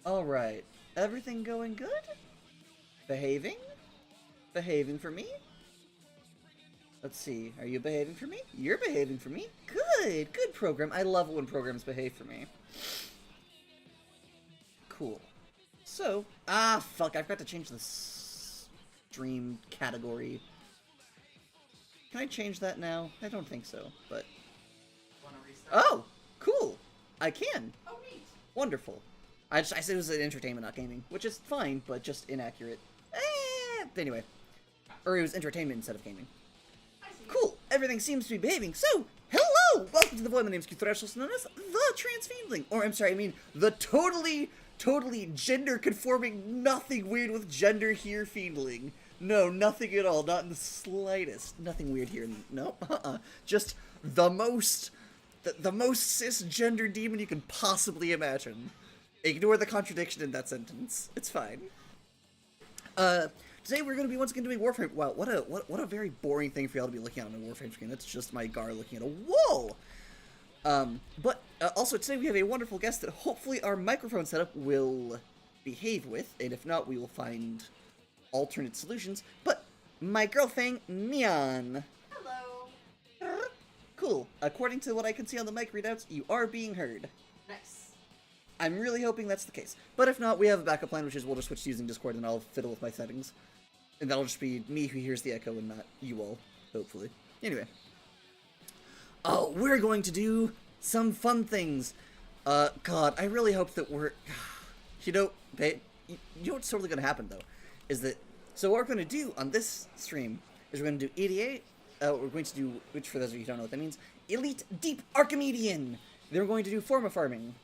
Alright. Everything going good? Behaving? Behaving for me? Let's see. Are you behaving for me? You're behaving for me? Good! Good program. I love it when programs behave for me. Cool. So, fuck, I've got to change the stream category. Can I change that now? I don't think so, but... Wanna restart? Oh! Cool! I can! Oh, neat! Wonderful. I said it was an entertainment, not gaming, which is fine, but just inaccurate. Anyway. Or it was entertainment instead of gaming. I see. Cool! Everything seems to be behaving, so, hello! Welcome to the Void. My name's Q Thresh, also known as the Trans Fiendling. Or, I'm sorry, I mean, the totally gender-conforming, nothing weird with gender here Fiendling. No, nothing at all, not in the slightest. Nothing weird here, no, Just the most cisgender demon you can possibly imagine. Ignore the contradiction in that sentence. It's fine. Today we're going to be once again doing Warframe. Wow, what a very boring thing for y'all to be looking at on a Warframe screen. That's just my Gar looking at a wall. But also today we have a wonderful guest that hopefully our microphone setup will behave with, and if not, we will find alternate solutions. But my girlfriend, Neon. Hello! Cool. According to what I can see on the mic readouts, you are being heard. Nice. I'm really hoping that's the case. But if not, we have a backup plan, which is we'll just switch to using Discord and I'll fiddle with my settings. And that'll just be me who hears the echo and not you all, hopefully. Anyway. Oh, we're going to do some fun things. God, I really hope that we're... You know, babe, you know what's totally going to happen, though? Is that... So what we're going to do on this stream is we're going to do EDA. We're going to do, which for those of you who don't know what that means, Elite Deep Archimedean. Then we're going to do Forma farming.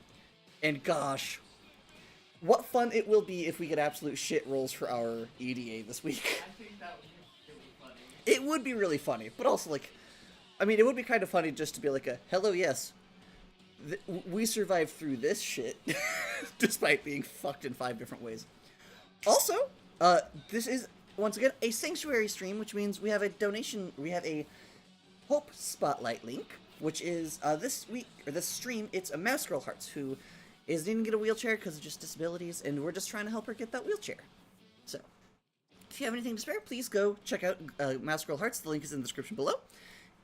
And gosh, what fun it will be if we get absolute shit rolls for our EDA this week. I think that would be really funny. It would be really funny, but also, like, I mean, it would be kind of funny just to be like a, hello, yes, we survived through this shit, despite being fucked in 5 different ways. Also, this is, once again, a Sanctuary stream, which means we have a donation, we have a Hope Spotlight link, which is, this week, or this stream, it's a Mouse Girl Hearts, who is needing to get a wheelchair because of just disabilities, and we're just trying to help her get that wheelchair. So, if you have anything to spare, please go check out Mouse Girl Hearts. The link is in the description below.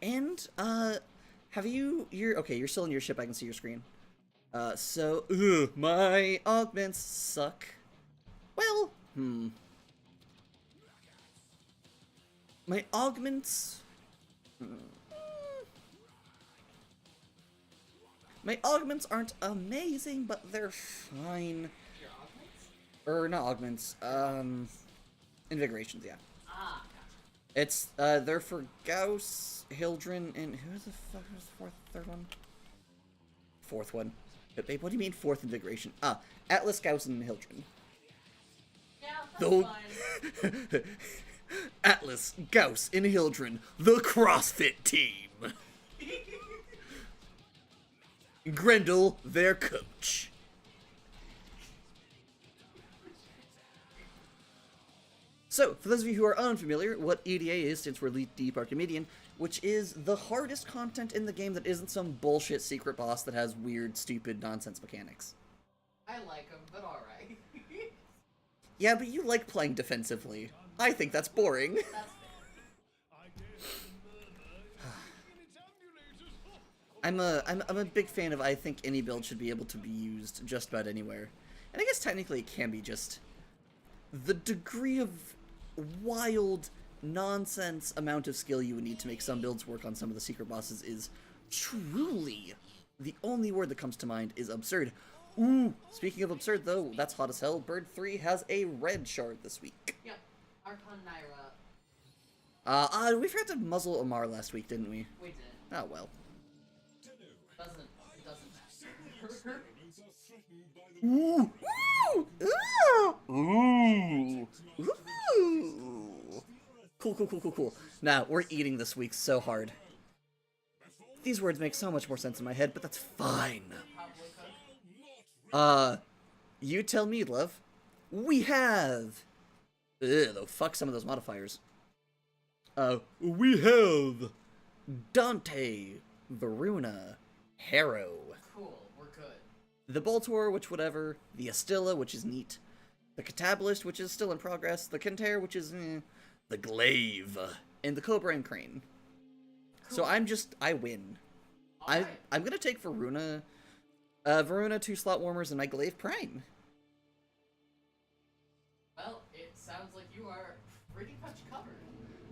And, okay, you're still in your ship, I can see your screen. My augments suck. Well, My augments... My augments aren't amazing, but they're fine. Your augments? Not augments, invigorations, yeah. Ah, gotcha. It's, they're for Gauss, Hildren, and who the fuck was the third one? Fourth one. But babe, what do you mean fourth invigoration? Atlas, Gauss, and Hildren. Yeah, that's fine. Atlas, Gauss, and Hildren, the CrossFit team. Grendel, their coach. So, for those of you who are unfamiliar, what EDA is stands for Elite Deep Archimedean, which is the hardest content in the game that isn't some bullshit secret boss that has weird, stupid, nonsense mechanics. I like them, but alright. Yeah, but you like playing defensively. I think that's boring. That's fair. I'm a big fan of, I think any build should be able to be used just about anywhere. And I guess technically it can be, just the degree of wild nonsense amount of skill you would need to make some builds work on some of the secret bosses is truly, the only word that comes to mind is absurd. Ooh, speaking of absurd though, that's hot as hell. Bird 3 has a red shard this week. Yep. Archon Naira. We forgot to muzzle Amar last week, didn't we? We did. Oh well. It doesn't matter. Ooh! Ooh! Ooh! Ooh! Cool. Now, we're eating this week so hard. These words make so much more sense in my head, but that's fine. You tell me, love. We have... though, fuck some of those modifiers. We have... Dante, Varuna, Harrow. Cool, we're good. the Boltor, which whatever, the Astilla, which is neat, the Catabolist, which is still in progress, the Kintair, which is the Glaive, and the Cobra and Crane. So I win. Alright. I'm gonna take Varuna, Varuna, 2 slot warmers, and my Glaive Prime. Well, it sounds like you are pretty much covered.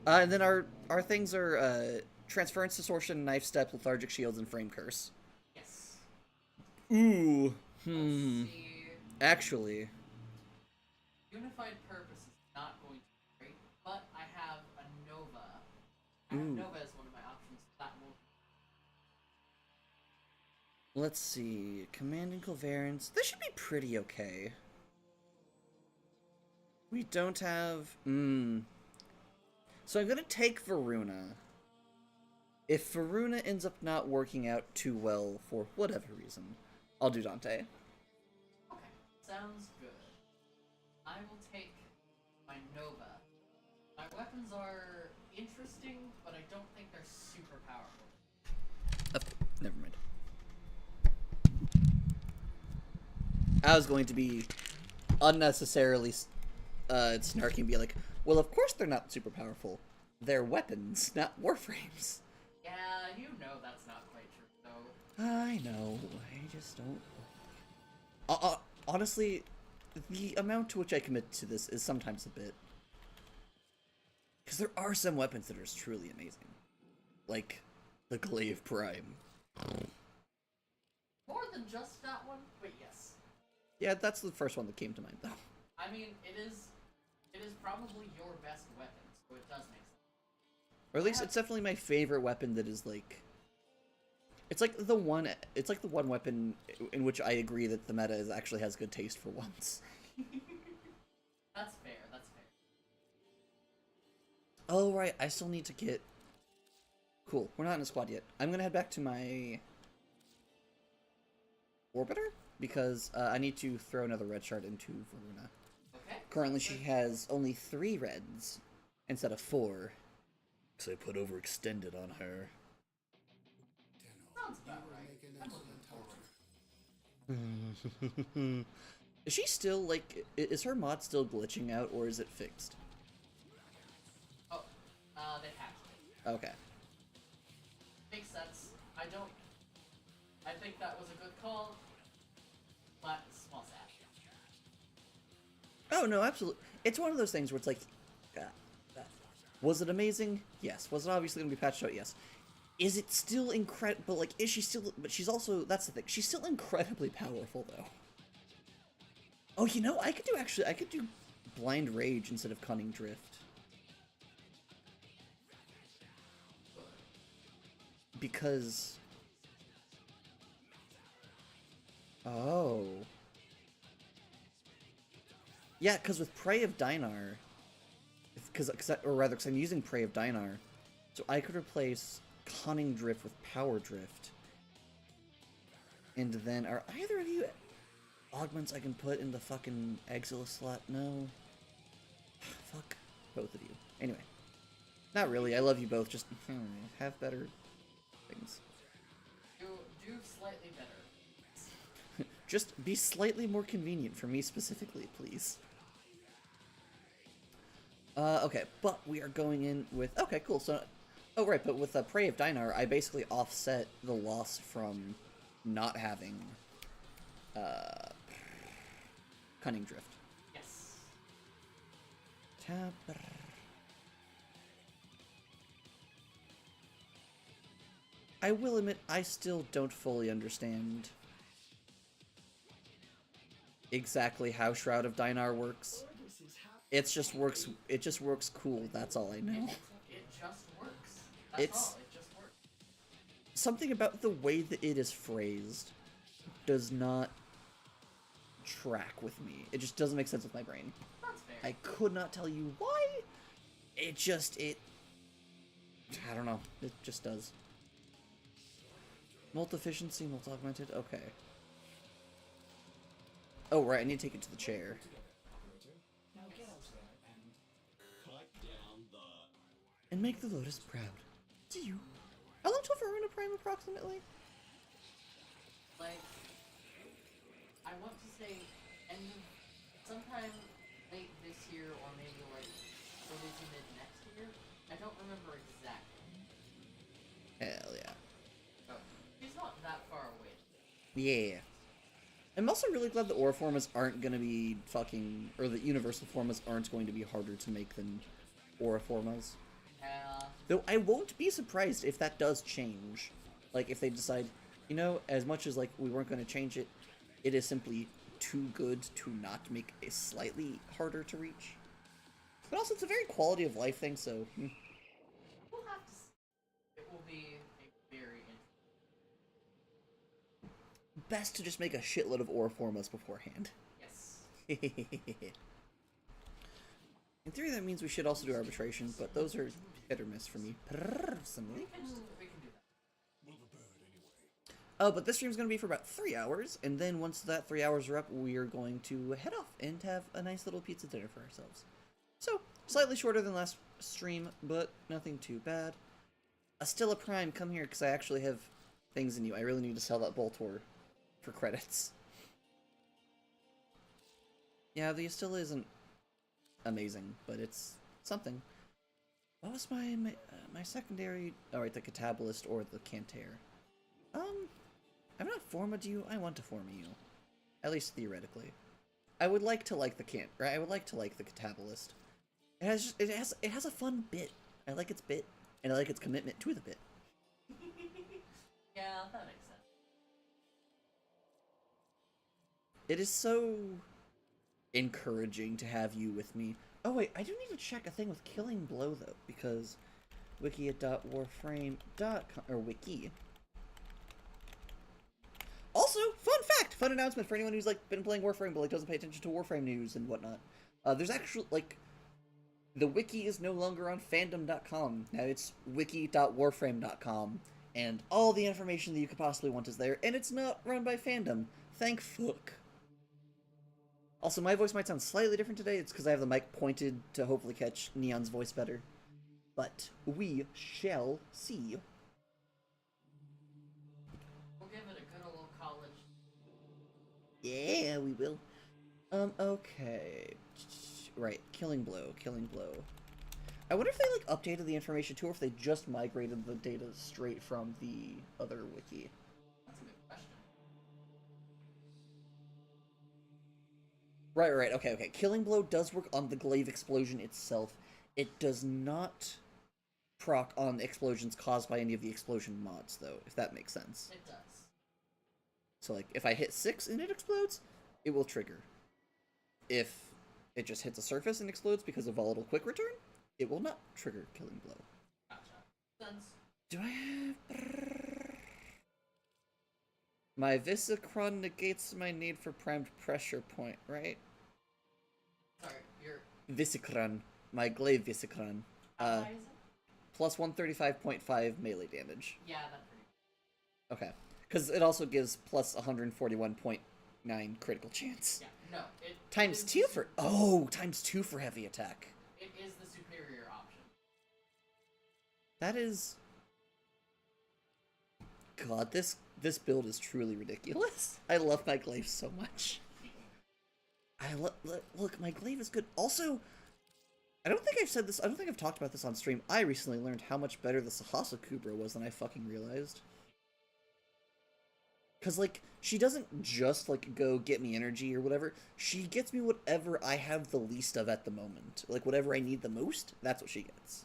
And then our things are Transference, Distortion, Knife Step, Lethargic Shields, and Frame Curse. Yes. Ooh. Let's see. Actually, Unified Purpose is not going to be great, but I have a Nova. I have Ooh. Nova as one of my options. That will. let's see. Command and Covariance. This should be pretty okay. We don't have... So I'm gonna take Varuna. If Varuna ends up not working out too well for whatever reason, I'll do Dante. Okay. Sounds good. I will take my Nova. My weapons are interesting, but I don't think they're super powerful. Never mind. I was going to be unnecessarily snarky and be like, well, of course they're not super powerful. They're weapons, not warframes. Yeah, you know that's not quite true, though. I know. I just don't. Honestly, the amount to which I commit to this is sometimes a bit. Because there are some weapons that are truly amazing. Like the Glaive Prime. More than just that one, but yes. Yeah, that's the first one that came to mind, though. I mean, it is probably your best weapon, so it does make sense. Or at least it's definitely my favorite weapon that is like... It's like the one weapon in which I agree that the meta actually has good taste for once. That's fair, that's fair. Oh, right, I still need to get... Cool, we're not in a squad yet. I'm gonna head back to my... Orbiter? Because I need to throw another red shard into Varuna. Okay. Currently she has only 3 reds instead of 4. So I put overextended on her. Sounds about right. I'm looking forward. Is she still, like, is her mod still glitching out, or is it fixed? Oh, they patched it. Okay. Makes sense. I think that was a good call. But small sad. Oh, no, absolutely. It's one of those things where it's like, was it amazing? Yes. Was it obviously going to be patched out? Yes. Is it still incredible? But, like, is she still... But she's also... That's the thing. She's still incredibly powerful, though. Oh, you know, I could do Blind Rage instead of Cunning Drift. Because... Oh. Yeah, because with Prey of Dinar... Because I'm using Prey of Dinar, so I could replace Cunning Drift with Power Drift. And then, are either of you augments I can put in the fucking Exila slot? No. Fuck both of you. Anyway. Not really, I love you both, just have better things. Do slightly better. Just be slightly more convenient for me specifically, please. Okay, but we are going in with... Okay, cool, so... Oh, right, but with Prey of Dinar, I basically offset the loss from not having, Cunning Drift. Yes. Tap... I will admit, I still don't fully understand exactly how Shroud of Dinar works. It just works cool, that's all I know. It just works. That's all, it just works. Something about the way that it is phrased does not track with me. It just doesn't make sense with my brain. That's fair. I could not tell you why. I don't know. It just does. Multi-efficiency, multi-augmented, okay. Oh, right, I need to take it to the chair. And make the Lotus proud. Do you? How long till Verona Prime, approximately? Like, say end of sometime late this year or maybe like early to mid next year. I don't remember exactly. Hell yeah. So she's not that far away. Yeah. I'm also really glad the Aura Formas aren't going to be fucking... Or the Universal Formas aren't going to be harder to make than Aura Formas. Though I won't be surprised if that does change. Like, if they decide, you know, as much as, like, we weren't going to change it, it is simply too good to not make it slightly harder to reach. But also, it's a very quality of life thing, so... We'll have to see. It will be a very interesting... Best to just make a shitload of Aura Formas beforehand. Yes. In theory, that means we should also do arbitration, but those are hit or miss for me. Personally. We can do that. Oh, but this stream's going to be for about 3 hours, and then once that 3 hours are up, we are going to head off and have a nice little pizza dinner for ourselves. So, slightly shorter than last stream, but nothing too bad. Astilla Prime, come here, because I actually have things in you. I really need to sell that Boltor for credits. Yeah, the Astilla isn't amazing, but it's something. What was my secondary? Oh, right, the Catabolist or the Canter. I'm not Forma you. I want to Forma you, at least theoretically. I would like to like the I would like to like the Catabolist. It has a fun bit. I like its bit, and I like its commitment to the bit. Yeah, that makes sense. It is so encouraging to have you with me. Oh wait, I do need to check a thing with Killing Blow though, because wiki.warframe.com or wiki. Also, fun announcement for anyone who's like been playing Warframe but like doesn't pay attention to Warframe news and whatnot. There's actually like the wiki is no longer on fandom.com. Now it's wiki.warframe.com, and all the information that you could possibly want is there, and it's not run by fandom. Thank fuck. Also, my voice might sound slightly different today. It's because I have the mic pointed to hopefully catch Neon's voice better. But we shall see. We'll give it a good old college. Yeah, we will. Okay. Right, Killing Blow. I wonder if they, like, updated the information too, or if they just migrated the data straight from the other wiki. That's a good question. Right, okay. Killing Blow does work on the glaive explosion itself. It does not proc on explosions caused by any of the explosion mods, though, if that makes sense. It does. So, like, if I hit 6 and it explodes, it will trigger. If it just hits a surface and explodes because of volatile quick return, it will not trigger Killing Blow. Gotcha. Sense. Do I have... My Visicron negates my need for primed pressure point, right? Sorry, you're... Visicron. My glaive Visicron. How high is it? Plus 135.5 melee damage. Yeah, that's pretty... Okay. Because it also gives plus 141.9 critical chance. Yeah, no, it... Times 2 for... Oh! Times 2 for heavy attack. It is the superior option. That is... God, this build is truly ridiculous. I love my glaive so much. Look, my glaive is good. Also, I don't think I've said this, I don't think I've talked about this on stream. I recently learned how much better the Sahasa Kubra was than I fucking realized. Because, like, she doesn't just, like, go get me energy or whatever. She gets me whatever I have the least of at the moment. Like, whatever I need the most, that's what she gets.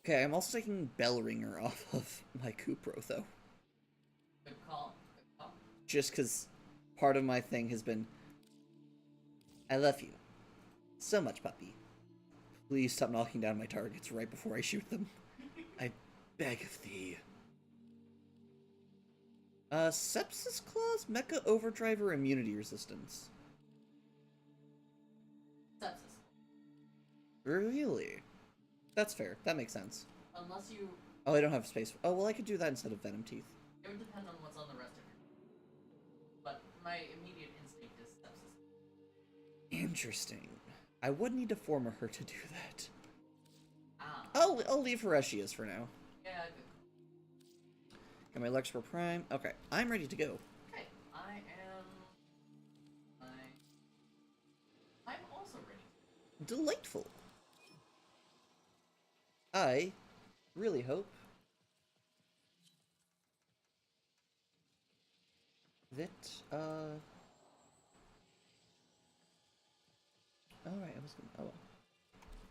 Okay, I'm also taking Bellringer off of my Kupro, though. Good call. Good call. Just because part of my thing has been, I love you so much, puppy. Please stop knocking down my targets right before I shoot them. I beg of thee. Sepsis Clause, Mecha Overdrive, or Immunity Resistance? Sepsis. Really? That's fair. That makes sense. Unless you... Oh, I don't have space. Oh, well, I could do that instead of Venom Teeth. It would depend on what's on the rest of your... But my immediate instinct is sepsis. Interesting. I would need to Forma her to do that. Ah. I'll leave her as she is for now. Yeah, good. Got my Lexpro Prime. Okay, I'm ready to go. Okay, I am Delightful. I really hope that, alright, I was gonna, oh well.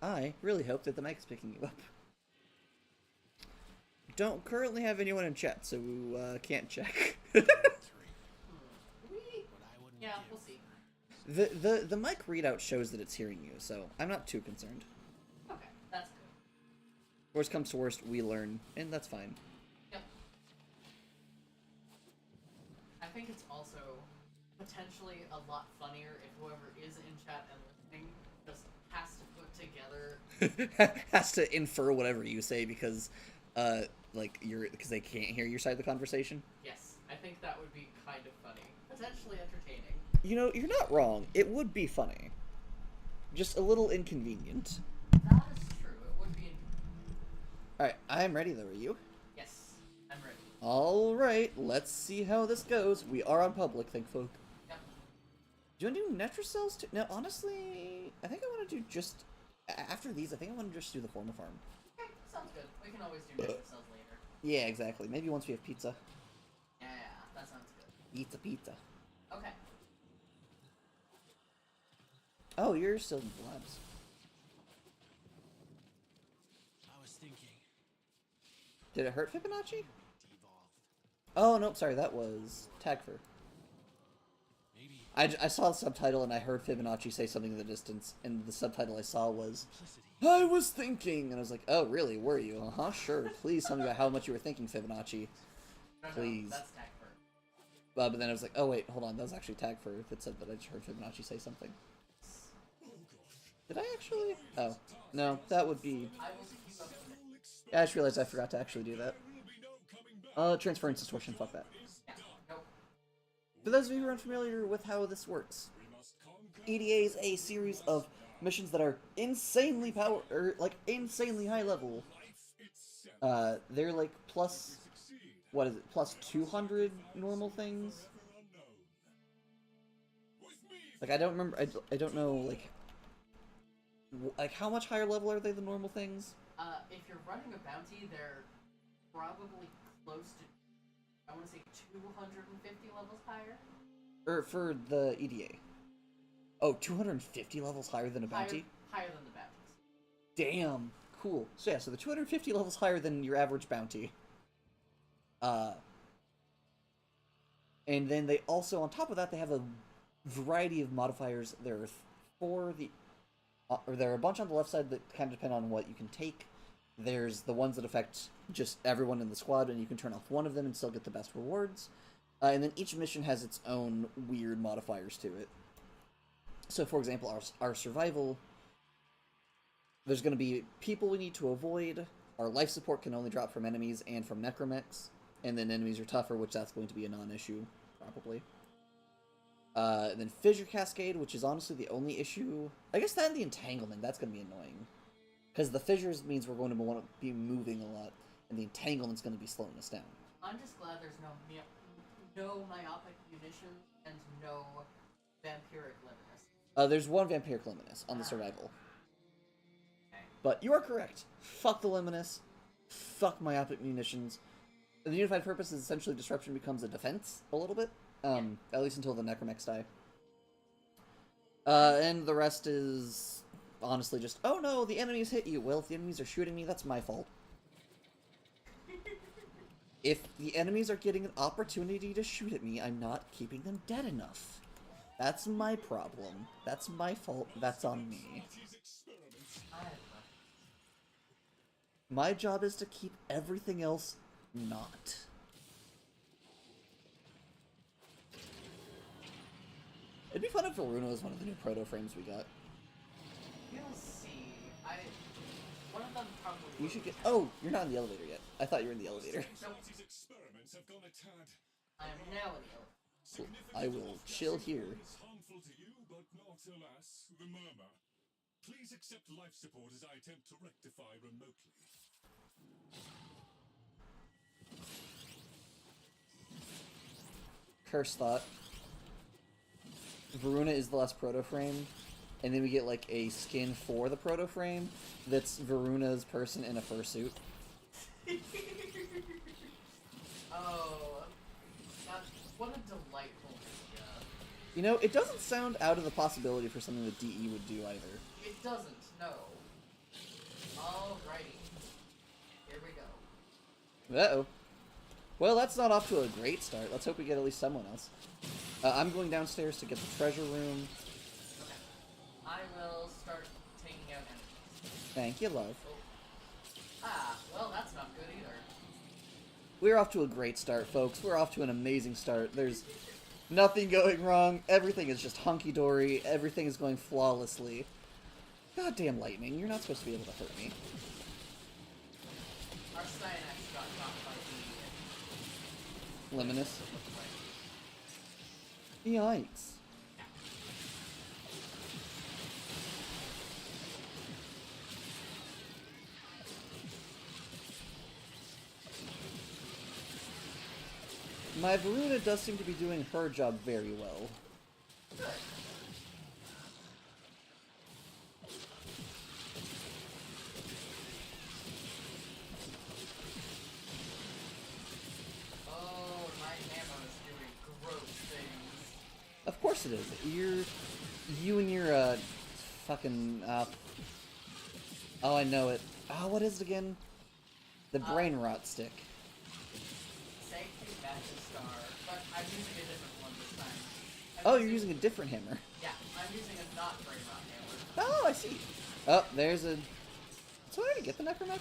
I really hope that the mic is picking you up. Don't currently have anyone in chat, so can't check. Yeah, we'll see. The mic readout shows that it's hearing you, so I'm not too concerned. Okay, that's good. Worst comes to worst, we learn, and that's fine. Yep. I think it's also potentially a lot funnier if whoever is in chat and listening just has to put together Has to infer whatever you say because, because they can't hear your side of the conversation. Yes, I think that would be kind of funny. Potentially entertaining. You know, you're not wrong. It would be funny. Just a little inconvenient. That is true. It would be. Alright, I'm ready though, are you? Yes, I'm ready. Alright, let's see how this goes. We are on public, thank folk. Yep. Do you want to do Netrocells too? No, honestly, I think I want to do just... After these, I think I want to just do the Forma farm. Okay, sounds good. We can always do natural cells later. Yeah, exactly. Maybe once we have pizza. Yeah, that sounds good. Pizza. Okay. Oh, you're still in the labs. I was thinking. Did it hurt Fibonacci? Oh, nope, sorry, that was Tagfer. Maybe. I saw the subtitle and I heard Fibonacci say something in the distance, and the subtitle I saw was, I was thinking! And I was like, oh, really, were you? Uh-huh, sure, please tell me about how much you were thinking, Fibonacci. Please. No, that's tag for. But then I was like, oh wait, hold on, that was actually Tagfer that said that I just heard Fibonacci say something. Did I actually? Oh, no, that would be... I will keep up with it. Yeah, I just realized I forgot to actually do that. Transference distortion, fuck that. Yeah, nope. For those of you who are unfamiliar with how this works, EDA is a series of missions that are insanely insanely high level. They're like plus, what is it, plus 200 normal things? Like, I don't remember, I don't know, like how much higher level are they than normal things? If you're running a bounty, they're probably close to, I want to say 250 levels higher. Or for the EDA. Oh, 250 levels higher than a bounty? Higher than the bounties. Damn, cool. So yeah, so the 250 levels higher than your average bounty. And then they also, on top of that, they have a variety of modifiers. There are a bunch on the left side that kind of depend on what you can take. There's the ones that affect just everyone in the squad, and you can turn off one of them and still get the best rewards. And then each mission has its own weird modifiers to it. So, for example, our survival, there's going to be people we need to avoid. Our life support can only drop from enemies and from necromechs. And then enemies are tougher, which that's going to be a non-issue, probably. Then Fissure Cascade, which is honestly the only issue. I guess that and the Entanglement, that's going to be annoying. Because the Fissures means we're going to want to be moving a lot, and the Entanglement's going to be slowing us down. I'm just glad there's no myopic munitions and no vampiric liminus. There's one Vampiric Liminus on the survival. Okay. But you are correct. Fuck the Liminus. Fuck myopic munitions. The Unified Purpose is essentially Disruption becomes a defense, a little bit. At least until the necromechs die. And the rest is honestly just, oh no, the enemies hit you. Well, if the enemies are shooting me, that's my fault. If the enemies are getting an opportunity to shoot at me, I'm not keeping them dead enough. That's my problem. That's my fault. That's on me. My job is to keep everything else not. It'd be fun if Varuna was one of the new proto-frames we got. We'll see. One of them probably... You should get... Oh, you're not in the elevator yet. I thought you were in the elevator. Nope. I am now in the elevator. Cool. I will chill here. Please accept life support as I attempt to rectify remotely. Curse thought. Varuna is the last proto-frame. and then we get like a skin for the proto frame that's Varuna's person in a fursuit. Oh, what a delightful idea. You know, it doesn't sound out of the possibility for something that DE would do either. It doesn't, no. Alrighty. Here we go. Uh-oh. Well, that's not off to a great start. Let's hope we get at least someone else. I'm going downstairs to get the treasure room. Okay. I will start taking out enemies. Thank you, love. Oh. Ah, well, that's not good either. We're off to a great start, folks. We're off to an amazing start. There's nothing going wrong. Everything is just hunky-dory. Everything is going flawlessly. Goddamn lightning, you're not supposed to be able to hurt me. Our Cyanax got caught by the... Luminous. Yikes. My Varuna does seem to be doing her job very well. Good. Oh, my hammer is doing gross things. Of course it is. You and your, fucking, oh, I know it. Oh, what is it again? The brain rot stick. Safety Magic Star, but I'm using a different one this time. Oh, you're using a different hammer. Yeah, I'm using a not brain rot hammer. Oh, I see. Oh, there's a... So I already get the Necromech?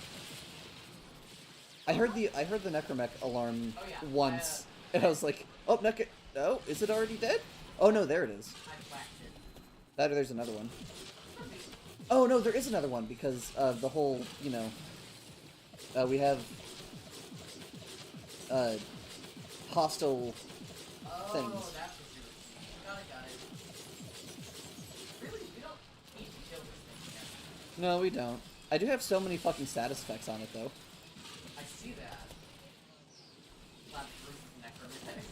I heard the Necromech alarm Oh, yeah. once, and I was like, oh, oh, is it already dead? Oh, no, there it is. I whacked it. That or there's another one. Oh, no, there is another one, because of the whole, you know... we have... hostile Oh, things. that's what you were saying. Got it. Really? We don't need to kill this thing yet. No, we don't. I do have so many fucking status effects on it, though. I see that. Flat roof necromantic.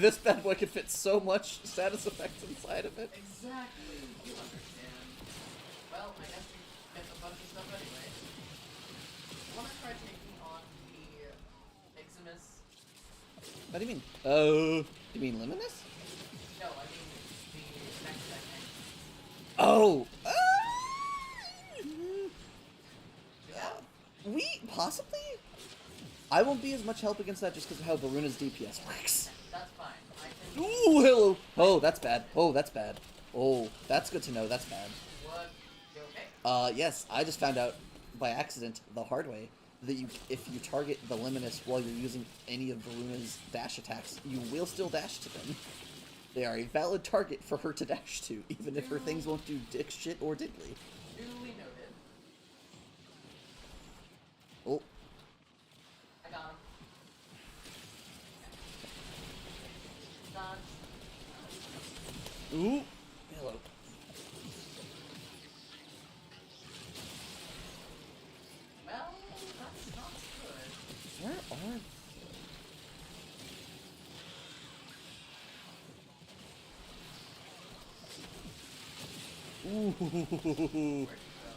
This bad boy could fit so much status effects inside of it. Exactly. You understand. Well, I guess we get a bunch of stuff anyway. Want to try taking on the Eximus? What do you mean? Oh, you mean Luminous? No, I mean the next second. Oh! Yeah. We possibly? I won't be as much help against that just because of how Varuna's DPS works. That's fine. I can... Ooh, hello! Oh, that's bad. Oh, that's bad. Oh, that's good to know. That's bad. What? You okay? Yes, I just found out by accident the hard way that if you target the Luminous while you're using any of Varuna's dash attacks, you will still dash to them. They are a valid target for her to dash to, even if her things won't do dick shit or diddly. Duly noted. Oh, I got him. Dodge. ooh, hello. Well, that's not good. Where are Ooh. Where'd you go?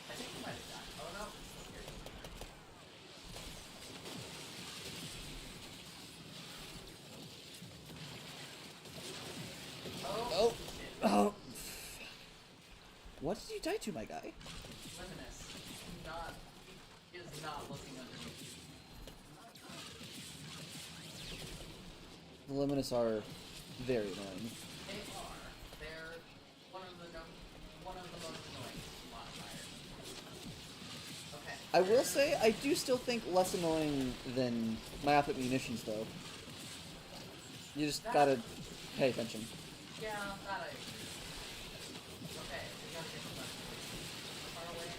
I think you might have died. Oh no. Here. Oh, Shit. oh. What did you die to, my guy? Luminous. He is not looking underneath you. The Luminous are very annoying. They are. They're one of the most annoying modifiers. Okay. I will say, I do still think less annoying than myopic munitions, though. You just gotta pay attention. Yeah, that I agree. Okay, we gotta get the left. Far away.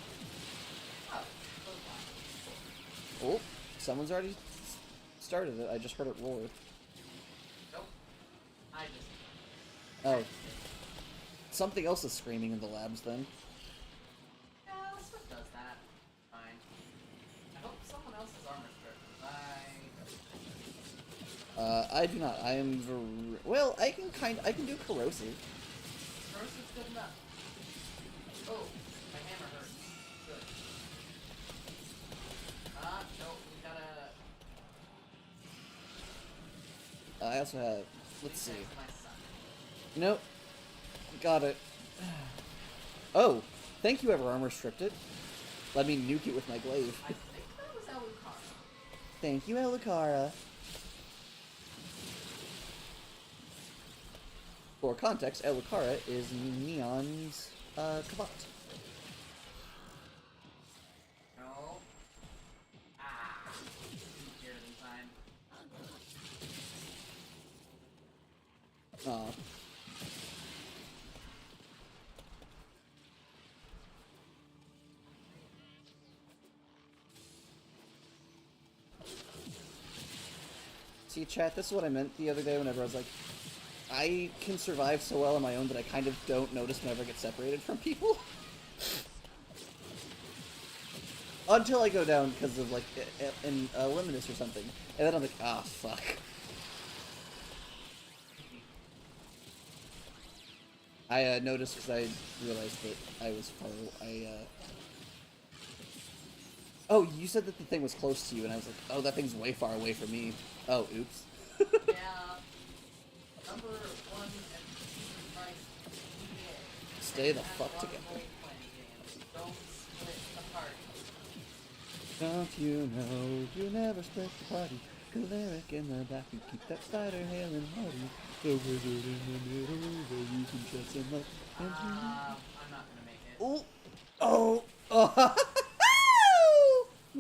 Oh, close by. Oh, someone's already started it. I just heard it roar. Nope. I just... Oh. Something else is screaming in the labs, then. Yeah, stuff does that. Fine. I hope someone else's armor stripped, because I do not. I am well, I can do corrosive. Corrosive's good enough. Oh, my hammer hurts. Good. No, we gotta... I also have. Let's see. Reset to my son. Nope. Got it. Oh, thank you, ever armor stripped it. Let me nuke it with my glaive. I think that was Alucard. Thank you, Alucara. For context, Alucara is Neon's Kavat. No. Ah. Here in time. Aw. See, chat, this is what I meant the other day whenever I was like, I can survive so well on my own that I kind of don't notice whenever I get separated from people. Until I go down because of, like, in Limitless or something. And then I'm like, ah, fuck. I noticed because I realized that I was far. Oh, you said that the thing was close to you, and I was like, oh, that thing's way far away from me. Oh, oops. Yeah. Number 1 and right. EDA. Stay the And fuck a lot of together. role-playing games. Don't split the party. Don't you know you never split the party? Choleric in the back, you keep that spider hailing hardy. The wizard in the middle, where you can shed some light. And you... I'm not gonna make it. Oh! Oh! Oh!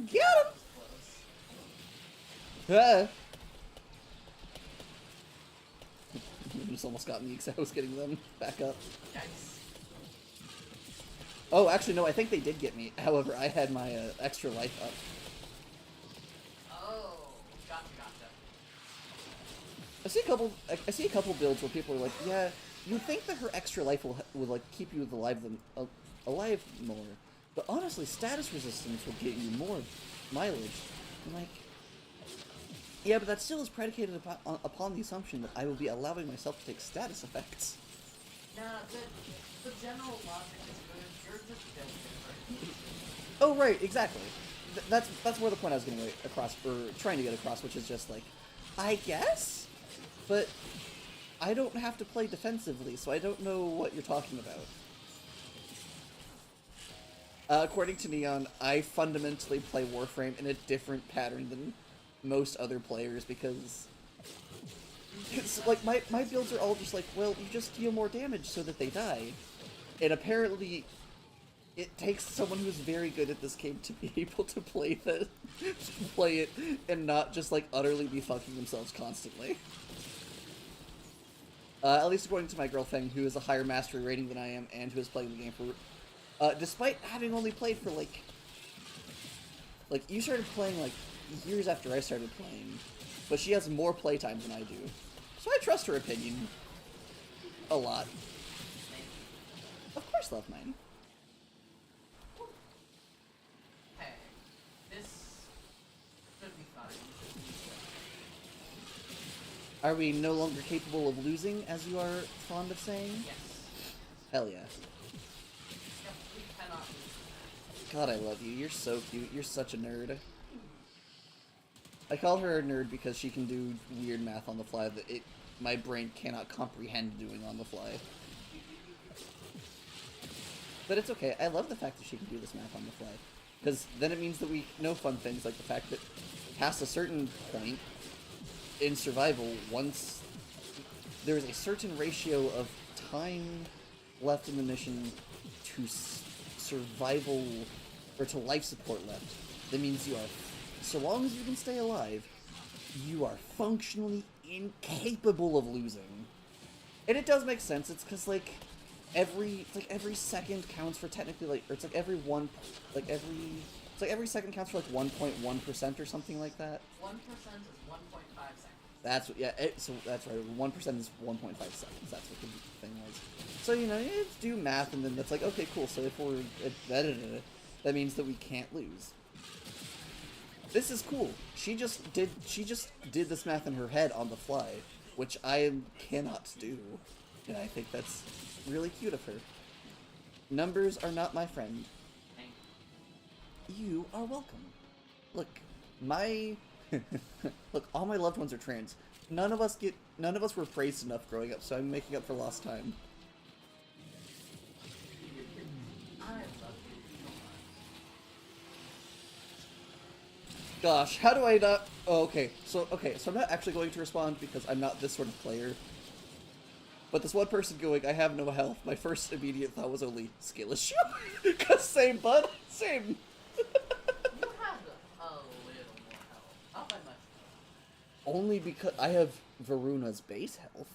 Get him! That was close. I just almost got me because I was getting them back up. Yikes. Oh, actually, no, I think they did get me. However, I had my extra life up. Oh, gotcha. I see a couple builds where people are like, yeah, you think that her extra life will like keep you alive more, but honestly, status resistance will get you more mileage. I'm like, yeah, but that still is predicated upon the assumption that I will be allowing myself to take status effects. Nah, the general logic is good. You're just built different. Oh, right, exactly. That's where the point I was getting across, or trying to get across, which is just like, I guess, but I don't have to play defensively, so I don't know what you're talking about. According to Neon, I fundamentally play Warframe in a different pattern than most other players because like my builds are all just like, well, you just deal more damage so that they die, and apparently it takes someone who's very good at this game to be able to play it and not just like utterly be fucking themselves constantly. At least according to my girlfriend, who has a higher mastery rating than I am and who has played the game for despite having only played for like you started playing like years after I started playing, but she has more playtime than I do, so I trust her opinion a lot. Of course, love mine. Hey, this should be fine. Are we no longer capable of losing, as you are fond of saying? Yes. Hell yeah. Yep, we cannot lose. God, I love you. You're so cute. You're such a nerd. I call her a nerd because she can do weird math on the fly that my brain cannot comprehend doing on the fly. But it's okay. I love the fact that she can do this math on the fly. Because then it means that we know fun things, like the fact that past a certain point in survival, once there is a certain ratio of time left in the mission to survival, or to life support left, that means you are, so long as you can stay alive, you are functionally incapable of losing. And it does make sense. It's because every second counts for technically it's like every second counts for 1.1% or something like that. 1% is 1.5 seconds. That's what, yeah. So that's right. 1% is 1.5 seconds. That's what the thing was. So you just do math, and then that's like, okay, cool. So if we're that means that we can't lose. This is cool. She just did this math in her head on the fly, which I cannot do, and I think that's really cute of her. Numbers are not my friend. Thank You are welcome. Look, my look, all my loved ones are trans. None of us were praised enough growing up, so I'm making up for lost time. you. I love you so much. Gosh, how do I not? Oh, okay, so I'm not actually going to respond because I'm not this sort of player. But this one person going, I have no health. My first immediate thought was only skill issue. Cause same, bud, same. You have a little more health. Not by much. Only because I have Varuna's base health.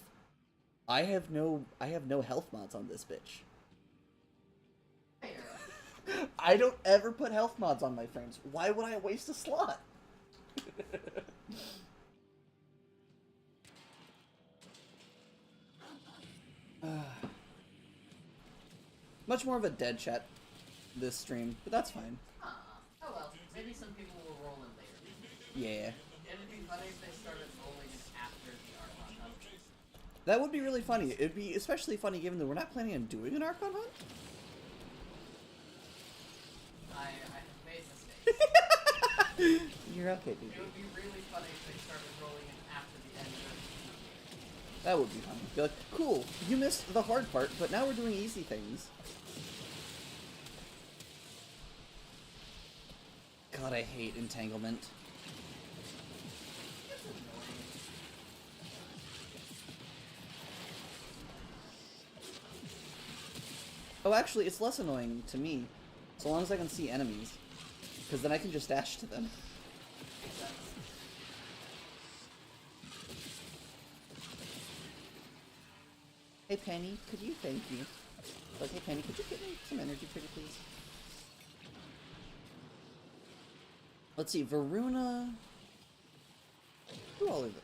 I have no health mods on this bitch. Fair. I don't ever put health mods on my frames. Why would I waste a slot? Much more of a dead chat this stream, but that's fine. Oh well. Maybe some people will roll in later. Yeah. It'd be funny if they started rolling in after the Archon hunt. That would be really funny. It'd be especially funny given that we're not planning on doing an Archon hunt. I have made mistakes. You're okay, dude. It would be really funny if they started rolling in after the end of the game. That would be fun. Be like, cool, you missed the hard part, but now we're doing easy things. God, I hate entanglement. It's annoying. Oh, actually, it's less annoying to me, so long as I can see enemies. Because then I can just dash to them. Makes sense. Hey, Penny, could you thank you? Like, hey, Penny, could you get me some energy pretty please? Let's see, Varuna... Who all of it?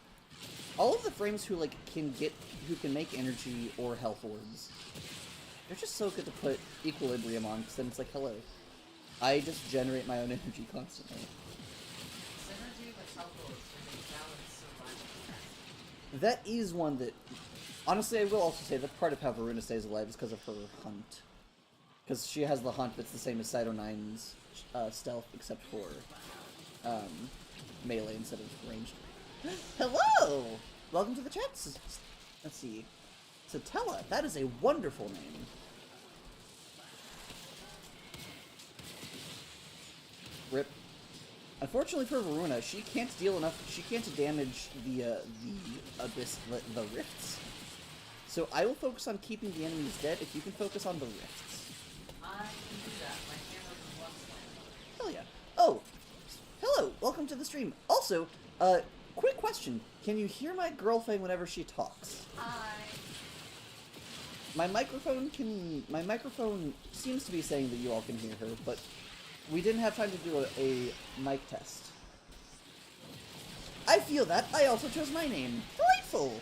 All of the frames who, like, who can make energy or health orbs. They're just so good to put equilibrium on, because then it's like, hello. I just generate my own energy constantly. Synergy with health orbs is a balanced survival strategy. That is one that... Honestly, I will also say that part of how Varuna stays alive is because of her hunt. Because she has the hunt that's the same as Cyto 9's stealth, except for melee instead of ranged. Hello! Welcome to the chat. Let's see. Satella, that is a wonderful name. Rip. Unfortunately for Varuna, she can't damage the abyss, the rifts. So I will focus on keeping the enemies dead if you can focus on the rifts. I can do that. My camera just one slam. Hell yeah. Oh, hello, welcome to the stream. Also, quick question. Can you hear my girlfriend whenever she talks? Hi. My microphone seems to be saying that you all can hear her, but we didn't have time to do a mic test. I feel that. I also chose my name. Delightful!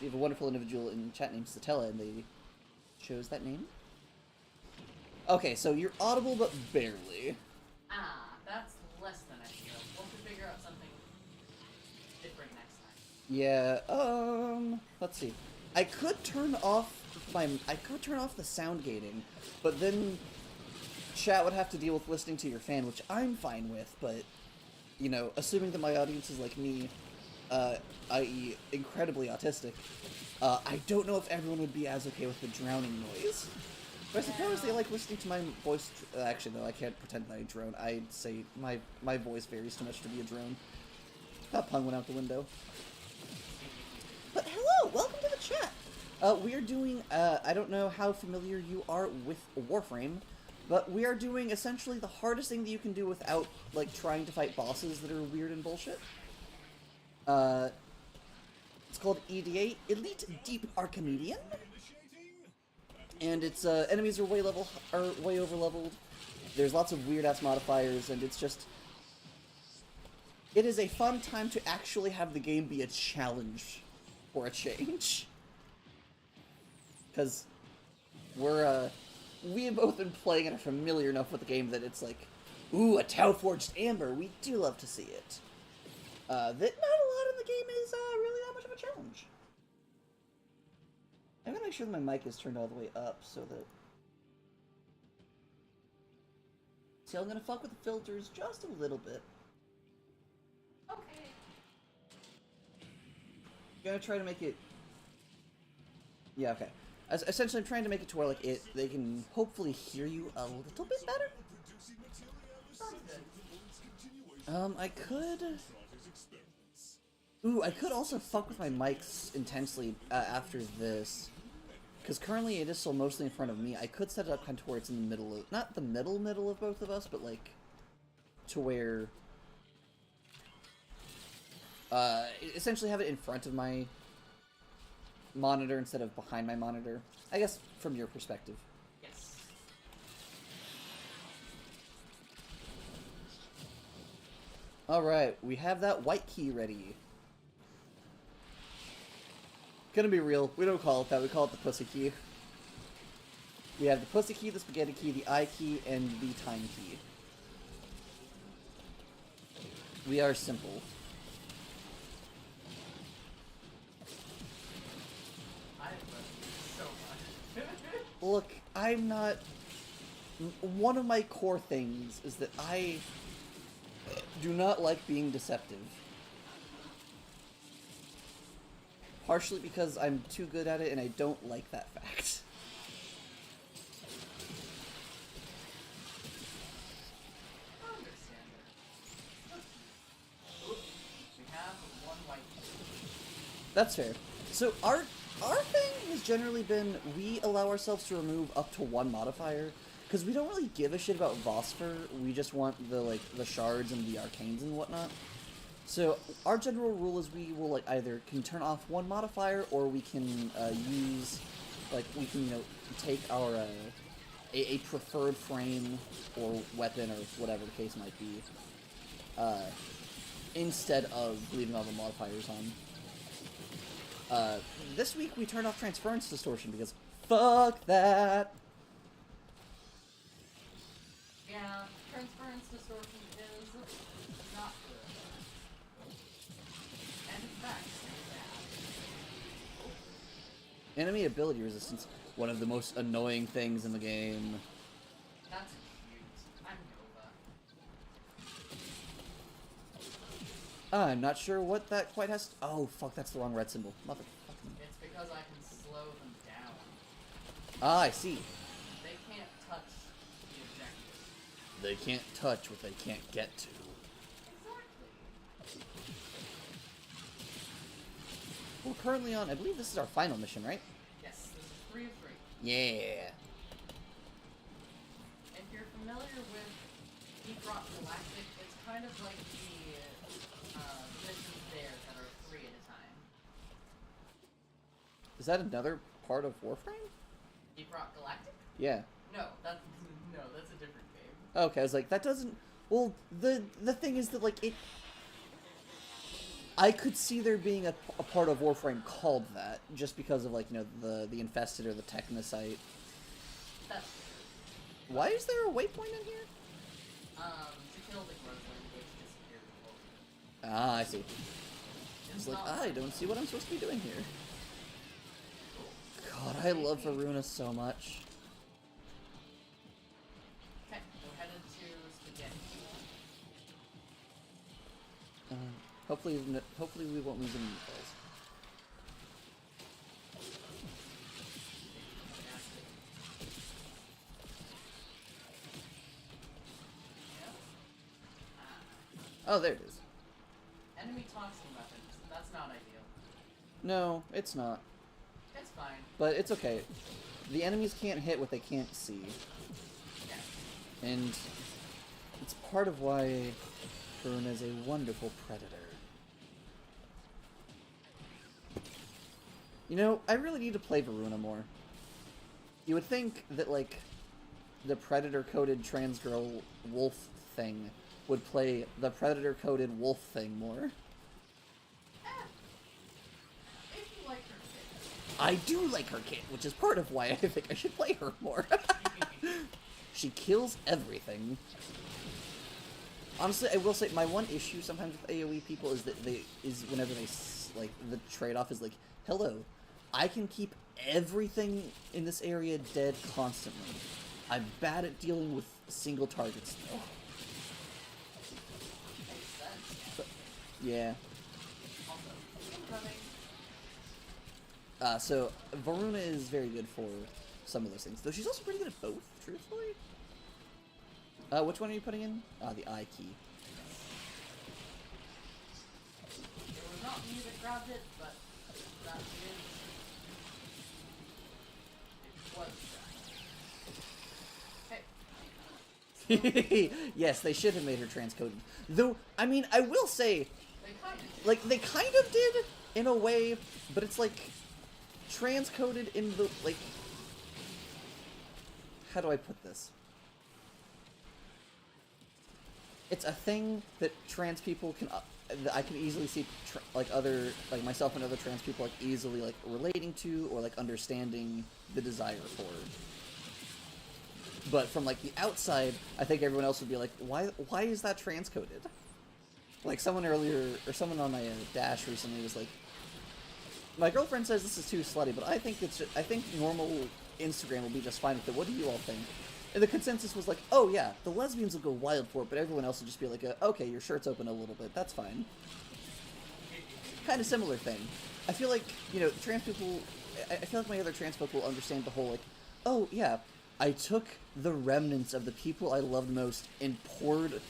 We have a wonderful individual in chat named Satella, and they chose that name. Okay, so you're audible, but barely. Ah, that's less than ideal. We'll have to figure out something different next time. Yeah, let's see. I could turn off the sound gating, but then chat would have to deal with listening to your fan, which I'm fine with, but, you know, assuming that my audience is like me, i.e. incredibly autistic, I don't know if everyone would be as okay with the drowning noise. But I suppose they like listening to my voice. Actually, no, I can't pretend that I drone. I'd say my voice varies too much to be a drone. That pun went out the window. But hello, welcome to the chat. We are doing, I don't know how familiar you are with Warframe, but we are doing essentially the hardest thing that you can do without, like, trying to fight bosses that are weird and bullshit. It's called EDA, Elite Deep Archimedean. And its enemies are way over leveled. There's lots of weird ass modifiers, and it's just, it is a fun time to actually have the game be a challenge for a change. Because we have both been playing and are familiar enough with the game that it's like, ooh, a Tau-forged Amber, we do love to see it. That not a lot in the game is really that much of a challenge. I'm gonna make sure that my mic is turned all the way up so that... See, I'm gonna fuck with the filters just a little bit. Okay. I'm gonna try to make it... Yeah, okay. Essentially, I'm trying to make it to where, like, they can hopefully hear you a little bit better. I could... Ooh, I could also fuck with my mics intensely after this. Because currently it is still mostly in front of me. I could set it up kind of where it's in the middle of... Not the middle of both of us, but, like, to where... essentially have it in front of my monitor instead of behind my monitor. I guess from your perspective. Yes. Alright, we have that white key ready. Gonna be real, we don't call it that, we call it the pussy key. We have the pussy key, the spaghetti key, the eye key, and the time key. We are simple. I love you so much. Look, I'm not... One of my core things is that I do not like being deceptive. Partially because I'm too good at it and I don't like that fact. I understand it. We have one white key. That's fair. So our thing has generally been we allow ourselves to remove up to one modifier because we don't really give a shit about Vosper. We just want the shards and the arcanes and whatnot. So our general rule is we will either can turn off one modifier or we can use we can take our a preferred frame or weapon or whatever the case might be instead of leaving all the modifiers on. This week we turned off transference distortion because fuck that. Yeah, transference distortion is not good. And in fact, bad. Enemy ability resistance, one of the most annoying things in the game. That's cute. I'm Nova. I'm not sure what that quite has to... Oh, fuck, that's the wrong red symbol. Motherfucking... It's because I can slow them down. Ah, I see. They can't touch the objective. They can't touch what they can't get to. Exactly. We're currently on... I believe this is our final mission, right? Yes, this is 3 of 3. Yeah. If you're familiar with Deep Rock Galactic, it's kind of like the missions there that are 3 at a time. Is that another part of Warframe? Deep Rock Galactic? Yeah. No, that's a different game. Okay, I was like, that doesn't... Well, the thing is that, it... I could see there being a part of Warframe called that, just because of, the Infested or the Technosite. That's Why is there a waypoint in here? to kill the Gremlin, which disappeared before. Ah, I see. It's It's like, not I don't see what I'm supposed to be doing here. God, I love Varuna so much. Okay, we're headed to Spaghetti. Hopefully we won't lose any meatballs. Oh, there it is. Enemy toxin weapons. That's not ideal. No, it's not. It's fine. But it's okay. The enemies can't hit what they can't see. Yeah. And it's part of why Varuna is a wonderful predator. You know, I really need to play Varuna more. You would think that, the predator-coded trans girl wolf thing would play the predator-coded wolf thing more. If you like her kid. I do like her kit, which is part of why I think I should play her more. She kills everything. Honestly, I will say my one issue sometimes with AoE people is that whenever they the trade-off is hello, I can keep everything in this area dead constantly. I'm bad at dealing with single targets, though. Makes sense. But, yeah. Also, running. So, Varuna is very good for some of those things. Though she's also pretty good at both, truthfully. Which one are you putting in? The I key. It was not me that grabbed it, but that is... It was that. Hey. Yes, they should have made her transcoded. Though, I mean, I will say, They kind of did. like, they kind of did, in a way, but it's like, transcoded in the, like, how do I put this? It's a thing that trans people can, that I can easily see, like, myself and other trans people, like, easily, like, relating to, or, like, understanding the desire for. But from, like, the outside, I think everyone else would be like, why is that transcoded? Like, someone earlier, or someone on my Dash recently was like, my girlfriend says this is too slutty, but I think I think normal Instagram will be just fine with it. What do you all think? And the consensus was like, oh yeah, the lesbians will go wild for it, but everyone else will just be like, okay, your shirt's open a little bit, that's fine. Kind of similar thing. I feel like, you know, trans people, I feel like my other trans folk will understand the whole, like, oh yeah, I took the remnants of the people I loved most and poured,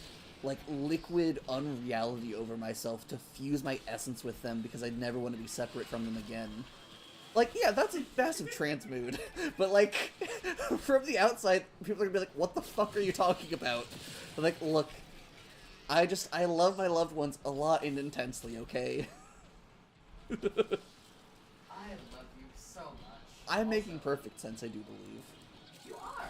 like, liquid unreality over myself to fuse my essence with them because I'd never want to be separate from them again. Like, yeah, that's a massive trans mood. But, like, from the outside, people are gonna be like, what the fuck are you talking about? But, like, look, I love my loved ones a lot and intensely, okay? I love you so much. I'm making perfect sense, I do believe. You are.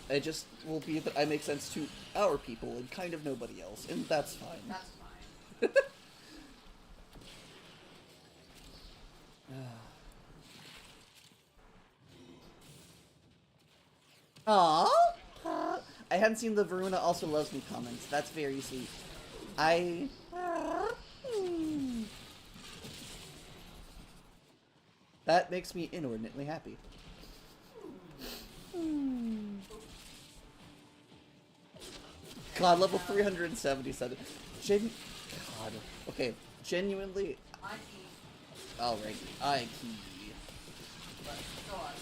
It just will be that I make sense to our people and kind of nobody else, and that's fine. That's fine. Aww. I hadn't seen the Varuna also loves me comments. That's very sweet. That makes me inordinately happy. God, level 377. God. Okay, genuinely. I keep, Alright, I key. but go on.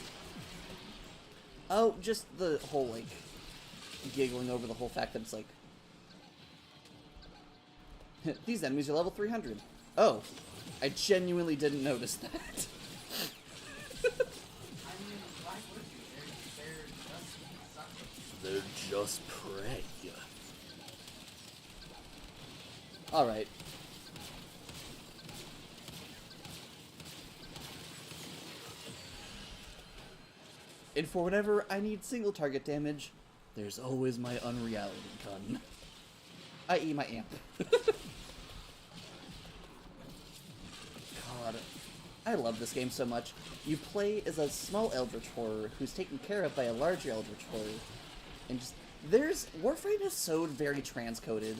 Oh, just the whole, like, giggling over the whole fact that it's like, these enemies are level 300. Oh, I genuinely didn't notice that. I mean, why would you? They're just suckers. They're just prey. Alright. And for whenever I need single target damage, there's always my unreality gun. I.e. my amp. God. I love this game so much. You play as a small eldritch horror who's taken care of by a larger eldritch horror. And just... Warframe is so very transcoded.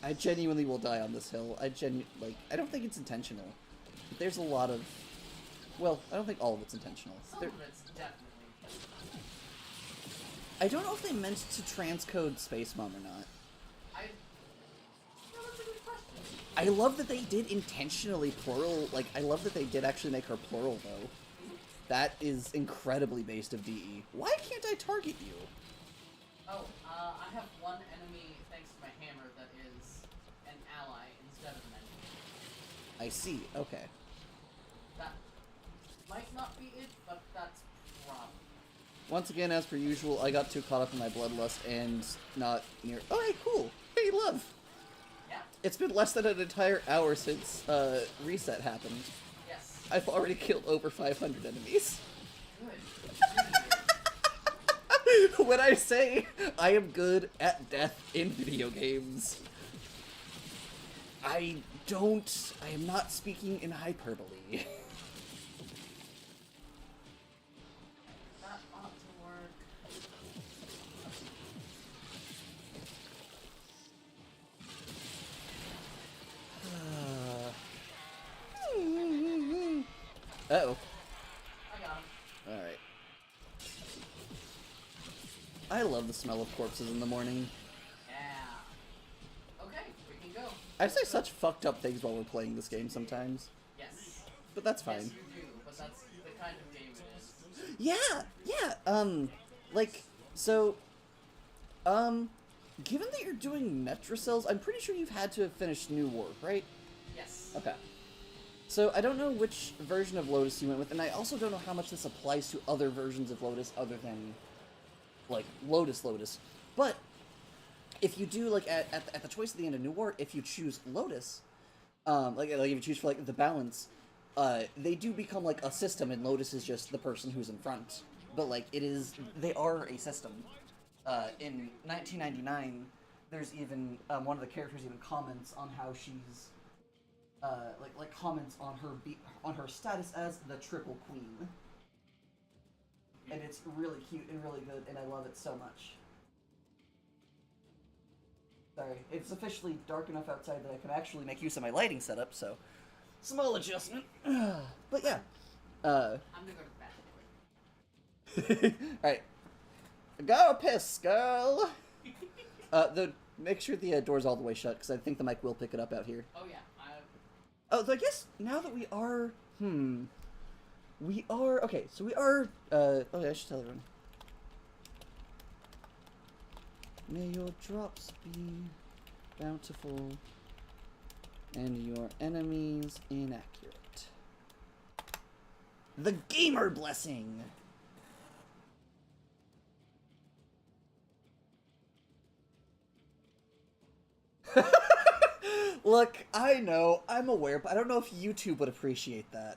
I genuinely will die on this hill. I don't think it's intentional. But there's a lot of... Well, I don't think all of it's intentional. Some of it's definitely. I don't know if they meant to transcode Space Mom or not. That's a good question. I love that they did intentionally plural, like, I love that they did actually make her plural, though. That is incredibly based of DE. Why can't I target you? Oh, I have one enemy, thanks to my hammer, that is an ally instead of an enemy. I see, okay. That might not be it, but that's probably. Once again, as per usual, I got too caught up in my bloodlust and not near... Oh, hey, cool! Hey, love! Yeah. It's been less than an entire hour since, reset happened. Yes. I've already killed over 500 enemies. Good. Really good. When I say I am good at death in video games, I am not speaking in hyperbole. That ought to work. Uh-oh. I got him. Alright. I love the smell of corpses in the morning. Yeah. Okay, we can go. I say such fucked up things while we're playing this game sometimes. Yes. But that's fine. Yes, you do, but that's the kind of game it is. Yeah, like, so, given that you're doing Metrocells, I'm pretty sure you've had to have finished New War, right? Yes. Okay. So, I don't know which version of Lotus you went with, and I also don't know how much this applies to other versions of Lotus other than, like, Lotus. But, if you do, like, at the choice at the end of New War, if you choose Lotus, like if you choose for, like, the balance, they do become, like, a system, and Lotus is just the person who's in front. But, like, they are a system. In 1999, there's even, one of the characters even comments on how she's, like comments on her status as the Triple Queen. And it's really cute and really good, and I love it so much. Sorry, it's officially dark enough outside that I can actually make use of my lighting setup, so small adjustment. But yeah. I'm gonna go to bed. Alright. Go piss, girl! Make sure the door's all the way shut, because I think the mic will pick it up out here. Oh yeah, Oh, so I guess now that we are... Okay, so we are... oh, yeah, I should tell everyone. May your drops be bountiful, and your enemies inaccurate. The Gamer Blessing! Look, I know, I'm aware, but I don't know if YouTube would appreciate that.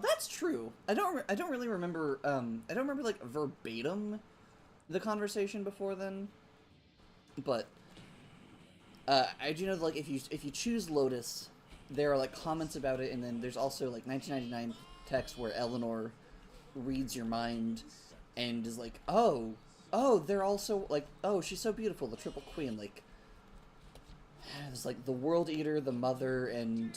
That's true. I don't really remember, I don't remember, like, verbatim the conversation before then. But, I do know that, like, if you choose Lotus, there are, like, comments about it, and then there's also, like, 1999 text where Eleanor reads your mind and is like, oh, they're also, like, oh, she's so beautiful, the Triple Queen, like, there's, like, the World Eater, the Mother, and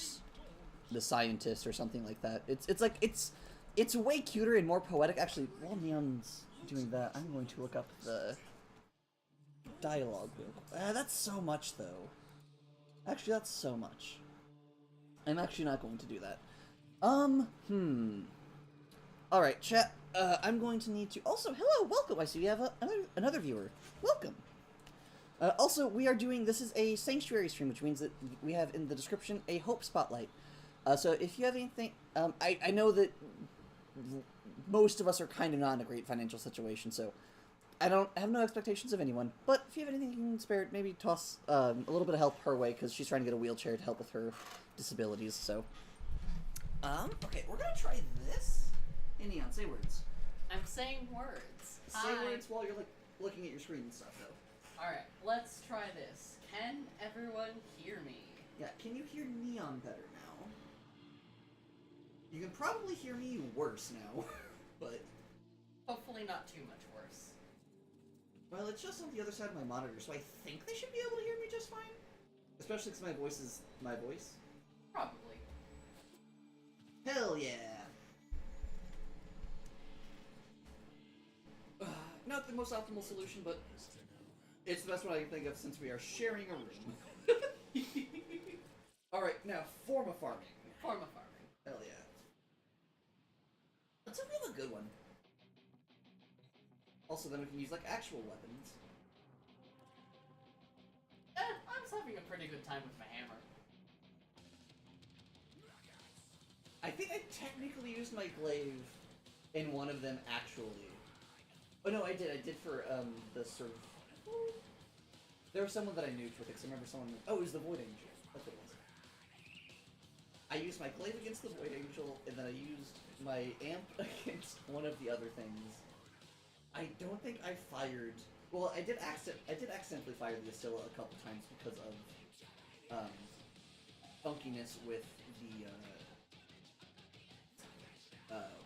the Scientist, or something like that. It's like, it's way cuter and more poetic. Actually, while Neon's doing that, I'm going to look up the dialogue real quick. That's so much, though. Actually, that's so much. I'm actually not going to do that. Alright, chat, I'm going to need to... Also, hello, welcome! I see we have another viewer. Welcome! Also, we are doing... This is a Sanctuary stream, which means that we have in the description a Hope Spotlight. So if you have anything... I know that most of us are kind of not in a great financial situation, so I have no expectations of anyone. But if you have anything you can spare, maybe toss a little bit of help her way, because she's trying to get a wheelchair to help with her disabilities, so... Okay, we're gonna try this. Hey, Neon, say words. I'm saying words. Say words while you're, like, looking at your screen and stuff, though. Alright, let's try this. Can everyone hear me? Yeah, can you hear Neon better now? You can probably hear me worse now, but... Hopefully not too much worse. Well, it's just on the other side of my monitor, so I think they should be able to hear me just fine. Especially because my voice is my voice. Probably. Hell yeah! Not the most optimal solution, but it's the best one I can think of since we are sharing a room. Alright, now, Forma farming. Forma farming. Hell yeah. Let's hope we have a good one. Also, then we can use, like, actual weapons. I was having a pretty good time with my hammer. I think I technically used my glaive in one of them, actually. Oh no, I did for, the sort of... There was someone that I knew for it, because I remember someone... Oh, it was the Void Angel. That's what it was. I used my glaive against the Void Angel, and then I used my amp against one of the other things. I don't think I fired... Well, I did accidentally fire the Astilla a couple times because of, funkiness with the,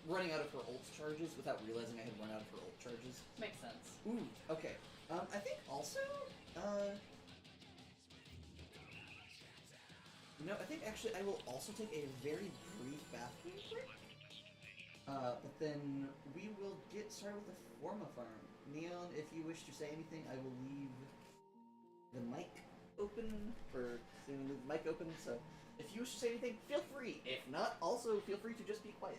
running out of her ult charges without realizing I had run out of her ult charges. Makes sense. Ooh, okay. I think also, No, I think actually I will also take a very brief bathroom break. But then we will get started with the Forma farm. Neon, if you wish to say anything, I will leave the mic open, or leave the mic open, so if you wish to say anything, feel free. If not, also feel free to just be quiet.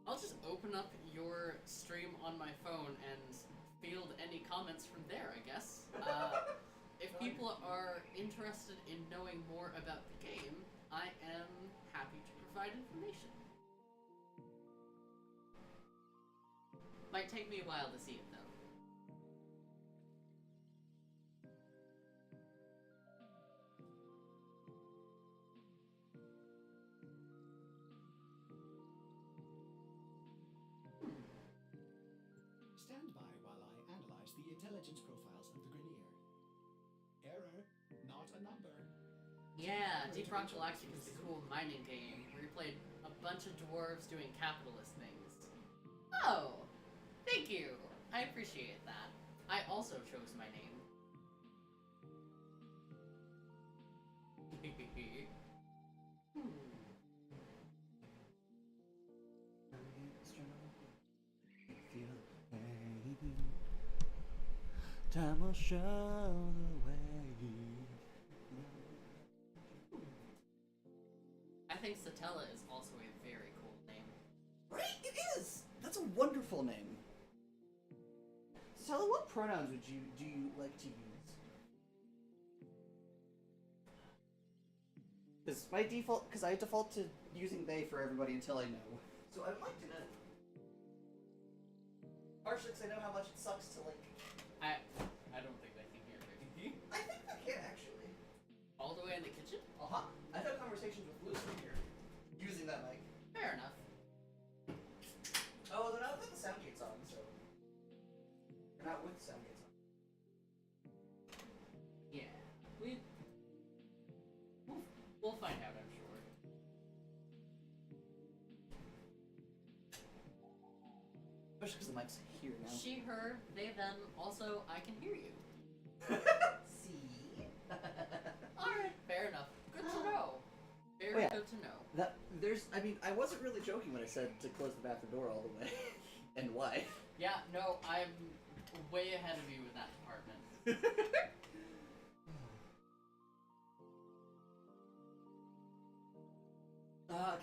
I'll just open up your stream on my phone and field any comments from there, I guess. If people are interested in knowing more about the game, I am happy to provide information. Might take me a while to see it, though. Stand by while I analyze the intelligence profiles of the Grenier. Error, not a number. Yeah, Deep Rock Galactic is the cool mining game where you played a bunch of dwarves doing capitalist things. Oh, thank you. I appreciate that. I also chose my name. Time will show the way. I think Satella is also a very cool name. Right? It is! That's a wonderful name. Stella, what pronouns do you like to use? Because I default to using they for everybody until I know. So I would like to know. Partially because I know how much it sucks to like. I don't think they can hear me. I think they can actually. All the way in the kitchen? I've had conversations with Lucy here using that mic. Fair enough. Oh, they're not with the sound gates on, so. They're not with the sound gates on. Yeah. We'll find out, I'm sure. Especially because the mic's here now. She, her, they, them, also, I can hear you. See? Alright, fair enough. Good to know. Very yeah. good to know. I wasn't really joking when I said to close the bathroom door all the way. And why? Yeah, no, I'm way ahead of you in that department.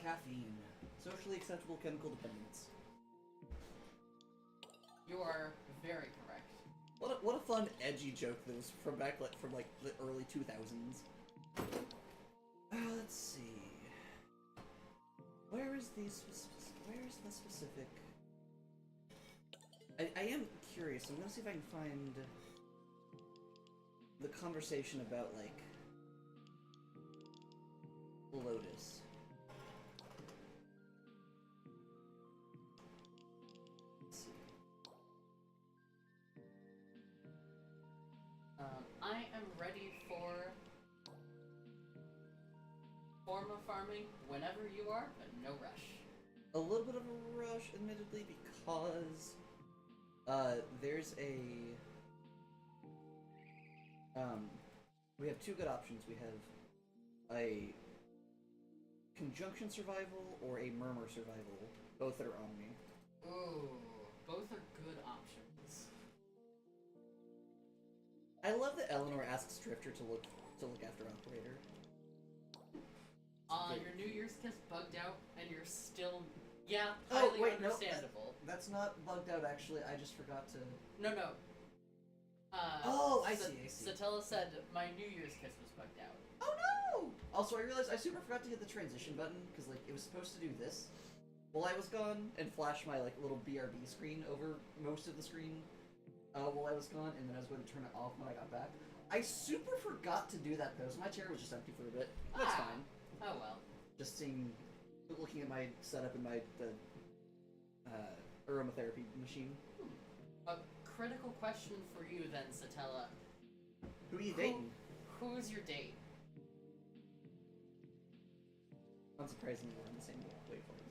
Caffeine. Socially acceptable chemical dependence. You are very correct. What a fun, edgy joke that was from like the early 2000s. Let's see. Where is the specific? I am curious. I'm gonna see if I can find the conversation about like Lotus. I am ready for Forma farming whenever you are, but no rush. A little bit of a rush, admittedly, because there's we have two good options. We have a conjunction survival or a murmur survival. Both that are on me. Ooh, both are good options. I love that Eleanor asks Drifter to look after Operator. Your New Year's kiss bugged out, and you're still highly understandable. No, that's not bugged out. Actually, I just forgot to. No. I see. Satella said my New Year's kiss was bugged out. Oh no! Also, I realized I super forgot to hit the transition button because like it was supposed to do this while I was gone and flash my like little BRB screen over most of the screen while I was gone, and then I was going to turn it off when I got back. I super forgot to do that though, so my chair was just empty for a bit. That's fine. Oh well. Just looking at my setup in my aromatherapy machine. A critical question for you then, Satella. Who are you dating? Who's your date? Unsurprisingly, we're on the same wavelength.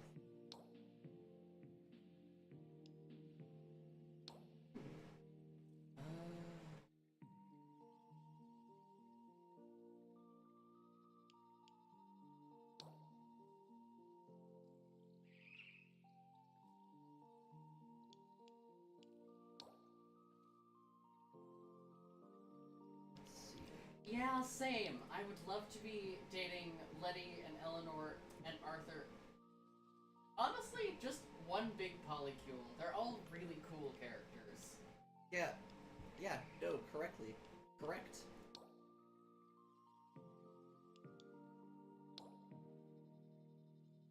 Yeah, same. I would love to be dating Letty and Eleanor and Arthur. Honestly, just one big polycule. They're all really cool characters. Yeah. Yeah, no, correctly. Correct.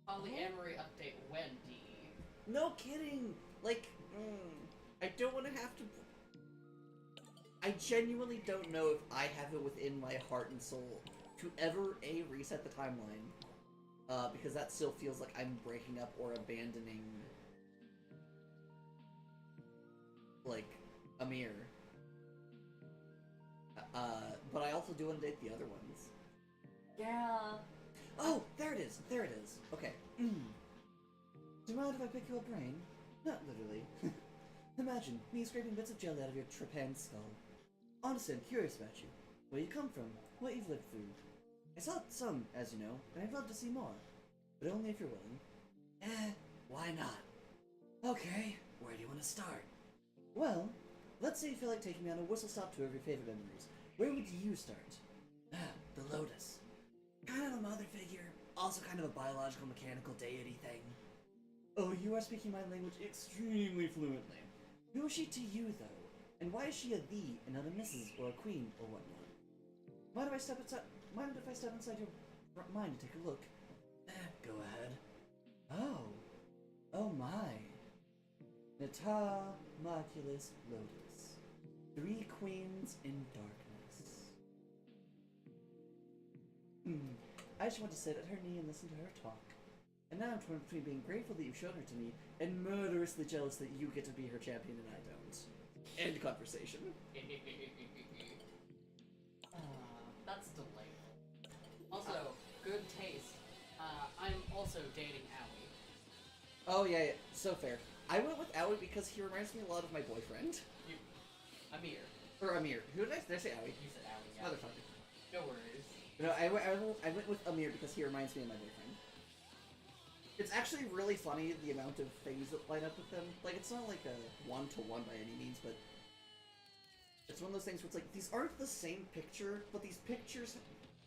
Polyamory update when, DE? No kidding! Like, I don't want to have to... I genuinely don't know if I have it within my heart and soul to ever, A, reset the timeline. Because that still feels like I'm breaking up or abandoning... like, Amir. But I also do want to date the other ones. Yeah. Oh, there it is! There it is! Okay. Do you mind if I pick your brain? Not literally. Imagine me scraping bits of jelly out of your trepan skull. Honestly, I'm curious about you. Where you come from, what you've lived through. I saw some, as you know, and I'd love to see more. But only if you're willing. Why not? Okay, where do you want to start? Well, let's say you feel like taking me on a whistle-stop tour of your favorite memories. Where would you start? The Lotus. Kind of a mother figure, also kind of a biological mechanical deity thing. Oh, you are speaking my language extremely fluently. Who is she to you, though? And why is she a thee and not a Mrs. or a queen or whatnot? Mind if I step inside your mind to take a look? Go ahead. Oh my. Nata Maculus Lotus. 3 queens in darkness. I just want to sit at her knee and listen to her talk. And now I'm torn between being grateful that you've shown her to me and murderously jealous that you get to be her champion and I don't. End conversation. That's delightful. Also, good taste. I'm also dating Aoi. Oh yeah, so fair. I went with Aoi because he reminds me a lot of my boyfriend. Amir. Or Amir. Who did I say Aoi? You said Aoi, yeah. Motherfucker. No worries. No, I went with Amir because he reminds me of my boyfriend. It's actually really funny the amount of things that line up with them. Like, it's not like a one-to-one by any means, but it's one of those things where it's like, these aren't the same picture, but these pictures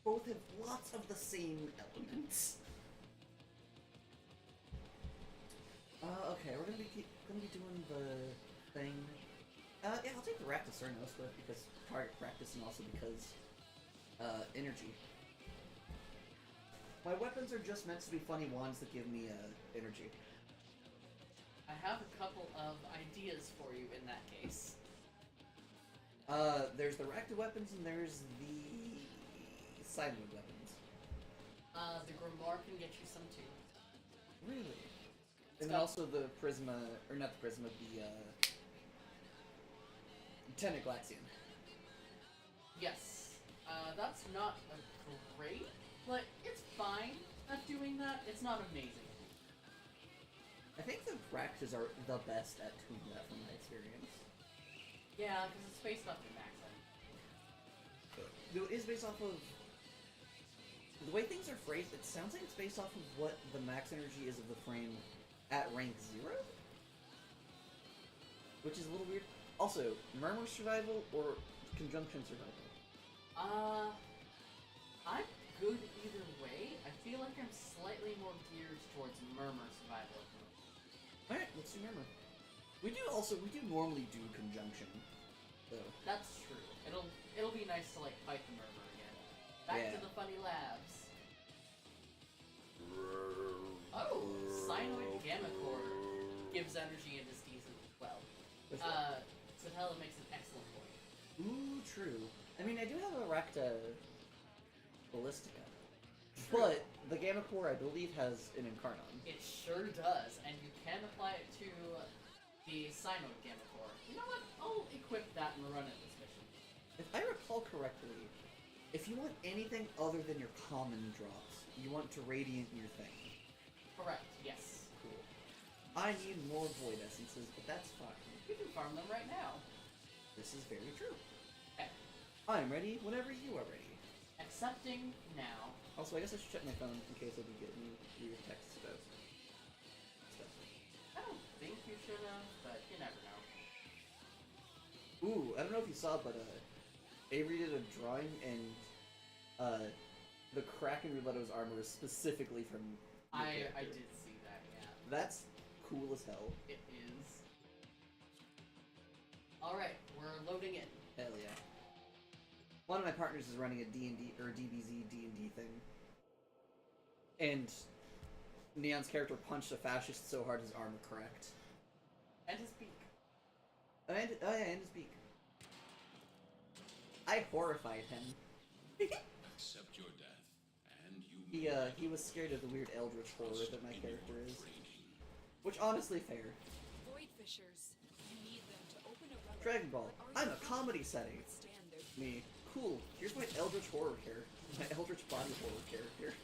both have lots of the same elements. Okay, we're gonna be doing the thing. Yeah, I'll take the Rat to Cernos, but because target practice and also because energy. My weapons are just meant to be funny wands that give me energy. I have a couple of ideas for you in that case. There's the Rakta weapons and there's the Sidewood weapons. The Grimoire can get you some too. Really? And then also the Prisma, or not the Prisma, the Lieutenant Glaxian. Yes. That's not a great, but it's fine at doing that. It's not amazing. I think the Raktas are the best at doing that from my experience. Yeah, because it's based off your max end. It is based off of... The way things are phrased, it sounds like it's based off of what the max energy is of the frame at rank 0? Which is a little weird. Also, Murmur survival or Conjunction survival? I'm good either way. I feel like I'm slightly more geared towards Murmur survival. Alright, let's do Murmur. We do normally do Conjunction, though. That's true. It'll be nice to like fight the Murmur again. Back to the funny labs. Oh, Cyanoid Gamma Core gives energy and is decent as well. Satella makes an excellent point. Ooh, true. I mean, I do have a Rakta Ballistica. But the Gamma Core, I believe, has an Incarnon. It sure does, and you can apply it to the Cyanoid Gamma Core. You know what? I'll equip that and run it this mission. If I recall correctly, if you want anything other than your common drops, you want to Radiant your thing. Correct, yes. Cool. I need more Void Essences, but that's fine. You can farm them right now. This is very true. Okay. I'm ready whenever you are ready. Accepting now. Also, I guess I should check my phone in case I do get any weird texts about stuff. I don't think you should have, but you never know. Ooh, I don't know if you saw, but Avery did a drawing, and the crack in Rouletto's armor is specifically from your I character. did see that, yeah. That's cool as hell. It is. Alright, we're loading in. Hell yeah. One of my partners is running a D&D, or DBZ D&D thing. And Neon's character punched a fascist so hard his armor cracked. And his beak. And his beak. I horrified him. Accept your death, and you He was scared of the weird eldritch horror that my character is. Which, honestly, fair. Void fissures. You need them to open a relic. Dragon Ball. But are I'm you a comedy setting. stand there? Me. Cool. Here's my eldritch horror character. My eldritch body horror character.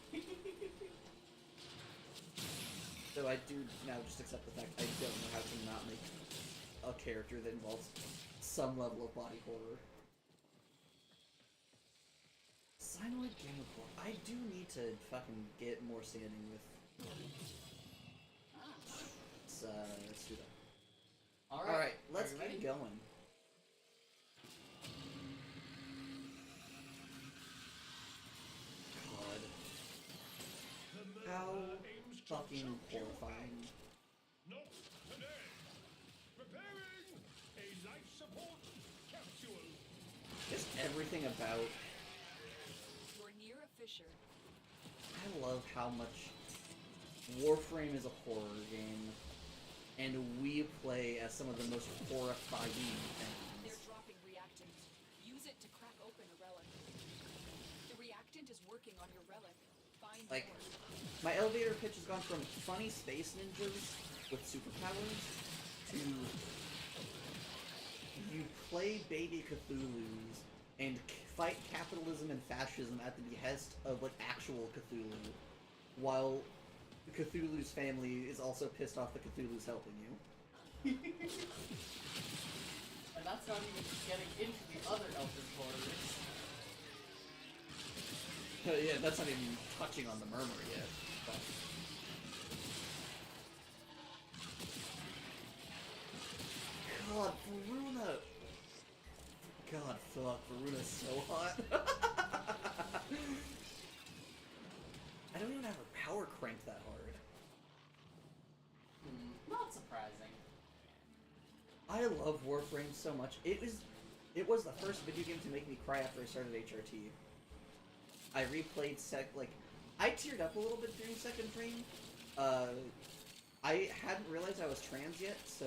So I do now just accept the fact I don't know how to not make a character that involves some level of body horror. Sinoid Gamercore. I do need to fucking get more standing with. Let's do that. Alright, let's are you get ready? going. God. How fucking horrifying. Not today. Preparing a life support capsule. Just everything about. You're near a fissure. I love how much Warframe is a horror game, and we play as some of the most horrifying They're things. dropping reactant. Use it to crack open a relic. The reactant is working on your relic. Find Like, more. my elevator pitch has gone from funny space ninjas with superpowers to you play baby Cthulhu's and fight capitalism and fascism at the behest of like actual Cthulhu, while Cthulhu's family is also pissed off that Cthulhu's helping you. And that's not even getting into the other Eldritch horrors. Yeah, that's not even touching on the murmur yet. But... God, Varuna! God, fuck, Varuna's so hot. I don't even have her power cranked that hard. Not surprising. I love Warframe so much. It was the first video game to make me cry after I started HRT. I replayed I teared up a little bit during Second Dream. I hadn't realized I was trans yet, so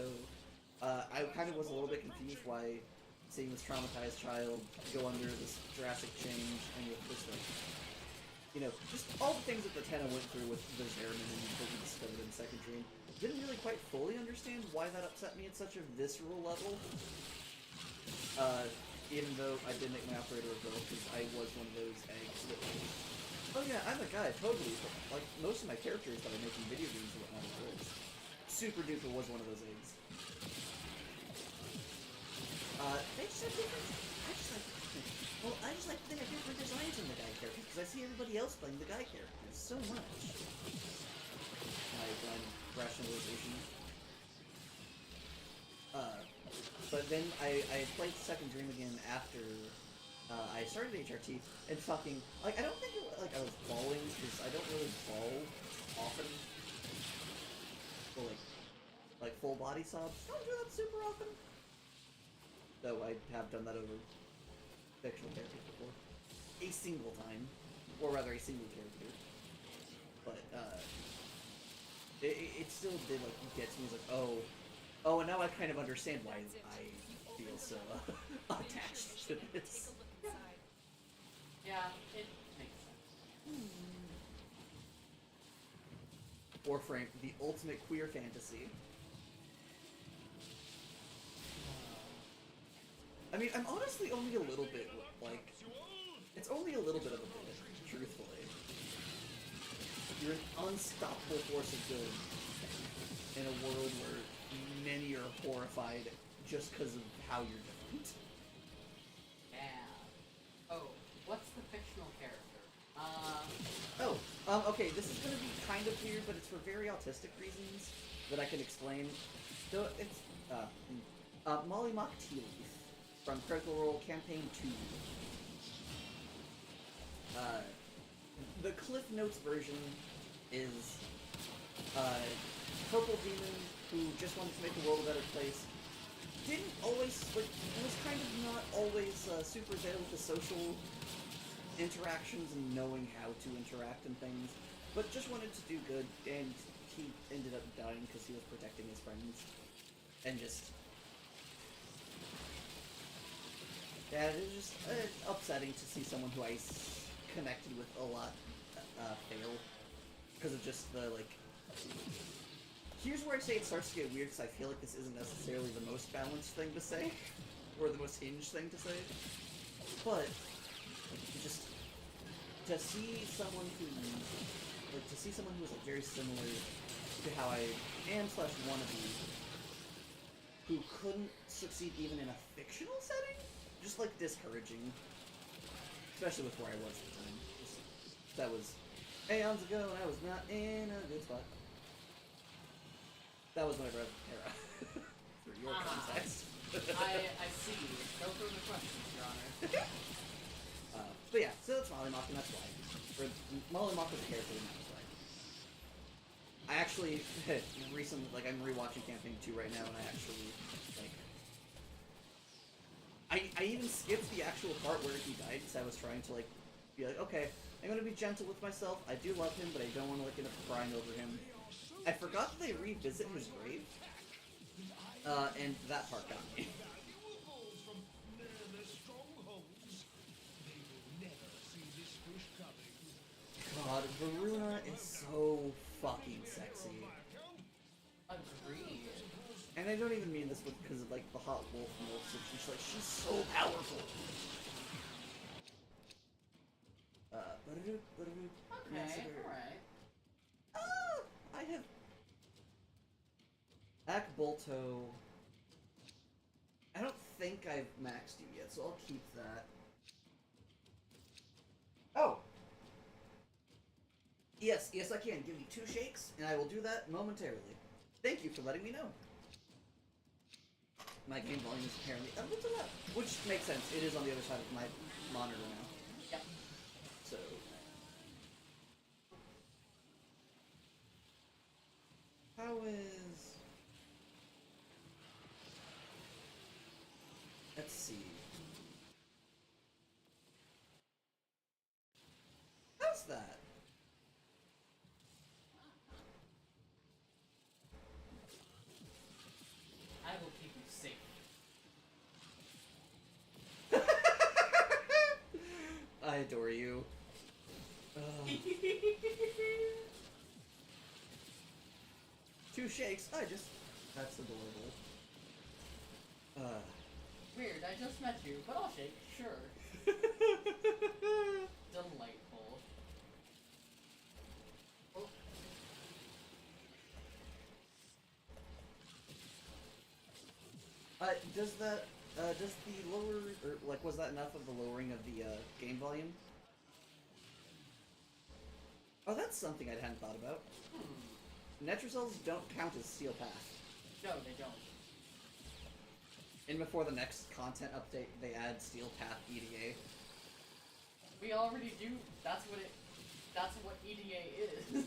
I kind of was a little bit confused why seeing this traumatized child go under this drastic change and with this just all the things that the Tenna went through with those airmen and that we discovered in Second Dream. Didn't really quite fully understand why that upset me at such a visceral level. Even though I did make my operator a girl, because I was one of those eggs that oh yeah, I'm a guy, totally. But, like, most of my characters that I make in video games and whatnot are girls. Super Duper was one of those eggs. They just have different... I just like they have different designs in the guy characters, because I see everybody else playing the guy characters so much. My blind rationalization. But then I played Second Dream again after I started HRT, and fucking, I don't think I was bawling, because I don't really bawl often. Well, like full body sobs. Don't do that super often. Though I have done that over fictional characters before. A single time. Or rather, a single character. But, it still did, get to me. It's like, oh, and now I kind of understand why I feel so attached to this. Take a look inside. Yeah, it makes sense. Warframe, the ultimate queer fantasy. I mean, I'm honestly only a little bit, it's only a little bit of a bit, truthfully. You're an unstoppable force of good in a world where many are horrified just because of how you're different. Yeah. Oh, what's the fictional character? Okay, this is gonna be kind of weird, but it's for very autistic reasons that I can explain. So, it's, Molly Mock Tea Leaf from Critical Role Campaign 2. The Cliff Notes version is Purple Demon, who just wanted to make the world a better place. Didn't always, like, was kind of not always super there with the social interactions and knowing how to interact and things, but just wanted to do good, and he ended up dying because he was protecting his friends. And just... yeah, it was just upsetting to see someone who I connected with a lot fail. Because of just the, like... Here's where I say it starts to get weird, because I feel like this isn't necessarily the most balanced thing to say, or the most hinged thing to say, but just to see someone who, like, who's like very similar to how I am / wanna be, who couldn't succeed even in a fictional setting, just like discouraging, especially with where I was at the time. That was aeons ago, and I was not in a good spot. That was whenever I was with Terra. For your context. I see. No further questions, Your Honor. But yeah, so that's Mollymock, and that's why. Or Mollymock was a character, and that's why. I actually, recently, like, I'm rewatching Campaign 2 right now, and I actually, like... I even skipped the actual part where he died, because I was trying to, like, be like, okay, I'm gonna be gentle with myself, I do love him, but I don't want to, like, end up crying over him. I forgot that they revisit his grave, and that part got me. God, Varuna is so fucking sexy. Agreed. And I don't even mean this because of, like, the hot wolf situation. She's so powerful. Okay, alright. I have... Akbolto... I don't think I've maxed you yet, so I'll keep that. Oh! Yes, I can. Give me 2 shakes, and I will do that momentarily. Thank you for letting me know. My game volume is apparently a little loud, which makes sense. It is on the other side of my monitor now. Yep. So... how is... let's see... how's that? I will keep you safe. I adore you. 2 shakes. That's adorable. Weird, I just met you, but I'll shake, sure. Delightful. Oh. Does the lower, or, like, was that enough of the lowering of the, game volume? Oh, that's something I hadn't thought about. Netrocells don't count as Steel Path. No, they don't. And before the next content update, they add Steel Path EDA. We already do. That's what EDA is.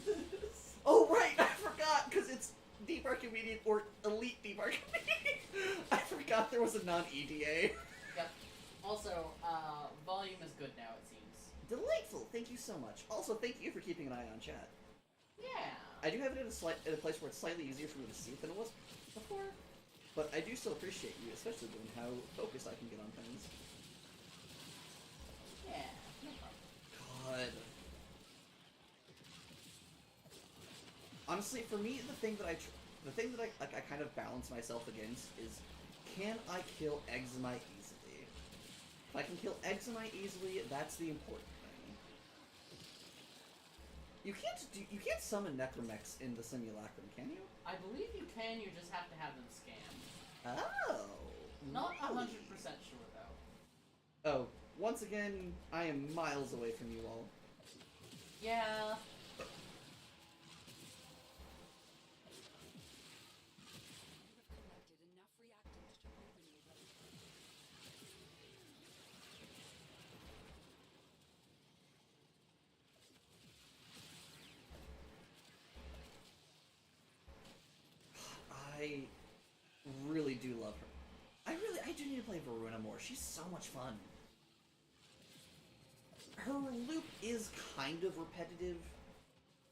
Oh, right! I forgot! Because it's Deep Archimedes or Elite Deep Archimedes. I forgot there was a non-EDA. Yep. Also, volume is good now, it seems. Delightful! Thank you so much. Also, thank you for keeping an eye on chat. Yeah. I do have it in a place where it's slightly easier for me to see it than it was before, but I do still appreciate you, especially given how focused I can get on things. Yeah, no problem. God. Honestly, for me, the thing that I kind of balance myself against is, can I kill Eczema easily? If I can kill Eczema easily, that's the important thing. You can't summon Necromechs in the Simulacrum, can you? I believe you can, you just have to have them scanned. Oh. Not really? 100% sure, though. Oh, once again, I am miles away from you all. Yeah. Collected enough reactants to open your relic. do love her. I do need to play Varuna more. She's so much fun. Her loop is kind of repetitive,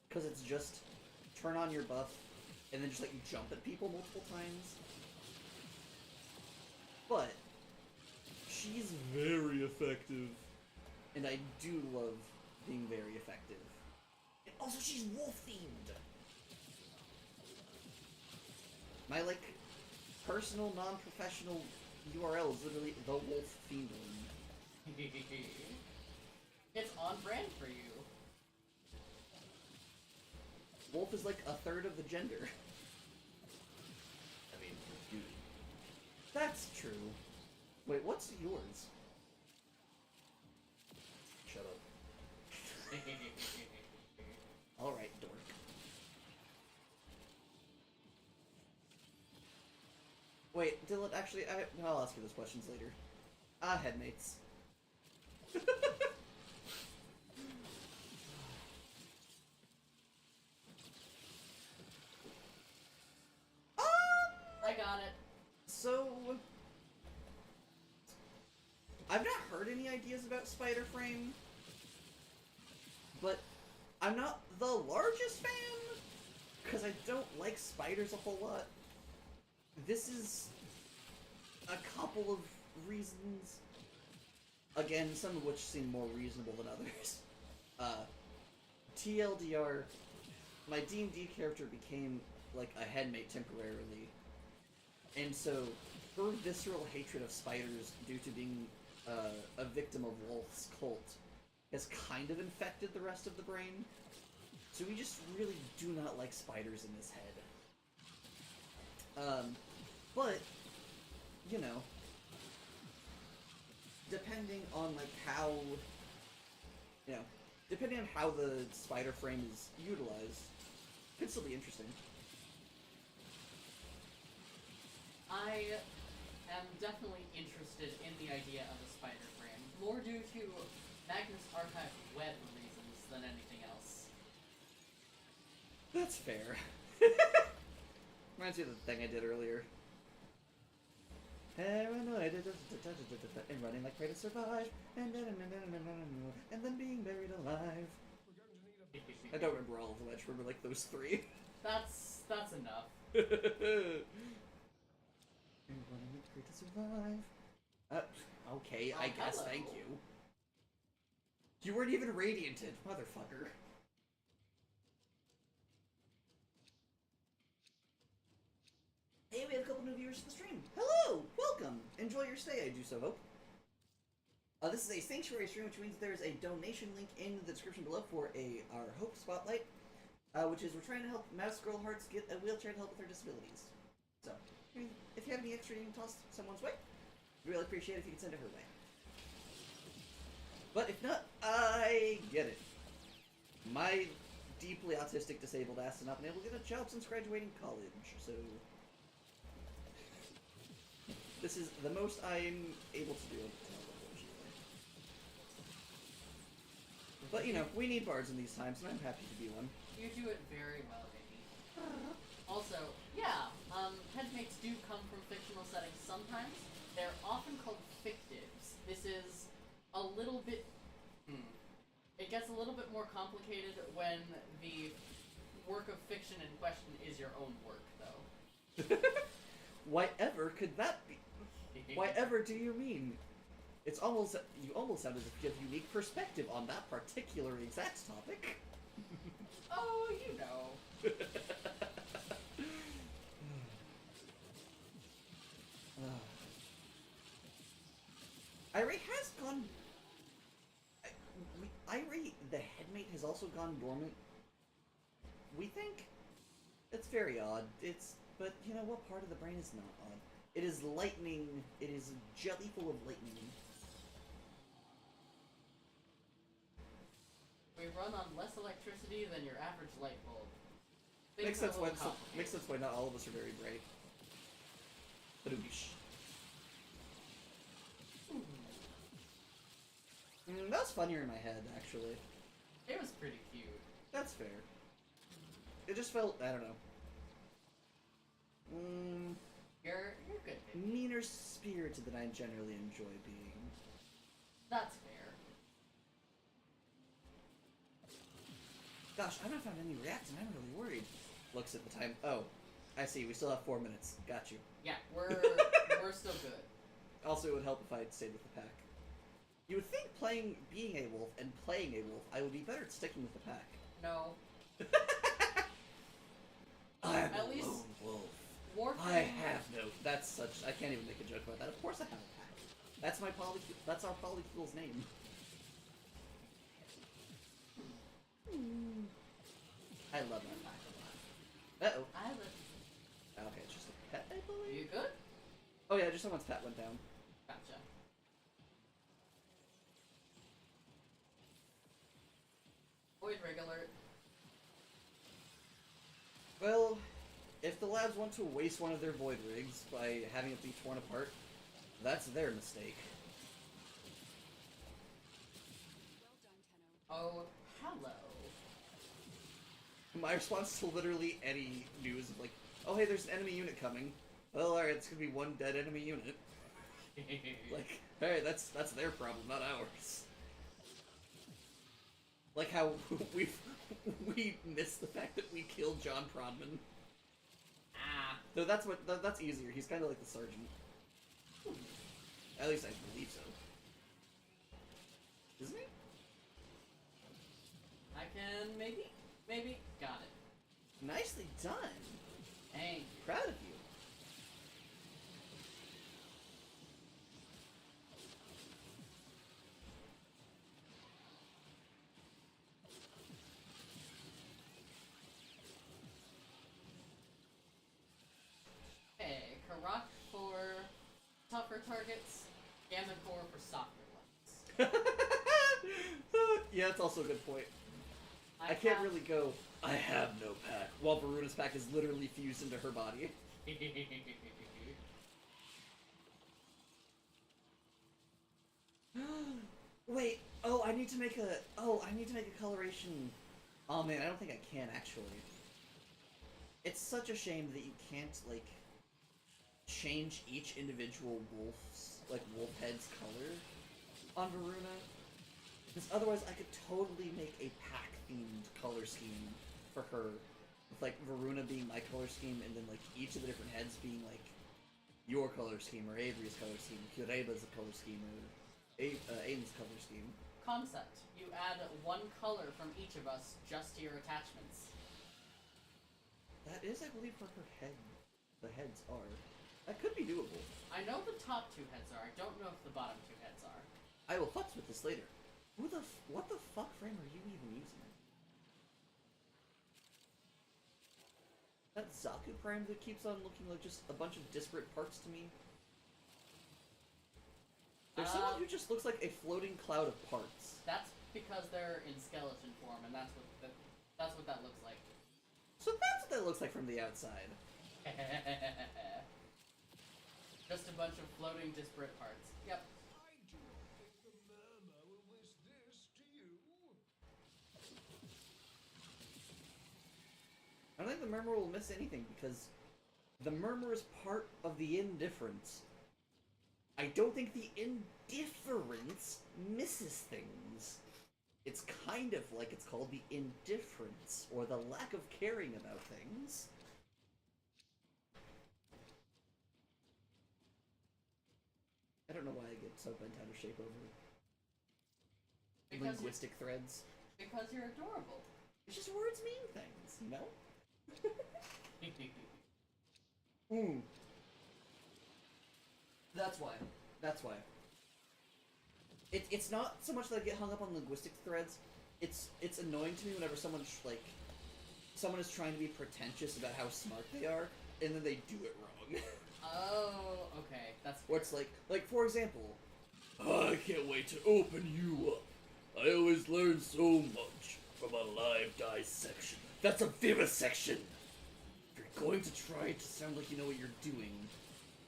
because it's just turn on your buff, and then just, like, jump at people multiple times. But she's very effective. And I do love being very effective. And also, she's wolf-themed! My, like, personal, non-professional URL is literally the Wolf Fiendling. It's on brand for you. Wolf is like a third of the gender. I mean, dude. That's true. Wait, what's yours? Shut up. Alright, dork. Wait, Dylan, actually, I'll ask you those questions later. Headmates. I got it. So, I've not heard any ideas about Spider Frame, but I'm not the largest fan, because I don't like spiders a whole lot. This is a couple of reasons. Again, some of which seem more reasonable than others. TLDR, my D&D character became, like, a headmate temporarily. And so, her visceral hatred of spiders due to being a victim of Wolf's cult has kind of infected the rest of the brain. So we just really do not like spiders in this head. But, you know, depending on, like, how, you know, depending on how the spider frame is utilized, it could still be interesting. I am definitely interested in the idea of a spider frame, more due to Magnus Archive web reasons than anything else. That's fair. Reminds me of the thing I did earlier. Paranoid and running like prey to survive, and then being buried alive. I don't remember all of them. I just remember like those three. That's enough. And running like prey to survive. Okay, I guess. Hello. Thank you. You weren't even radianted, motherfucker. Hey, we have a couple new viewers to the stream. Hello! Welcome! Enjoy your stay, I do so hope. This is a sanctuary stream, which means there's a donation link in the description below for our Hope Spotlight, which is we're trying to help Mouse Girl Hearts get a wheelchair to help with her disabilities. So, if you have any extra you can toss someone's way, we'd really appreciate it if you could send it her way. But if not, I get it. My deeply autistic disabled ass has not been able to get a job since graduating college, so this is the most I'm able to do, unfortunately. But, you know, we need bards in these times, and I'm happy to be one. You do it very well, baby. Also, yeah, headmates do come from fictional settings sometimes. They're often called fictives. This is a little bit... It gets a little bit more complicated when the work of fiction in question is your own work, though. Why ever could that be? Why ever do you mean? It's almost... You almost sound as if you have unique perspective on that particular exact topic. Oh, you know. Irie has gone... Irie, the headmate, has also gone dormant. We think it's very odd. But you know what part of the brain is not odd? It is lightning. It is jelly full of lightning. We run on less electricity than your average light bulb. Makes Things sense are a why little complicated. makes sense why not all of us are very bright. Badoosh. That was funnier in my head, actually. It was pretty cute. That's fair. It just felt, I don't know. You're good, baby. oriented than I generally enjoy being. That's fair. Gosh, I've not found any reacts and I'm really worried. Looks at the time. Oh, I see. We still have 4 minutes. Got you. Yeah, we're still good. Also, it would help if I had stayed with the pack. You would think being a wolf and playing a wolf, I would be better at sticking with the pack. No. I'm At a least lone wolf. Warframe. I have no. That's such. I can't even make a joke about that. Of course, I have a pack. That's my That's our polycule's name. I love that pack a lot. Uh oh. I love Okay, it's just a pet, I believe. you good? Oh yeah, just someone's pet went down. Gotcha. Void rig alert. Well, if the labs want to waste one of their void rigs by having it be torn apart, that's their mistake. Well done, Tenno. Oh, hello. My response to literally any news of like, oh hey, there's an enemy unit coming. Well, alright, it's gonna be one dead enemy unit. Like, hey, that's their problem, not ours. Like how we missed the fact that we killed John Prodman. Ah. Though that's easier. He's kind of like the sergeant. At least I believe so. Isn't he? I can maybe got it. Nicely done. Thank you. Proud of you. Okay, Karak for tougher targets, Gamma Core for softer ones. Yeah, that's also a good point. I have- can't really go, I have no pack, while Varuna's pack is literally fused into her body. Wait, I need to make a coloration. Oh man, I don't think I can actually. It's such a shame that you can't, like, change each individual wolf head's color on Varuna. Because otherwise I could totally make a pack-themed color scheme for her. With, like, Varuna being my color scheme, and then, like, each of the different heads being, like, your color scheme, or Avery's color scheme, Kireba's color scheme, or Aiden's color scheme. Concept. You add one color from each of us just to your attachments. That is, I believe, where her head, the heads are. That could be doable. I know the top two heads are. I don't know if the bottom two heads are. I will futz with this later. What the fuck frame are you even using? That Zaku prime that keeps on looking like just a bunch of disparate parts to me? There's someone who just looks like a floating cloud of parts. That's because they're in skeleton form, and that's what that looks like. So that's what that looks like from the outside. Just a bunch of floating disparate parts. Yep. I do not think the murmur will wish this to you. I don't think the murmur will miss anything because the murmur is part of the indifference. I don't think the indifference misses things. It's kind of like it's called the indifference, or the lack of caring about things. I don't know why I get so bent out of shape over Because linguistic threads. Because you're adorable. It's just words mean things, you know? Mm. That's why. That's why. It's not so much that I get hung up on linguistic threads. It's annoying to me whenever someone is trying to be pretentious about how smart they are, and then they do it wrong. Oh, okay. That's Or it's like for example, I can't wait to open you up. I always learn so much from a live dissection. That's a vivisection. If you're going to try to sound like you know what you're doing,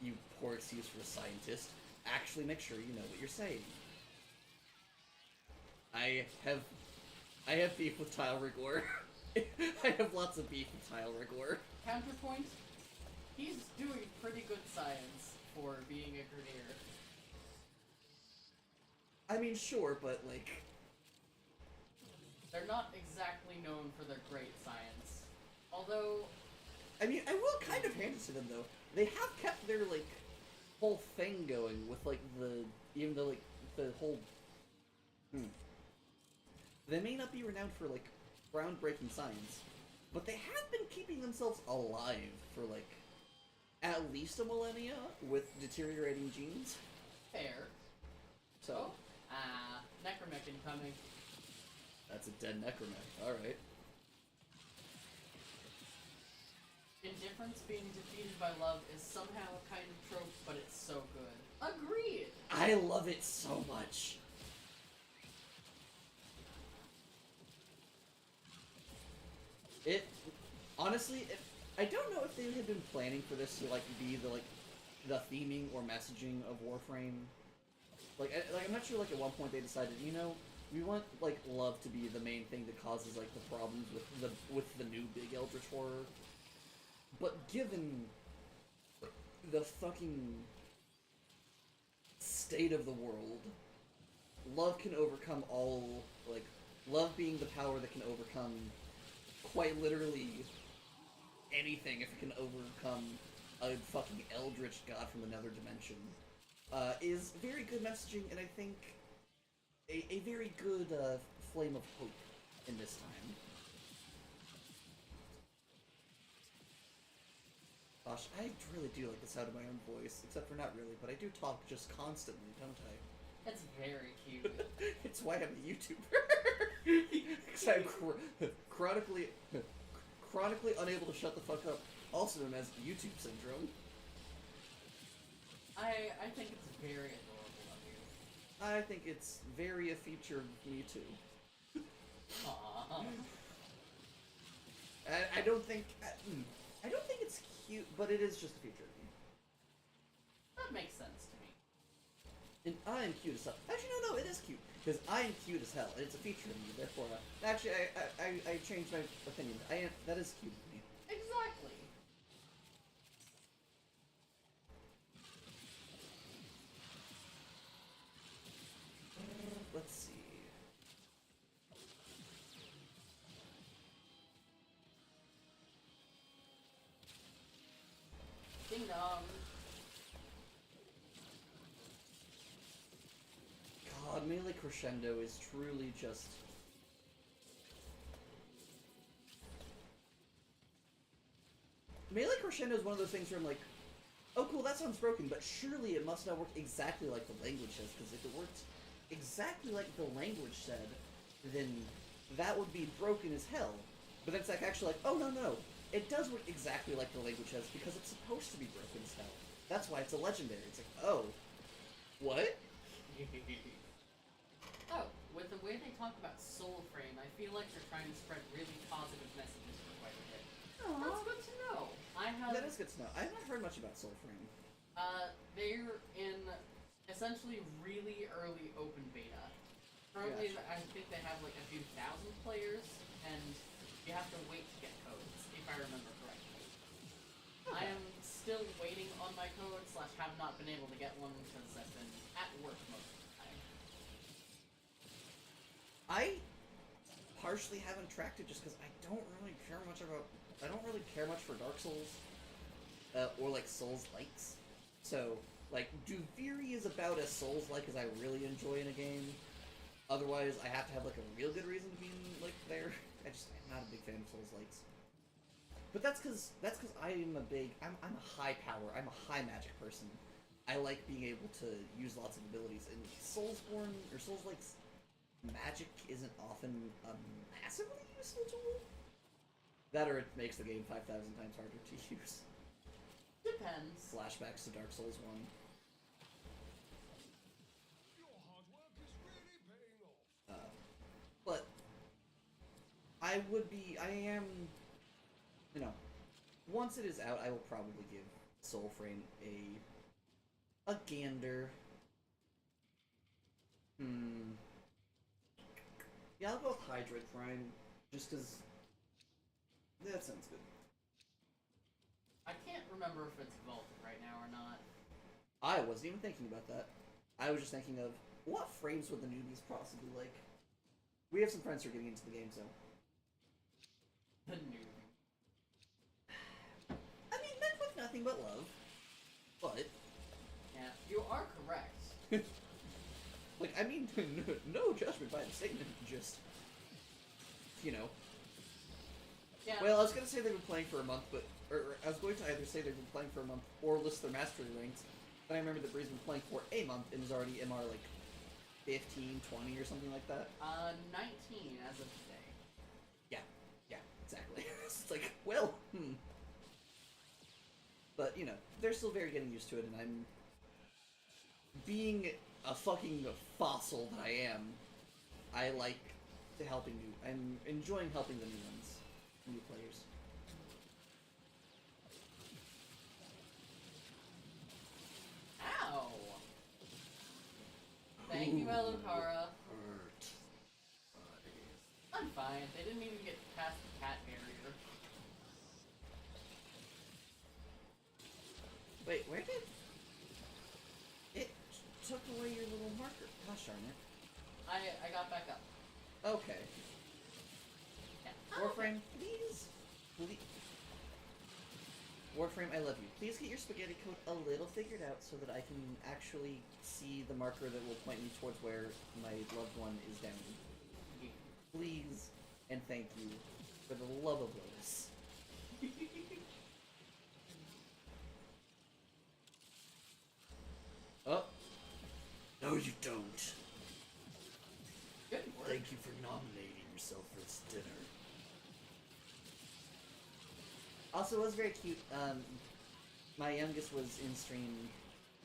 you poor excuse for a scientist, actually make sure you know what you're saying. I have beef with Tile Rigor. I have lots of beef with Tile Rigor. counterpoint. He's doing pretty good science for being a Grineer. I mean, sure, but like, They're not exactly known for their great science. Although, I mean, I will kind of hand it to them though. They have kept their like whole thing going with like even though like the whole. They may not be renowned for like groundbreaking science, but they have been keeping themselves alive for like at least a millennia with deteriorating genes. fair. So Necromech incoming. that's a dead necromech. All right. Indifference being defeated by love is somehow a kind of trope, but it's so good. Agreed! I love it so much. It honestly, I don't know if they had been planning for this to like be the theming or messaging of Warframe. Like I'm not sure. Like at one point they decided, you know, we want like love to be the main thing that causes like the problems with the new big Eldritch horror. But given the fucking state of the world, love can overcome all, like, love being the power that can overcome quite literally anything if it can overcome a fucking Eldritch god from another dimension, is very good messaging, and I think a very good flame of hope in this time. Gosh, I really do like the sound of my own voice, except for not really, but I do talk just constantly, don't I? That's very cute. It's why I'm a YouTuber. Because I'm chronically unable to shut the fuck up, also known as YouTube syndrome. I think it's very adorable of you. I think it's very a feature of me too. Aww. I don't think it's cute, but it is just a feature of me. That makes sense to me. And I am cute as hell. Actually, no, it is cute. Because I am cute as hell, and it's a feature of me, therefore, actually, I changed my opinion. That is cute of me. Exactly. Let's see. Ding dong. God, Melee Crescendo is truly just... Melee Crescendo is one of those things where I'm like, oh cool, that sounds broken, but surely it must not work exactly like the language says, because if it worked exactly like the language said, then that would be broken as hell. But then it's like actually like, oh no, it does work exactly like the language says, because it's supposed to be broken as hell. That's why it's a legendary. It's like, oh, what? Oh, with the way they talk about Soulframe, I feel like they're trying to spread really positive messages for quite a bit. That's good to know. That is good to know. I have not heard much about Soulframe. They're in essentially really early open beta. Currently, Gotcha. I think they have like a few thousand players, and you have to wait to get codes, if I remember correctly. Okay. I am still waiting on my code, / have not been able to get one because I've been at work most of the time. I partially haven't tracked it just because I don't really care much for Dark Souls, or like Souls-likes. So, like, Duviri is about as Souls-like as I really enjoy in a game. Otherwise, I have to have like a real good reason to be like there. I'm not a big fan of Souls-likes. But that's because I'm a high power, I'm a high magic person. I like being able to use lots of abilities, and Soulsborne or Souls-likes magic isn't often a massively useful tool. That or it makes the game 5,000 times harder to use. Depends. Flashbacks to Dark Souls 1. Your hard work is really paying off. But I am, you know, once it is out, I will probably give Soulframe a gander. Yeah, I'll go with Hydroid Prime, just because that sounds good. I can't remember if it's vaulted right now or not. I wasn't even thinking about that. I was just thinking of what frames would the newbies possibly like. We have some friends who are getting into the game, so. The newbie. I mean, meant with nothing but love. But. Yeah, you are correct. Like, I mean, no judgment by the statement, just. You know. Yeah. Well, I was gonna say they've been playing for a month, but. Or I was going to either say they've been playing for a month or list their mastery ranks. But I remember that Bree's been playing for a month and is already MR like 15, 20 or something like that. 19 as of today. Yeah, exactly. It's like, well, But, you know, they're still very getting used to it, and I'm... Being a fucking fossil that I am, I like helping new... I'm enjoying helping the new ones. New players. Ow! Thank you, Elokara. Hurt. I'm fine. They didn't even get past the cat barrier. Wait, where did... It took away your little marker. Gosh darn it. I got back up. Okay. Yeah. Warframe, please. Warframe, I love you. Please get your spaghetti code a little figured out so that I can actually see the marker that will point me towards where my loved one is down. Please, and thank you, for the love of Lotus. Oh. No, you don't. Good work. Thank you for nominating yourself for this dinner. Also, it was very cute. My youngest was in stream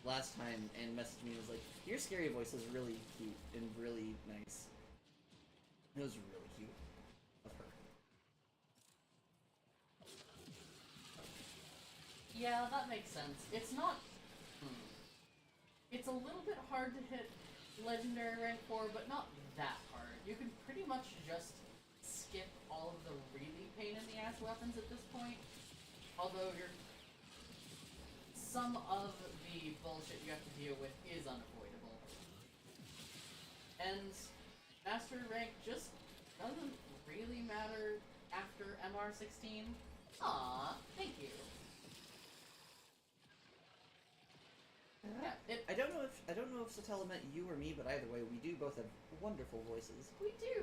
last time and messaged me and was like, "Your scary voice is really cute and really nice." It was really cute of her. Yeah, that makes sense. It's not... It's a little bit hard to hit Legendary Rank 4, but not that hard. You can pretty much just skip all of the really pain-in-the-ass weapons at this point. Although some of the bullshit you have to deal with is unavoidable. And Master Rank just doesn't really matter after MR16. Aww, thank you. Yeah, I don't know if Satella meant you or me, but either way, we do both have wonderful voices. we do.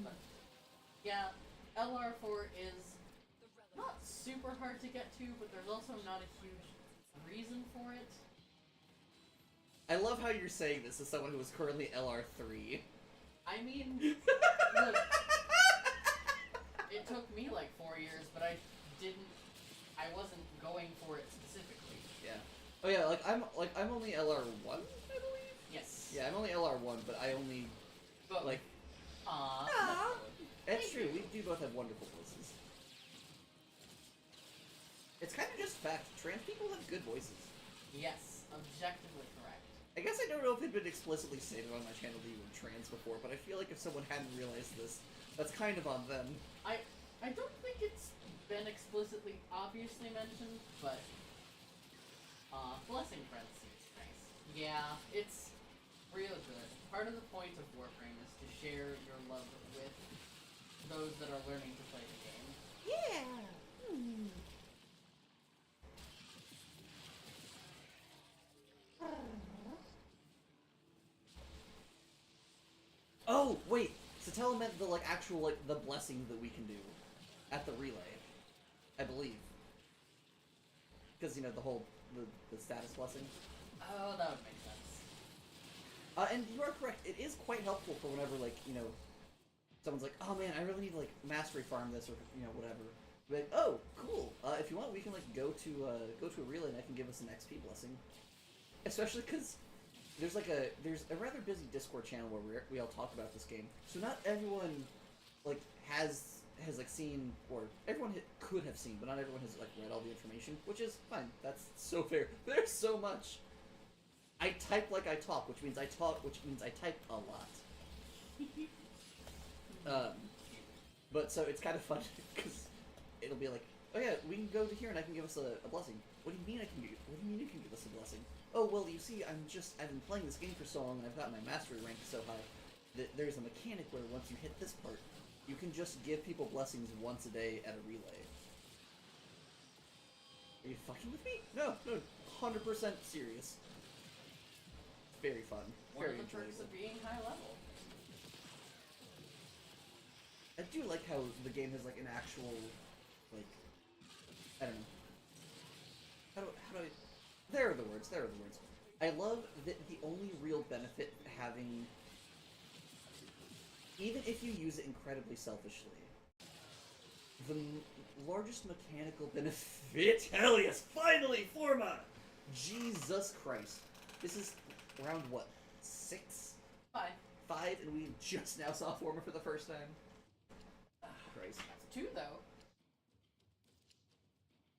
But, yeah, LR4 is not super hard to get to, but there's also not a huge reason for it. I love how you're saying this as someone who is currently LR3. I mean, look, it took me like 4 years, but I wasn't going for it specifically. Yeah. Oh yeah, I'm only LR1, I believe? Yes. Yeah, I'm only LR1, but I only But like aww. It's true, we do both have wonderful voices. It's kind of just fact. Trans people have good voices. Yes, objectively correct. I guess I don't know if it'd been explicitly stated on my channel that you were trans before, but I feel like if someone hadn't realized this, that's kind of on them. I don't think it's been explicitly obviously mentioned, but blessing parentheses, nice. Yeah, it's real good. Part of the point of Warframe is to share your love with those that are learning to play the game. Yeah. Oh, wait. Satella meant the, actual, the blessing that we can do at the relay. I believe. Because, the whole, the status blessing. Oh, that would make sense. And you are correct. It is quite helpful for whenever, someone's like, oh man, I really need to, mastery farm this, or, whatever. Like, oh, cool. If you want, we can, go to a relay and I can give us an XP blessing. Especially because there's a rather busy Discord channel where we all talk about this game. So not everyone, has seen, or everyone could have seen, but not everyone has, read all the information, which is fine. That's so fair. There's so much. I type like I talk, which means I talk, which means I type a lot. But so it's kind of fun, because it'll be like, Oh yeah, we can go to here and I can give us a blessing. What do you mean I can give? What do you mean you can give us a blessing? Oh well, you see, I've been playing this game for so long and I've got my mastery rank so high that there's a mechanic where once you hit this part, you can just give people blessings once a day at a relay. Are you fucking with me? No, 100% serious. Very fun. One Very of the perks enjoyable. of being high level. I do like how the game has like an actual, like, I don't know. How do I? There are the words. There are the words. I love that the only real benefit having, even if you use it incredibly selfishly, the largest mechanical benefit. Hell yes! Finally, Forma. Jesus Christ! This is round what? 6? 5. 5, and we just now saw Forma for the first time. Christ. 2 though.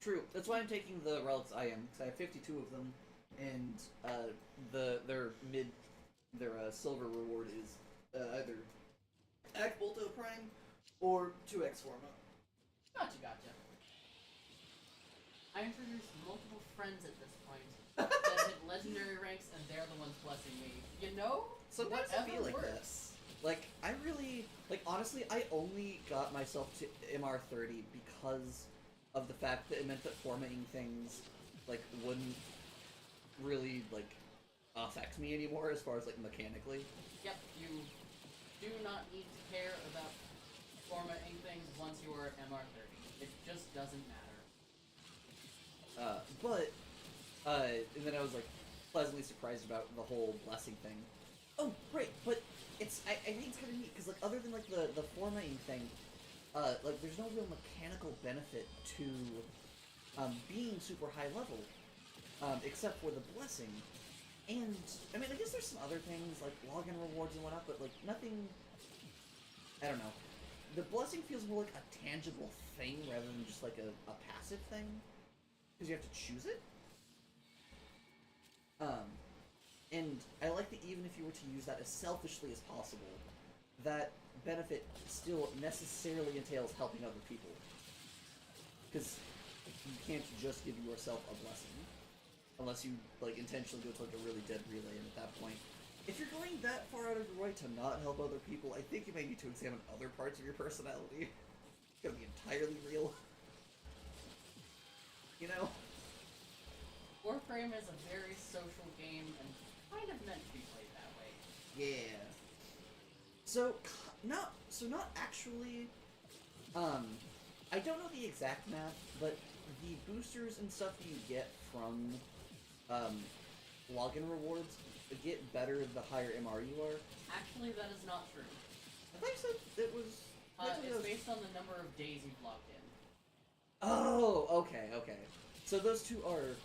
True. That's why I'm taking the relics I am, because I have 52 of them, and their silver reward is either Act Bolto Prime or 2x Forma. Gotcha. I introduced multiple friends at this point that hit legendary ranks, and they're the ones blessing me. You know? Sometimes I feel like that. works. Like, I really, like, honestly, I only got myself to MR30 because of the fact that it meant that formatting things, like, wouldn't really, like, affect me anymore as far as, like, mechanically. Yep, you do not need to care about formatting things once you are MR30. It just doesn't matter. And then I was, like, pleasantly surprised about the whole blessing thing. Oh, right, but I think it's kind of neat, because, like, other than, like, the formatting thing, like, there's no real mechanical benefit to, being super high level, except for the blessing. And, I mean, I guess there's some other things, like login rewards and whatnot, but, like, nothing, I don't know. The blessing feels more like a tangible thing rather than just, like, a passive thing, because you have to choose it. And I like that even if you were to use that as selfishly as possible, that benefit still necessarily entails helping other people. Because you can't just give yourself a blessing. Unless you, like, intentionally go to, like, a really dead relay, and at that point, if you're going that far out of your way to not help other people, I think you may need to examine other parts of your personality. It's gonna be entirely real. You know? Warframe is a very social game and kind of meant to be played that way. Yeah. So not actually, I don't know the exact math, but the boosters and stuff you get from, login rewards get better the higher MR you are. Actually, that is not true. I thought you said it was... It's based on the number of days you've logged in. Oh, okay. So those two are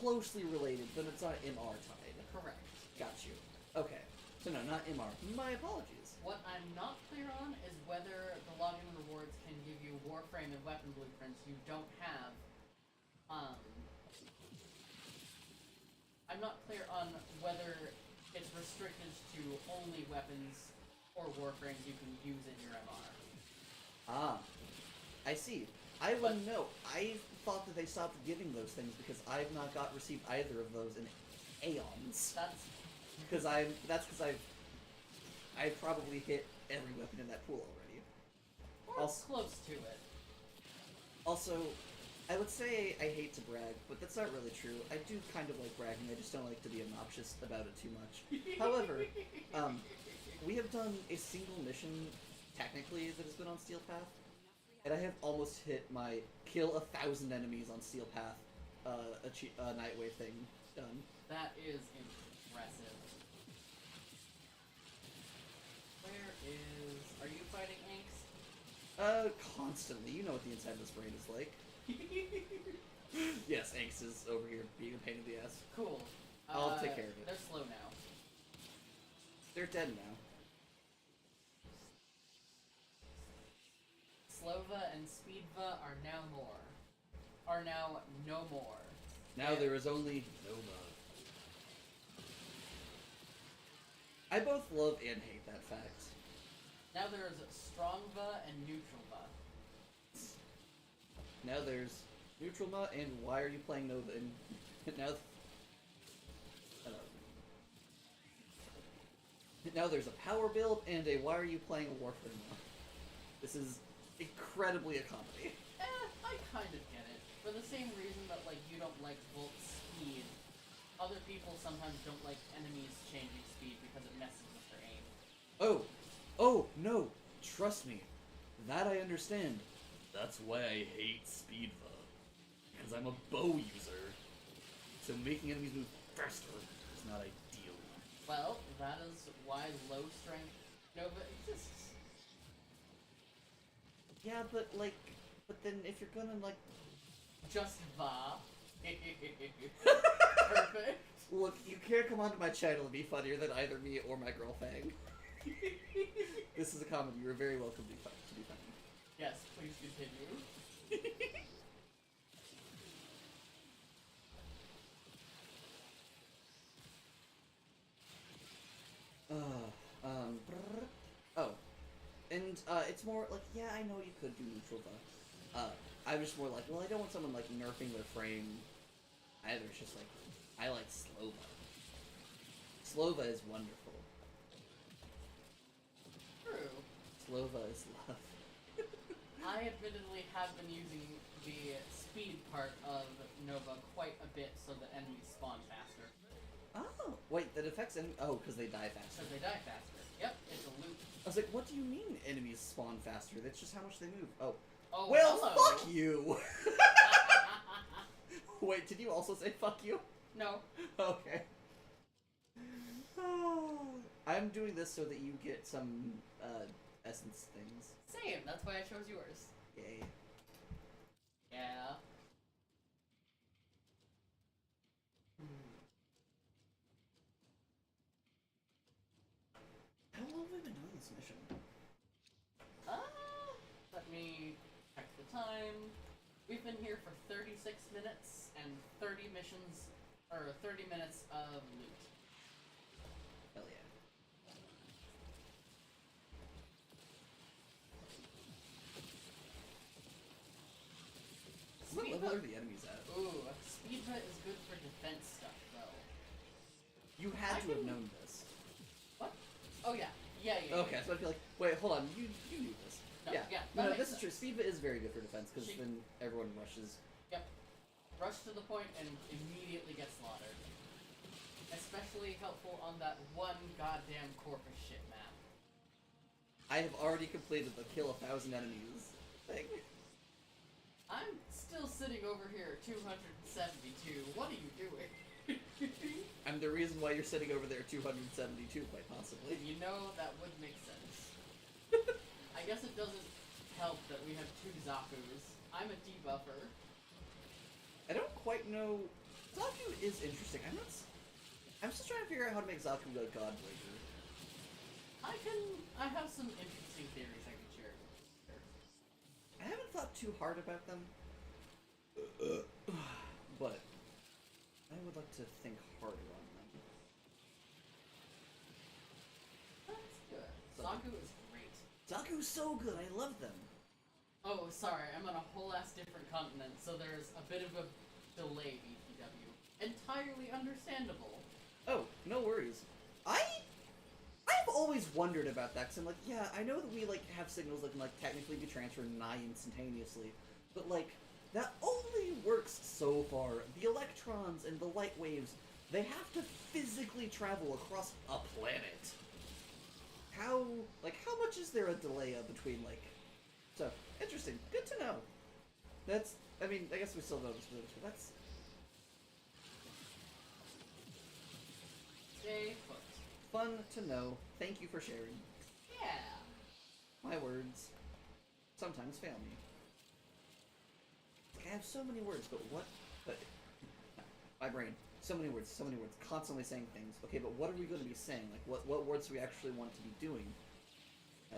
closely related, but it's not MR tied. Correct. Got you. Okay. So no, not MR. My apologies. What I'm not clear on is whether the login rewards can give you Warframe and weapon blueprints you don't have. I'm not clear on whether it's restricted to only weapons or Warframes you can use in your MR. Ah, I see. I wouldn't know. I thought that they stopped giving those things because I've not received either of those in aeons. That's Because I've probably hit every weapon in that pool already. close to it. Also, I would say I hate to brag, but that's not really true. I do kind of like bragging, I just don't like to be obnoxious about it too much. However, we have done a single mission, technically, that has been on Steel Path, and I have almost hit my kill 1,000 enemies on Steel Path Nightwave thing done. That is impressive. Where is... Are you fighting Angst? Constantly. You know what the inside of this brain is like. Yes, Angst is over here being a pain in the ass. Cool. I'll take care of it. They're slow now. They're dead now. Slova and Speedva are now no more. Now Yeah. there is only Nova. I both love and hate that fact. Now there is Strongva and Neutralva. Now there's neutral Ma, and why are you playing Nova? And now, now there's a power build and a why are you playing a Warframe Ma? This is incredibly a comedy. I kind of get it. For the same reason that, like, you don't like Volt's speed, other people sometimes don't like enemies changing speed because it messes with their aim. Oh, no, trust me. That I understand. That's why I hate Speedva. Because I'm a bow user. So making enemies move faster is not ideal. Well, that is why low strength Nova exists. Yeah, but then if you're gonna, like... Just va. Perfect. Look, you can't come onto my channel and be funnier than either me or my girl Fang. This is a comedy. You're very welcome to be funny. Yes, please continue. Oh, and it's more like, yeah, I know you could do neutral though. I was just more like, well, I don't want someone like nerfing their frame either. It's just like, I like Slova. Slova is wonderful. True. Slova is love. I admittedly have been using the speed part of Nova quite a bit so the enemies spawn faster. Oh, wait, that affects oh, because they die faster. So they die faster. Yep, it's a loop. I was like, what do you mean enemies spawn faster? That's just how much they move. Oh. Oh, Well, hello. fuck you! Wait, did you also say fuck you? No. Okay. I'm doing this so that you get some, essence things. Same, that's why I chose yours. Yay. Yeah. How long have we been doing this mission? Let me check the time. We've been here for 36 minutes and 30 missions, or 30 minutes of loot. Hell yeah. What level are the enemies at? Ooh, Speedva is good for defense stuff, though. You had to have known this. What? Oh, yeah. Yeah. Okay, so I'd be like, wait, hold on, you knew this. No, yeah, yeah, no, that this makes is true. Speedva is very good for defense, because She- then everyone rushes. Yep. Rush to the point and immediately get slaughtered. Especially helpful on that one goddamn Corpus shit map. I have already completed the kill 1,000 enemies thing. I'm still sitting over here at 272. What are you doing? I'm the reason why you're sitting over there 272, quite possibly. You know, that would make sense. I guess it doesn't help that we have two Zakus. I'm a debuffer. I don't quite know... Zaku is interesting. I'm still trying to figure out how to make Zaku a Godbreaker. I have some interesting theories I can share with you. I haven't thought too hard about them. But I would like to think harder on them. That's good. Zaku is great. Zaku's so good, I love them. Oh, sorry, I'm on a whole ass different continent, so there's a bit of a delay, BTW. Entirely understandable. Oh, no worries. I've always wondered about that, because I'm like, yeah, I know that we, like, have signals that can, like, technically be transferred nigh instantaneously, but, like, that only works so far. The electrons and the light waves, they have to physically travel across a planet. How much is there a delay between, like... So, interesting. Good to know. That's, I mean, I guess we still know this, but that's... Stay put. Fun to know. Thank you for sharing. Yeah. My words sometimes fail me. I have so many words, but what? But my brain, so many words, constantly saying things. Okay, but what are we going to be saying? Like, what words do we actually want to be doing?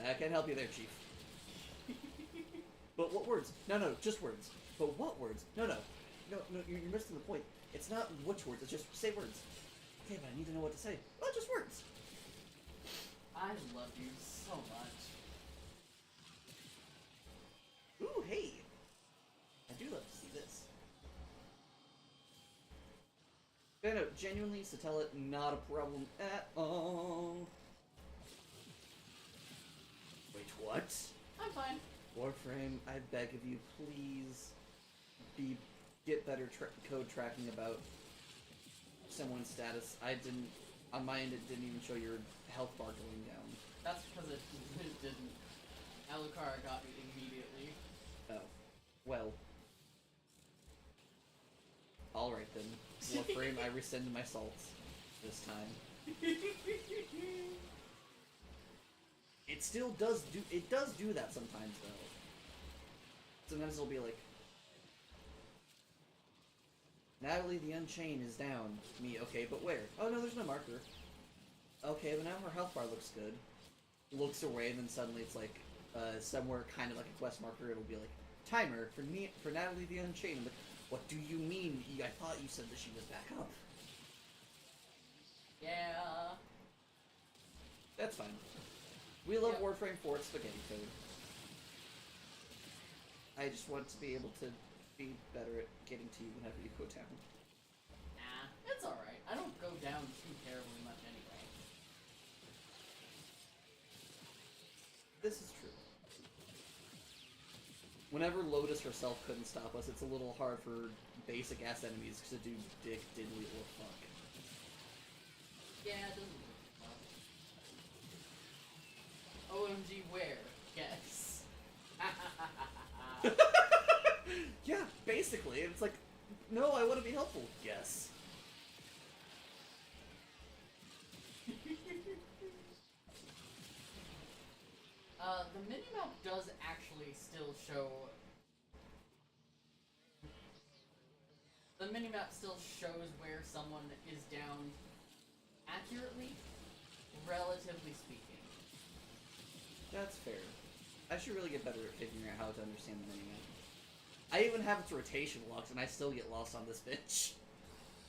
I can't help you there, Chief. But what words? No, just words. But what words? No, you're missing the point. It's not which words. It's just say words. Okay, but I need to know what to say. Well, just words. I love you so much. Ooh, hey. I do But genuinely, Satella, not a problem at all. Wait, what? I'm fine. Warframe, I beg of you, please get better code tracking about someone's status. I didn't, on my end, it didn't even show your health bar going down. That's because it didn't. Alucard got me immediately. Oh, well. Alright then. Warframe, I rescind my salts this time. It still does do that sometimes though. Sometimes it'll be like, Natalie the Unchained is down. Me, okay, but where? Oh no, there's no marker. Okay, but now her health bar looks good. Looks away, and then suddenly it's like, somewhere kind of like a quest marker, it'll be like, timer for Natalie the Unchained. I'm like, what do you mean? I thought you said that she was back up. Yeah. That's fine. We love Yep. Warframe for its spaghetti code. I just want to be able to be better at getting to you whenever you go down. Nah, it's alright. I don't go down too terribly much anyway. This is true. Whenever Lotus herself couldn't stop us, it's a little hard for basic-ass enemies to do dick, diddly, or fuck. Yeah, it doesn't work well. OMG, where? Yes. Yeah, basically. It's like, no, I want to be helpful. Yes. The minimap does actually still show... The minimap still shows where someone is down accurately, relatively speaking. That's fair. I should really get better at figuring out how to understand the minimap. I even have its rotation locked, and I still get lost on this bitch.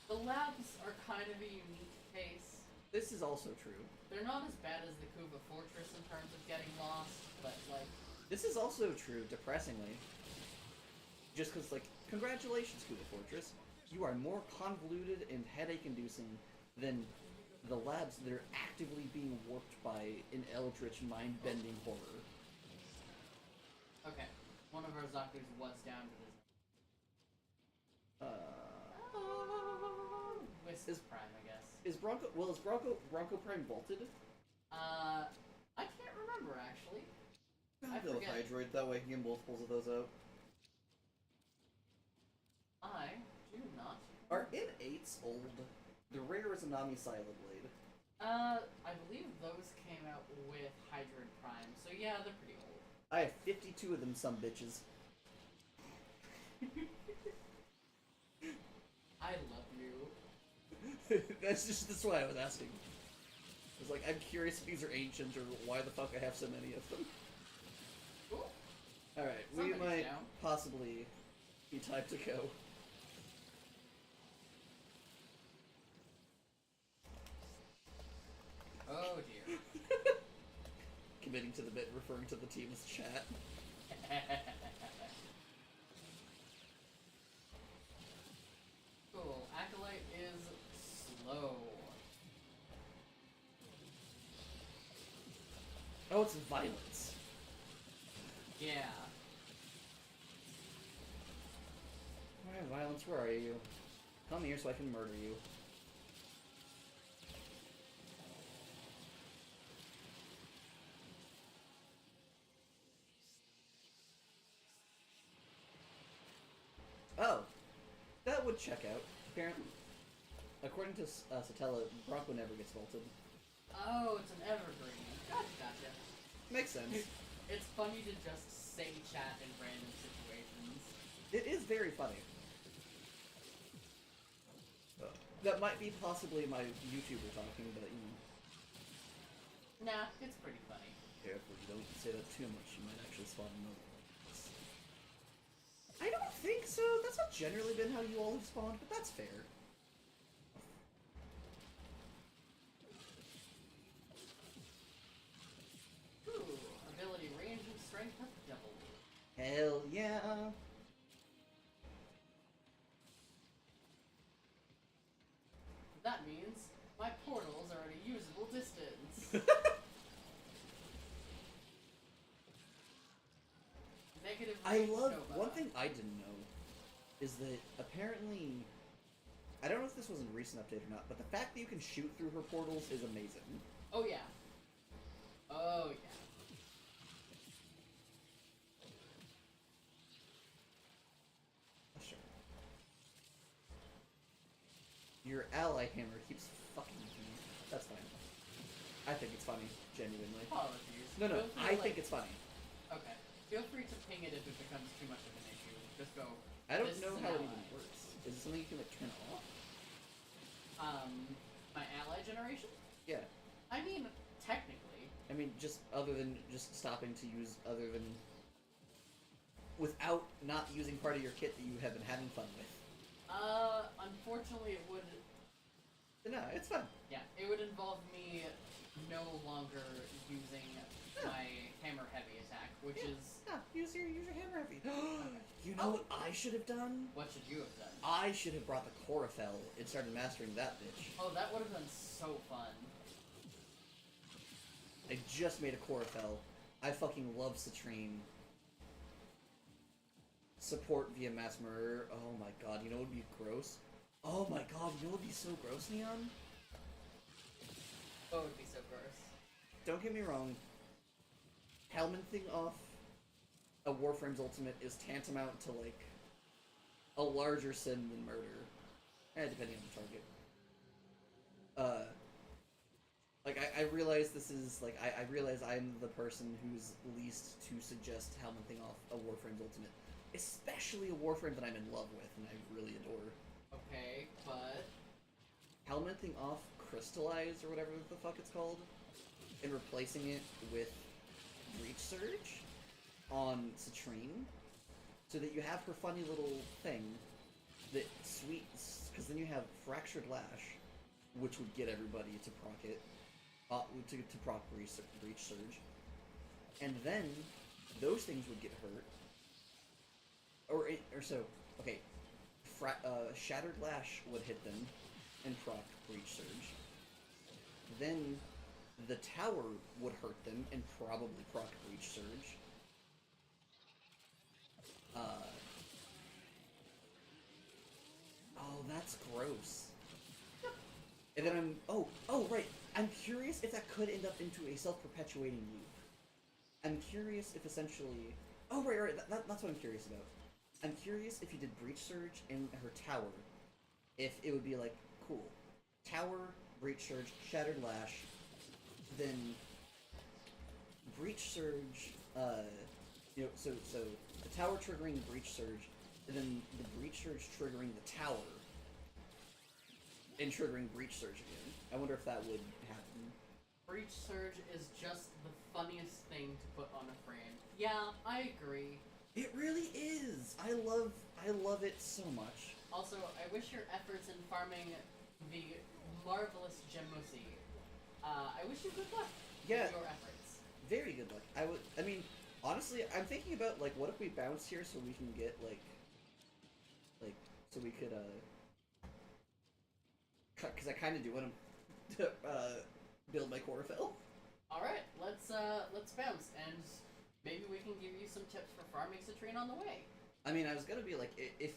The labs are kind of a unique case. This is also true. They're not as bad as the Kuva Fortress in terms of getting lost, but, like... This is also true, depressingly. Just because, like, congratulations, Kuva Fortress. You are more convoluted and headache-inducing than the labs that are actively being warped by an eldritch, mind-bending horror. Okay, one of our Zakus was down to this. Wisp Prime, I guess. Is Bronco Prime vaulted? I can't remember, actually. I I'll go with forget. Hydroid, that way I can get multiples of those out. I do not. Are in-8s old? The rare is a Nami Silent Blade. I believe those came out with Hydroid Prime, so yeah, they're pretty old. I have 52 of them, some bitches. I love you. That's why I was asking. I was like, I'm curious if these are ancient or why the fuck I have so many of them. Cool. Alright, we Somebody's might down. possibly be time to go. Oh dear. Committing to the bit, referring to the team as chat. Cool. Acolyte is slow. Oh, it's violence. Yeah. Alright, violence, where are you? Come here so I can murder you. Oh, that would check out. Apparently, according to Satella, Bronco never gets vaulted. Oh, it's an evergreen. Gotcha. Makes sense. It's funny to just say chat in random situations. It is very funny. That might be possibly my YouTuber talking, but you know. Nah, it's pretty funny. Careful, you don't say that too much, you might actually spawn another. I don't think so. That's not generally been how you all have spawned, but that's fair. Ooh, ability range and strength have doubled. Hell yeah. My portals are at a usable distance. Negative. I range love Nova. one thing I didn't know is that apparently, I don't know if this was a recent update or not, but the fact that you can shoot through her portals is amazing. Oh yeah. Oh yeah. Sure. Your ally hammer keeps fucking with me. That's fine. I think it's funny, genuinely. Apologies. No, Feel free I to, think it's funny. Okay. Feel free to ping it if it becomes too much of an issue. Just go. I don't "This know is how an it ally." even works. Is it something you can like turn off? My ally generation? Yeah. I mean, technically. I mean, just other than just stopping to use other than without not using part of your kit that you have been having fun with. Unfortunately, it would. No, it's fun. Yeah, it would involve me no longer using my hammer heavy attack, which is. Ah, use your hammer heavy. You know what I should have done? What should you have done? I should have brought the Chlorophyll and started mastering that bitch. Oh, that would have been so fun. I just made a Chlorophyll. I fucking love Citrine. Support via mass murder. Oh my god, you know what would be gross? Oh my god, you know what would be so gross, Neon? Oh, it would be so gross. Don't get me wrong. Helmeting off a Warframe's ultimate is tantamount to, like, a larger sin than murder. Depending on the target. Like, I realize this is, like, I realize I'm the person who's least to suggest helmeting off a Warframe's ultimate. Especially a Warframe that I'm in love with and I really adore. Okay, but. Helmeting off Crystallize, or whatever the fuck it's called, and replacing it with Breach Surge on Citrine, so that you have her funny little thing that sweets, because then you have Fractured Lash, which would get everybody to proc it, to proc Breach Surge, and then those things would get hurt, or so, okay, Shattered Lash would hit them and proc Breach Surge, then the tower would hurt them and probably proc Breach Surge. Oh, that's gross. And then oh, right. I'm curious if that could end up into a self-perpetuating loop. I'm curious if essentially... Oh, right, that's what I'm curious about. I'm curious if you did Breach Surge in her tower, if it would be like, cool, tower, Breach Surge, Shattered Lash, then Breach Surge, so the tower triggering Breach Surge, and then the Breach Surge triggering the tower, and triggering Breach Surge again. I wonder if that would happen. Breach Surge is just the funniest thing to put on a frame. Yeah, I agree. It really is! I love it so much. Also, I wish your efforts in farming the marvelous Gemosi. I wish you good luck Yeah. with your efforts. Very good luck. I mean, honestly, I'm thinking about, like, what if we bounce here so we can get, so we could, because I kind of do want to, build my Chlorophyll. Alright, let's bounce, and maybe we can give you some tips for farming Citrine on the way. I mean, I was gonna be like, if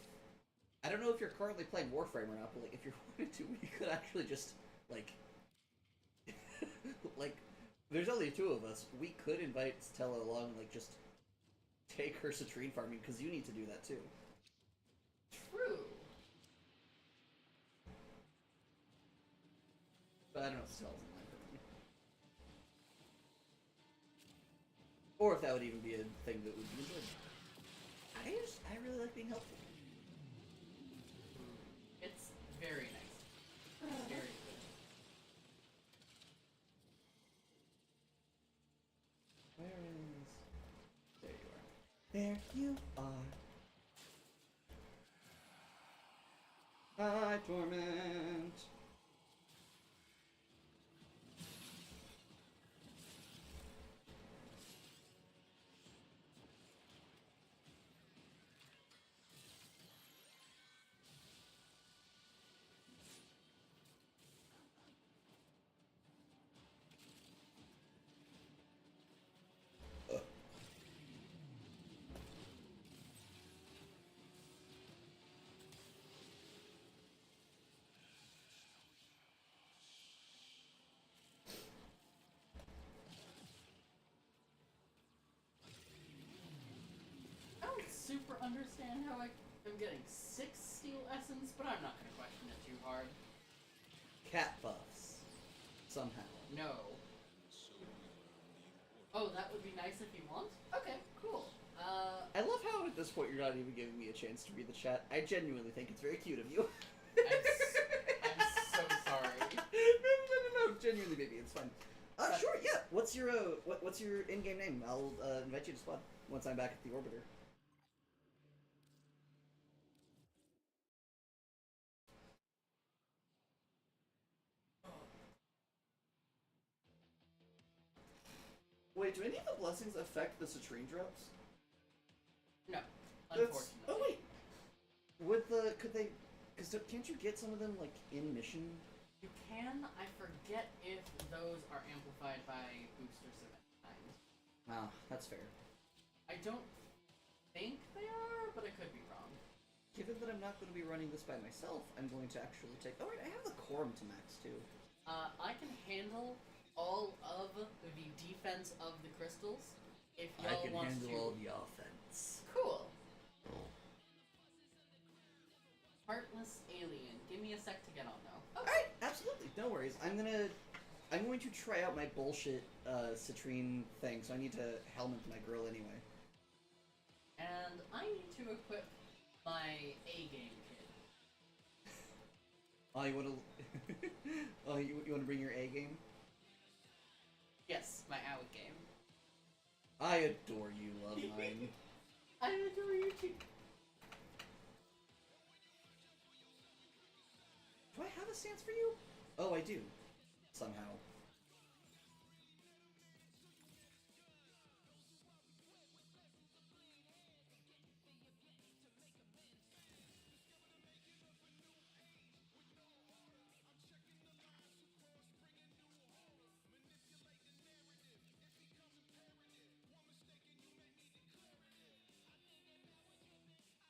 I don't know if you're currently playing Warframe or not, but like, if you wanted to, we could actually just like, like, there's only two of us. We could invite Stella along, like, just take her Citrine farming because you need to do that too. True. But I don't know if Stella's in line for me. Or if that would even be a thing that would be enjoyable. I really like being helpful. It's very nice. Very good. Where is... There you are. There you are. Hi, Torment! super understand how I am getting 6 steel essence, but I'm not gonna question it too hard. Cat buffs. Somehow. No. Oh, that would be nice if you want? Okay, cool. I love how at this point you're not even giving me a chance to read the chat. I genuinely think it's very cute of you. I'm so sorry. No, genuinely, baby, it's fine. Sure, yeah. What's your what's your in-game name? I'll invite you to squad once I'm back at the orbiter. Wait, do any of the blessings affect the citrine drops? No, That's... unfortunately. Oh wait, could they? Because can't you get some of them like in mission? You can. I forget if those are amplified by boosters of any kind. Ah, that's fair. I don't think they are, but I could be wrong. Given that I'm not going to be running this by myself, I'm going to actually take... Oh wait, I have the quorum to max too. I can handle all of the defense of the crystals. If y'all want to. all the offense. Cool. Heartless alien. Give me a sec to get on though. Okay. Alright, absolutely. No worries. I'm going to try out my bullshit citrine thing, so I need to helmet my grill anyway. And I need to equip my A-game kit. Oh, you want to? Oh, you want to bring your A game? Yes, my out game. I adore you, love mine. I adore you too. Do I have a stance for you? Oh, I do. Somehow.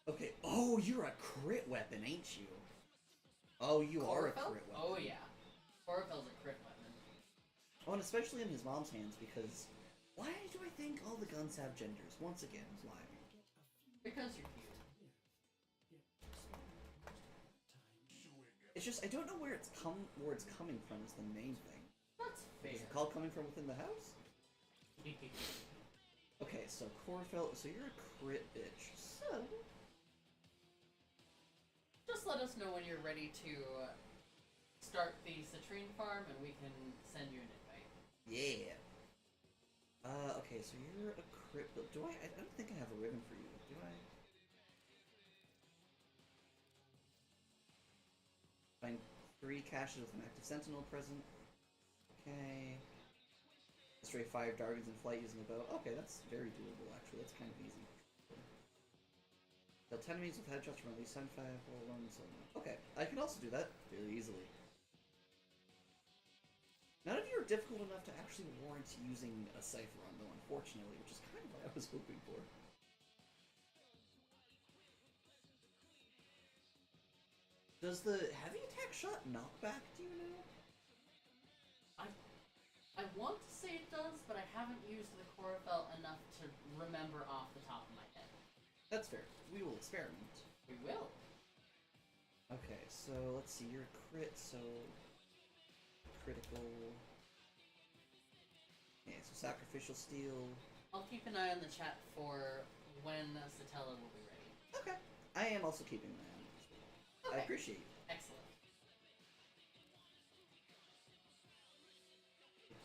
Okay. Oh, you're a crit weapon, ain't you? Oh, you are a Chlorophyll? crit weapon. Oh yeah. Chlorophyll's a crit weapon. Oh, and especially in his mom's hands, because... Why do I think all the guns have genders? Once again, why? Because you're cute. It's just, I don't know where it's coming from is the main thing. That's fair. Is the call coming from within the house? Okay, so Chlorophyll, so you're a crit bitch. So... Just let us know when you're ready to start the citrine farm and we can send you an invite. Yeah. Okay, so you're a crit... Do I don't think I have a ribbon for you, do I? Find 3 caches with an active sentinel present. Okay. Destroy 5 dargons in flight using a bow. Okay, that's very doable, actually. That's kind of easy. Kill 10 enemies with headshots from at least 75 or 1 and so on. Okay, I can also do that very easily. None of you are difficult enough to actually warrant using a cipher on, though, unfortunately, which is kind of what I was hoping for. Does the heavy attack shot knock back, do you know? I want to say it does, but I haven't used the chlorophyll enough to remember off the top of my head. That's fair. We will experiment. We will. Okay, so let's see. You're a crit, so critical. Yeah, so sacrificial steel. I'll keep an eye on the chat for when Satella will be ready. Okay. I am also keeping an eye on it as well. Okay. I appreciate you. Excellent.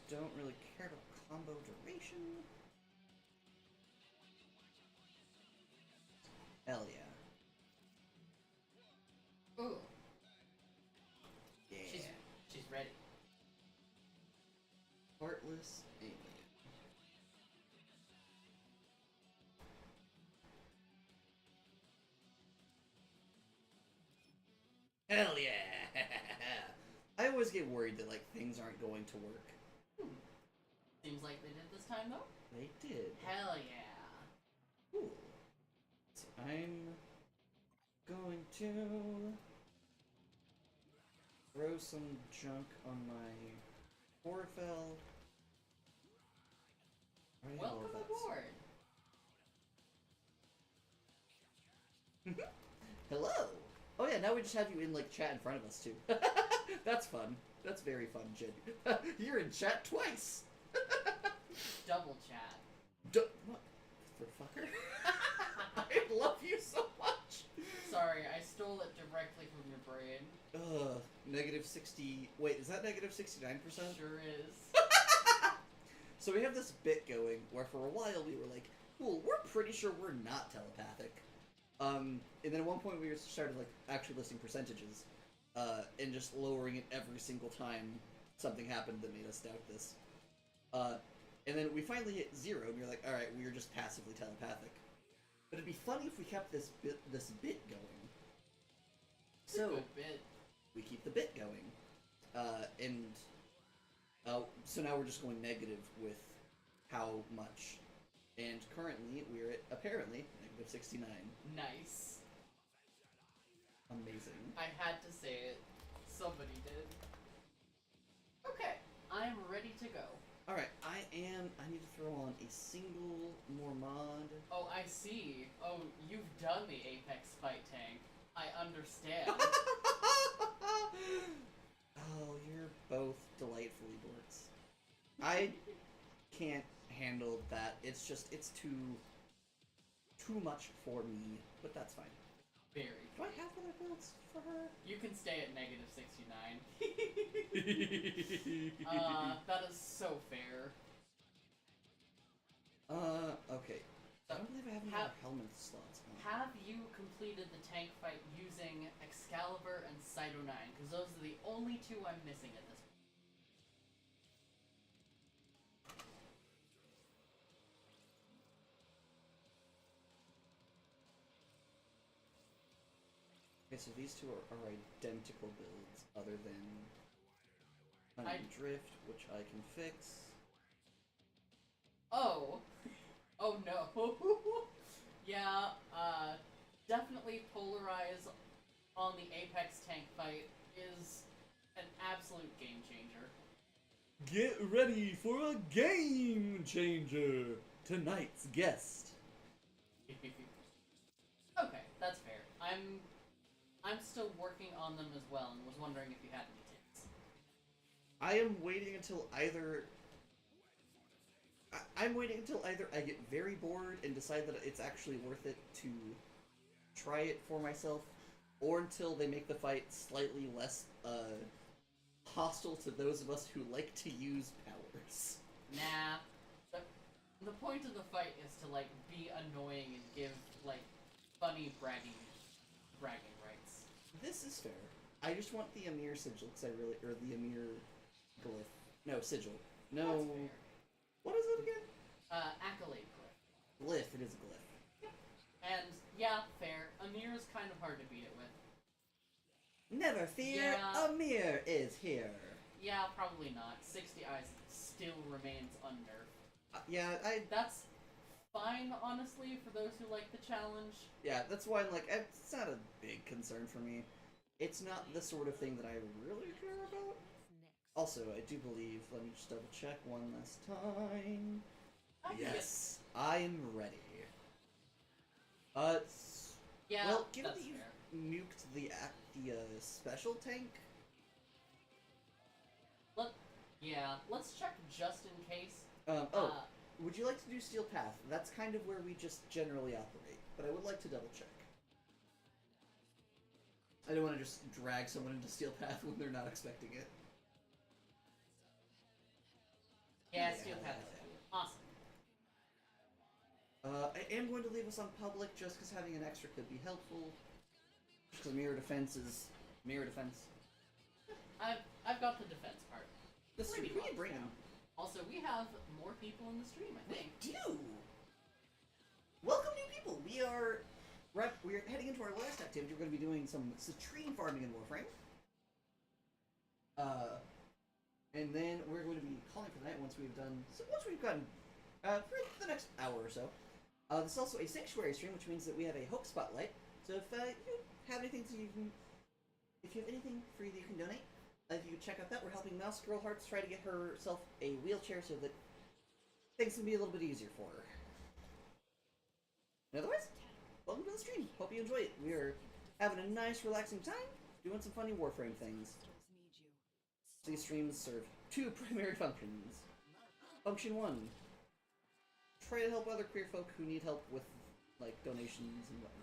Don't really care about combo duration. Hell yeah. Ooh, Yeah. she's ready. Heartless alien. Hell yeah! I always get worried that like things aren't going to work. Seems like they did this time though. They did. Hell yeah. Cool. So I'm going to throw some junk on my Chlorophyll. Welcome aboard. Hello. Oh yeah, now we just have you in like chat in front of us too. That's fun. That's very fun, Jin. You're in chat twice. Double chat. What? For fucker? I love you so much. Sorry, I stole it directly from your brain. Negative 60. Wait, is that negative 69%? Sure is. So we have this bit going where for a while we were like, cool, we're pretty sure we're not telepathic. And then at one point we started like actually listing percentages, and just lowering it every single time something happened that made us doubt this. And then we finally hit 0, and we were like, all right, we are just passively telepathic. But it'd be funny if we kept this bit going. It's a So good bit. we keep the bit going, so now we're just going negative with how much. And currently, we're at, apparently, negative 69. Nice. Amazing. I had to say it. Somebody did. Okay, I'm ready to go. Alright, I need to throw on a single more mod. Oh, I see. Oh, you've done the Apex fight tank. I understand. Oh, you're both delightfully dorks. I can't handle that. It's too much for me, but that's fine. Very. Do I have other builds for her? You can stay at negative 69. That is so fair. Okay. I don't believe I have any other helmet slots on. Have you completed the tank fight using Excalibur and Cyto 9? Because those are the only two I'm missing at this point. Okay, so these two are identical builds, other than Drift, which I can fix. Oh! Oh no! Yeah, definitely Polarize on the Apex tank fight is an absolute game changer. Get ready for a game changer! Tonight's guest. Okay, that's fair. I'm still working on them as well, and was wondering if you had any tips. I am waiting until either... I'm waiting until either I get very bored and decide that it's actually worth it to try it for myself, or until they make the fight slightly less, hostile to those of us who like to use powers. Nah. The point of the fight is to, like, be annoying and give, like, funny bragging rights. This is fair. I just want the Amir sigil, because or the Amir glyph. No, sigil. No. That's fair. What is it again? Accolade Glyph. Glyph, it is a glyph. And, yeah, fair. Amir's kind of hard to beat it with. Never fear, Yeah. Amir is here. Yeah, probably not. 60 Eyes still remains under. That's fine, honestly, for those who like the challenge. Yeah, that's why I'm like, it's not a big concern for me. It's not the sort of thing that I really care about. Also, I do believe, let me just double check one last time. Yes, I am ready. Yeah, well, given that's that you've fair. nuked the special tank, Let's check just in case. would you like to do Steel Path? That's kind of where we just generally operate, but I would like to double check. I don't want to just drag someone into Steel Path when they're not expecting it. Yeah, Steel Path is good. Awesome. I am going to leave us on public just because having an extra could be helpful. Just because mirror defense is mirror defense. I've got the defense part. The stream, we can bring him. Also, we have more people in the stream, I think. We do! Welcome, new people! We're heading into our last activity. We're going to be doing some citrine farming in Warframe. And then we're going to be calling for the night once we've gotten for the next hour or so. This is also a sanctuary stream, which means that we have a hope spotlight. So if you have anything if you have anything free that you can donate, if you check out that, we're helping Mouse Girl Hearts try to get herself a wheelchair so that things can be a little bit easier for her. And otherwise, welcome to the stream. hope you enjoy it. We are having a nice, relaxing time, doing some funny Warframe things. Need you. These streams serve two primary functions. Function 1, try to help other queer folk who need help with, like, donations and whatnot.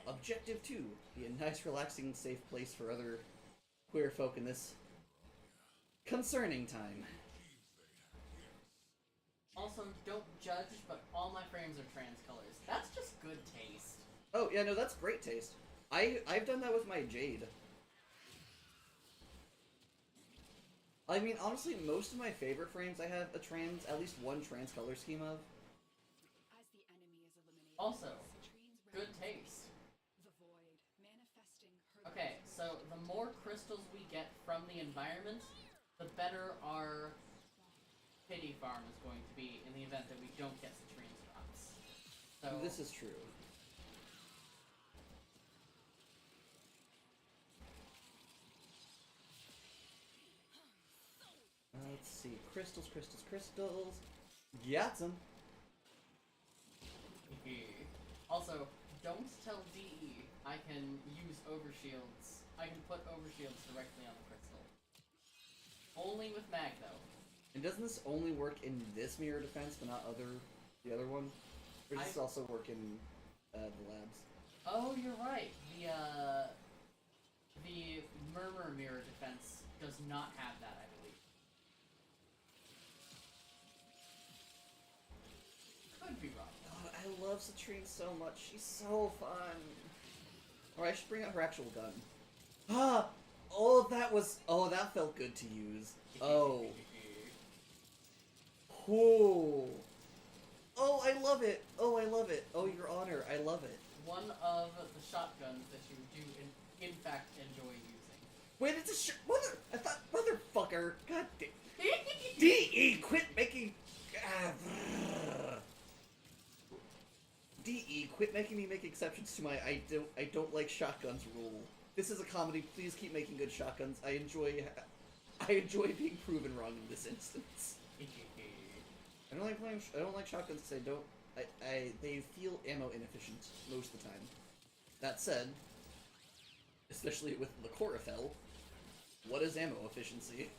Objective 2, be a nice, relaxing, safe place for other queer folk in this concerning time. Also, don't judge, but all my frames are trans colors. That's just good taste. Oh, yeah, no, that's great taste. I've done that with my Jade. I mean, honestly, most of my favorite frames I have at least one trans color scheme of. As the enemy is eliminated. Also, Citrine's good remnants, taste. The void manifesting her. Okay, so the more crystals we get from the environment, the better our pity farm is going to be in the event that we don't get citrine drops. So This is true. Let's see. Crystals, crystals, crystals. Got some. Also, don't tell DE I can use overshields. I can put overshields directly on the crystal. Only with mag, though. And doesn't this only work in this mirror defense, but not the other one? Or does this also work in the labs? Oh, you're right. The murmur mirror defense does not have that, I believe. Could be wrong. God, I love Citrine so much. She's so fun. Or I should bring out her actual gun. Ah! Oh, that felt good to use. Oh. Cool. Oh, I love it. Oh, I love it. Oh, Your Honor, I love it. One of the shotguns that you do in fact enjoy using. Wait, it's a motherfucker. God damn. DE, quit making. DE, quit making me make exceptions to my I don't like shotguns rule. This is a comedy. Please keep making good shotguns. I enjoy being proven wrong in this instance. I don't like shotguns because they feel ammo inefficient most of the time. That said, especially with the Chlorophyll, what is ammo efficiency?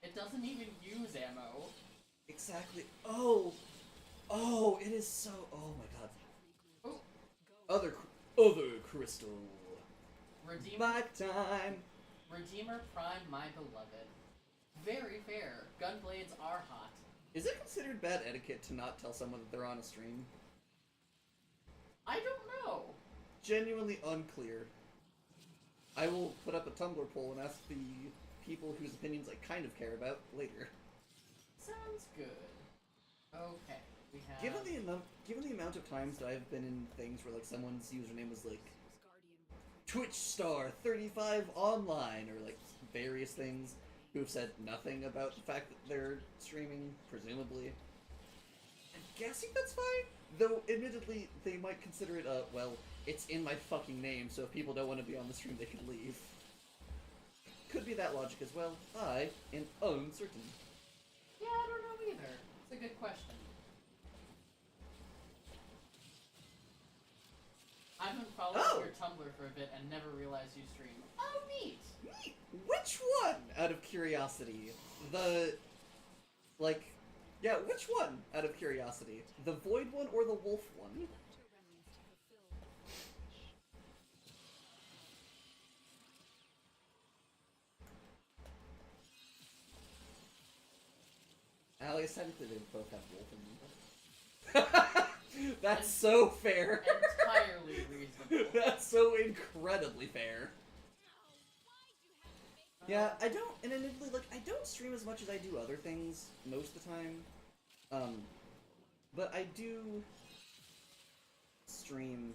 It doesn't even use ammo. Exactly. Oh, it is so. Oh my god. Oh, Other crystal. Redeemer, Back time. Redeemer Prime, my beloved. Very fair. Gunblades are hot. Is it considered bad etiquette to not tell someone that they're on a stream? I don't know. Genuinely unclear. I will put up a Tumblr poll and ask the people whose opinions I kind of care about later. Sounds good. Okay, we have... Given the amount of times that I've been in things where like someone's username was like Guardian. Twitch star 35 online or like various things who have said nothing about the fact that they're streaming, presumably. I'm guessing that's fine, though admittedly they might consider it well, it's in my fucking name, so if people don't want to be on the stream they can leave. Could be that logic as well. I am uncertain. Yeah, I don't know either. It's a good question. I've been following your Tumblr for a bit and never realized you stream. Oh, neat! Neat. Which one, out of curiosity? Which one, out of curiosity? The Void one or the Wolf one? Remnants to fulfill. Alice, technically they both have Wolf in them. That's so fair. Entirely reasonable. That's so incredibly fair. Yeah, I don't, and admittedly, like, I don't stream as much as I do other things most of the time. But I do stream,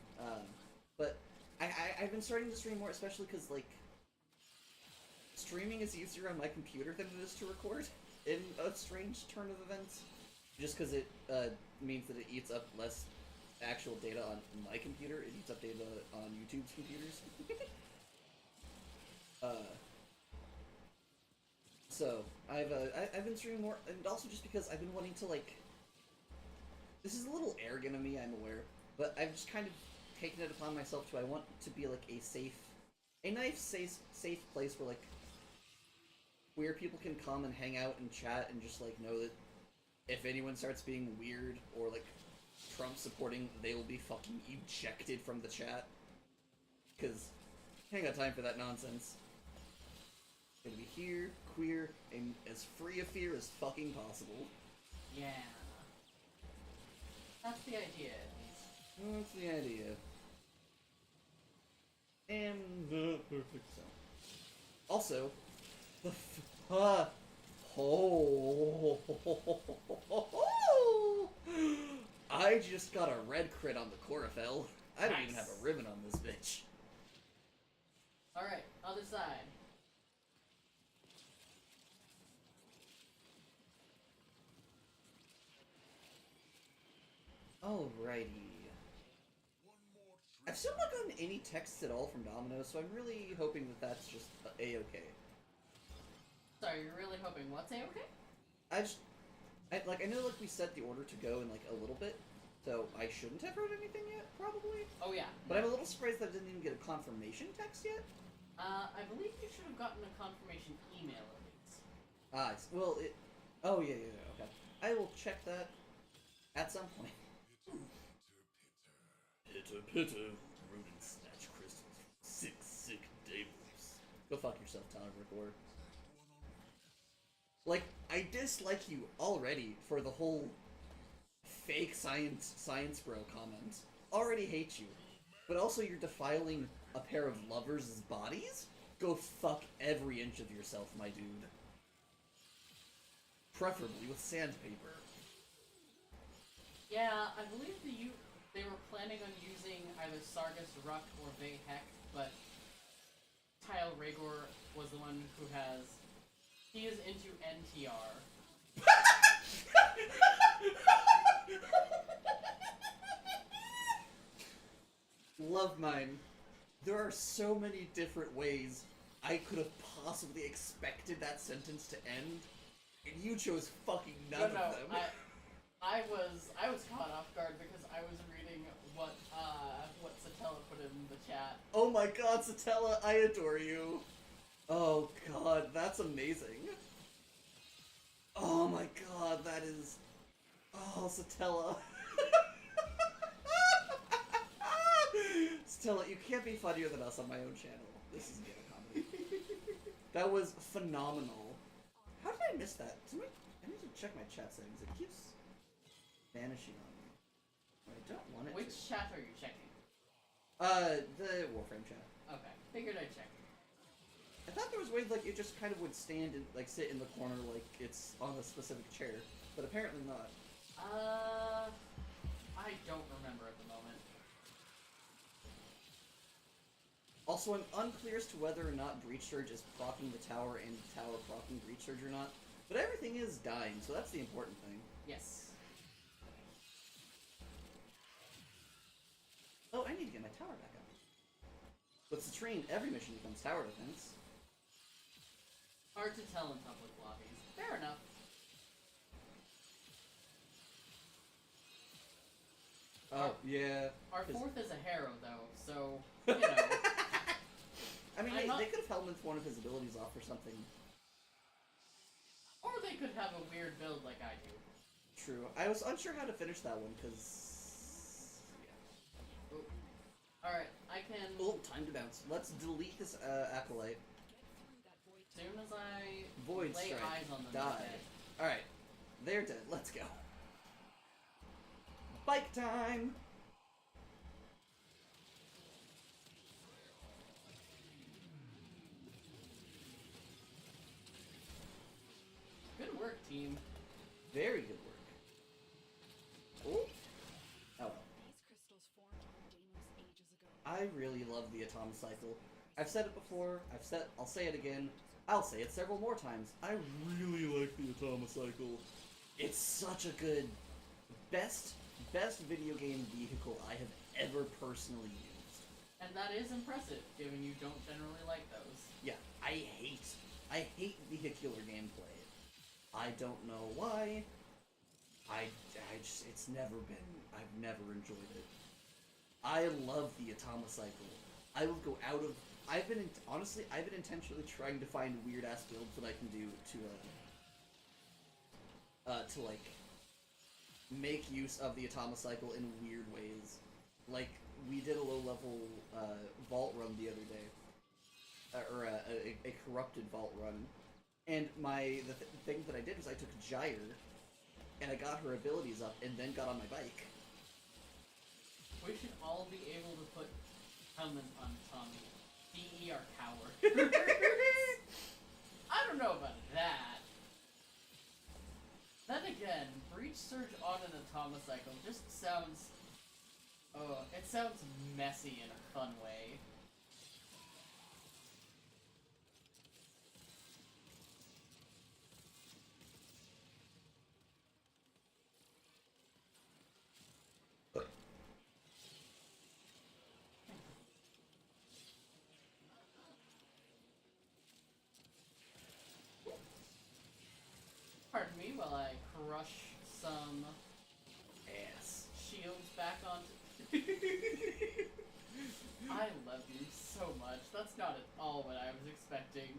but I've been starting to stream more, especially because, like, streaming is easier on my computer than it is to record in a strange turn of events. Just because it means that it eats up less actual data on my computer, it eats up data on YouTube's computers. So I've been streaming more, and also just because I've been wanting to like This is a little arrogant of me, I'm aware, but I've just kind of taken it upon myself to, I want to be like a nice, safe place where like queer people can come and hang out and chat and just like know that if anyone starts being weird or like Trump supporting, they will be fucking ejected from the chat. Cause I ain't got time for that nonsense. Gonna be here, queer, and as free of fear as fucking possible. Yeah. That's the idea, at least. That's the idea. And the perfect sound. Also, the I just got a red crit on the Chlorophyll. I don't even have a ribbon on this bitch. Alright, other side. Alrighty. I've still not gotten any texts at all from Domino, so I'm really hoping that that's just a-okay. Sorry, you're really hoping what's A-okay? I know like we set the order to go in like a little bit, so I shouldn't have heard anything yet, probably. Oh yeah. But I'm a little surprised that I didn't even get a confirmation text yet. I believe you should have gotten a confirmation email at least. Well, it... Oh, yeah, okay. I will check that at some point. Pitter, pitter, root and snatch crystals from sick devils. Go fuck yourself, Tyler Rickor. Like, I dislike you already for the whole fake science bro comment. Already hate you. But also you're defiling a pair of lovers' bodies? Go fuck every inch of yourself, my dude. Preferably with sandpaper. Yeah, I believe they were planning on using either Sargus Ruck or Vayhek, but Tile Rhaegor was the one who he is into NTR. Love mine. There are so many different ways I could have possibly expected that sentence to end, and you chose fucking none of them. I was caught off guard because I was reading what Satella put in the chat. Oh my god, Satella, I adore you. Oh god, that's amazing. Oh my god, that is... Oh, Satella. Satella, you can't be funnier than us on my own channel. This is gay comedy. That was phenomenal. How did I miss that? I need to check my chat settings. It keeps vanishing on me. I don't want it Which to. chat are you checking? The Warframe chat. Okay, figured I'd check. I thought there was ways like it just kind of would stand and like sit in the corner like it's on a specific chair, but apparently not. I don't remember at the moment. Also, I'm unclear as to whether or not Breach Surge is proccing the tower and the tower proccing Breach Surge or not, but everything is dying, so that's the important thing. Yes. Oh, I need to get my tower back up. With Citrine, every mission becomes tower defense. Hard to tell in public lobbies. Fair enough. Oh, yeah. Our fourth is a Harrow, though, so, you know. I mean, they could have helmeted one of his abilities off or something. Or they could have a weird build like I do. True. I was unsure how to finish that one, because... Yeah. Alright, I can... Oh, time to bounce. Let's delete this Acolyte. As soon as I Void lay Strike. eyes on them, Die. they're dead. Alright. They're dead. Let's go. Bike time! Good work, team. Very good work. Oh. Oh well. These crystals formed on Deimos ages ago. I really love the Atomic Cycle. I've said it before, I'll say it again, I'll say it several more times. I really like the Atomic Cycle. It's such a good, best video game vehicle I have ever personally used. And that is impressive, given you don't generally like those. Yeah, I hate vehicular gameplay. I don't know why. it's never been. I've never enjoyed it. I love the Atoma cycle. I will go out of. Honestly, I've been intentionally trying to find weird ass builds that I can do to like make use of the Atoma cycle in weird ways. Like we did a low level vault run the other day, or a corrupted vault run, and the thing that I did was I took Gyre, and I got her abilities up, and then got on my bike. We should all be able to put helmet on Tommy. DE our coward. I don't know about that. Then again, Breach Surge on an Atoma cycle just sounds... it sounds messy in a fun way. Pardon me while I crush some Ass. shields back onto... I love you so much. That's not at all what I was expecting.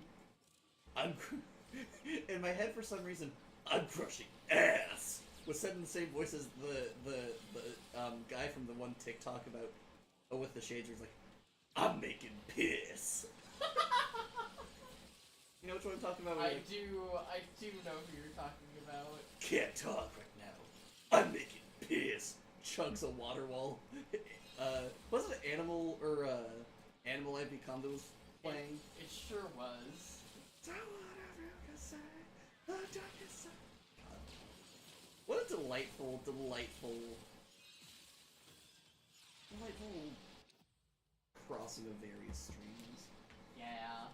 In my head, for some reason, I'm crushing ass was said in the same voice as the guy from the one TikTok about with the shades where he's like, I'm making piss. You know which one I'm talking about? I do know who you're talking about. Can't talk right now. I'm making piss. Chugs a water wall. Was it Animal or Animal MP Combo was playing? It sure was. What a delightful crossing of various streams. Yeah.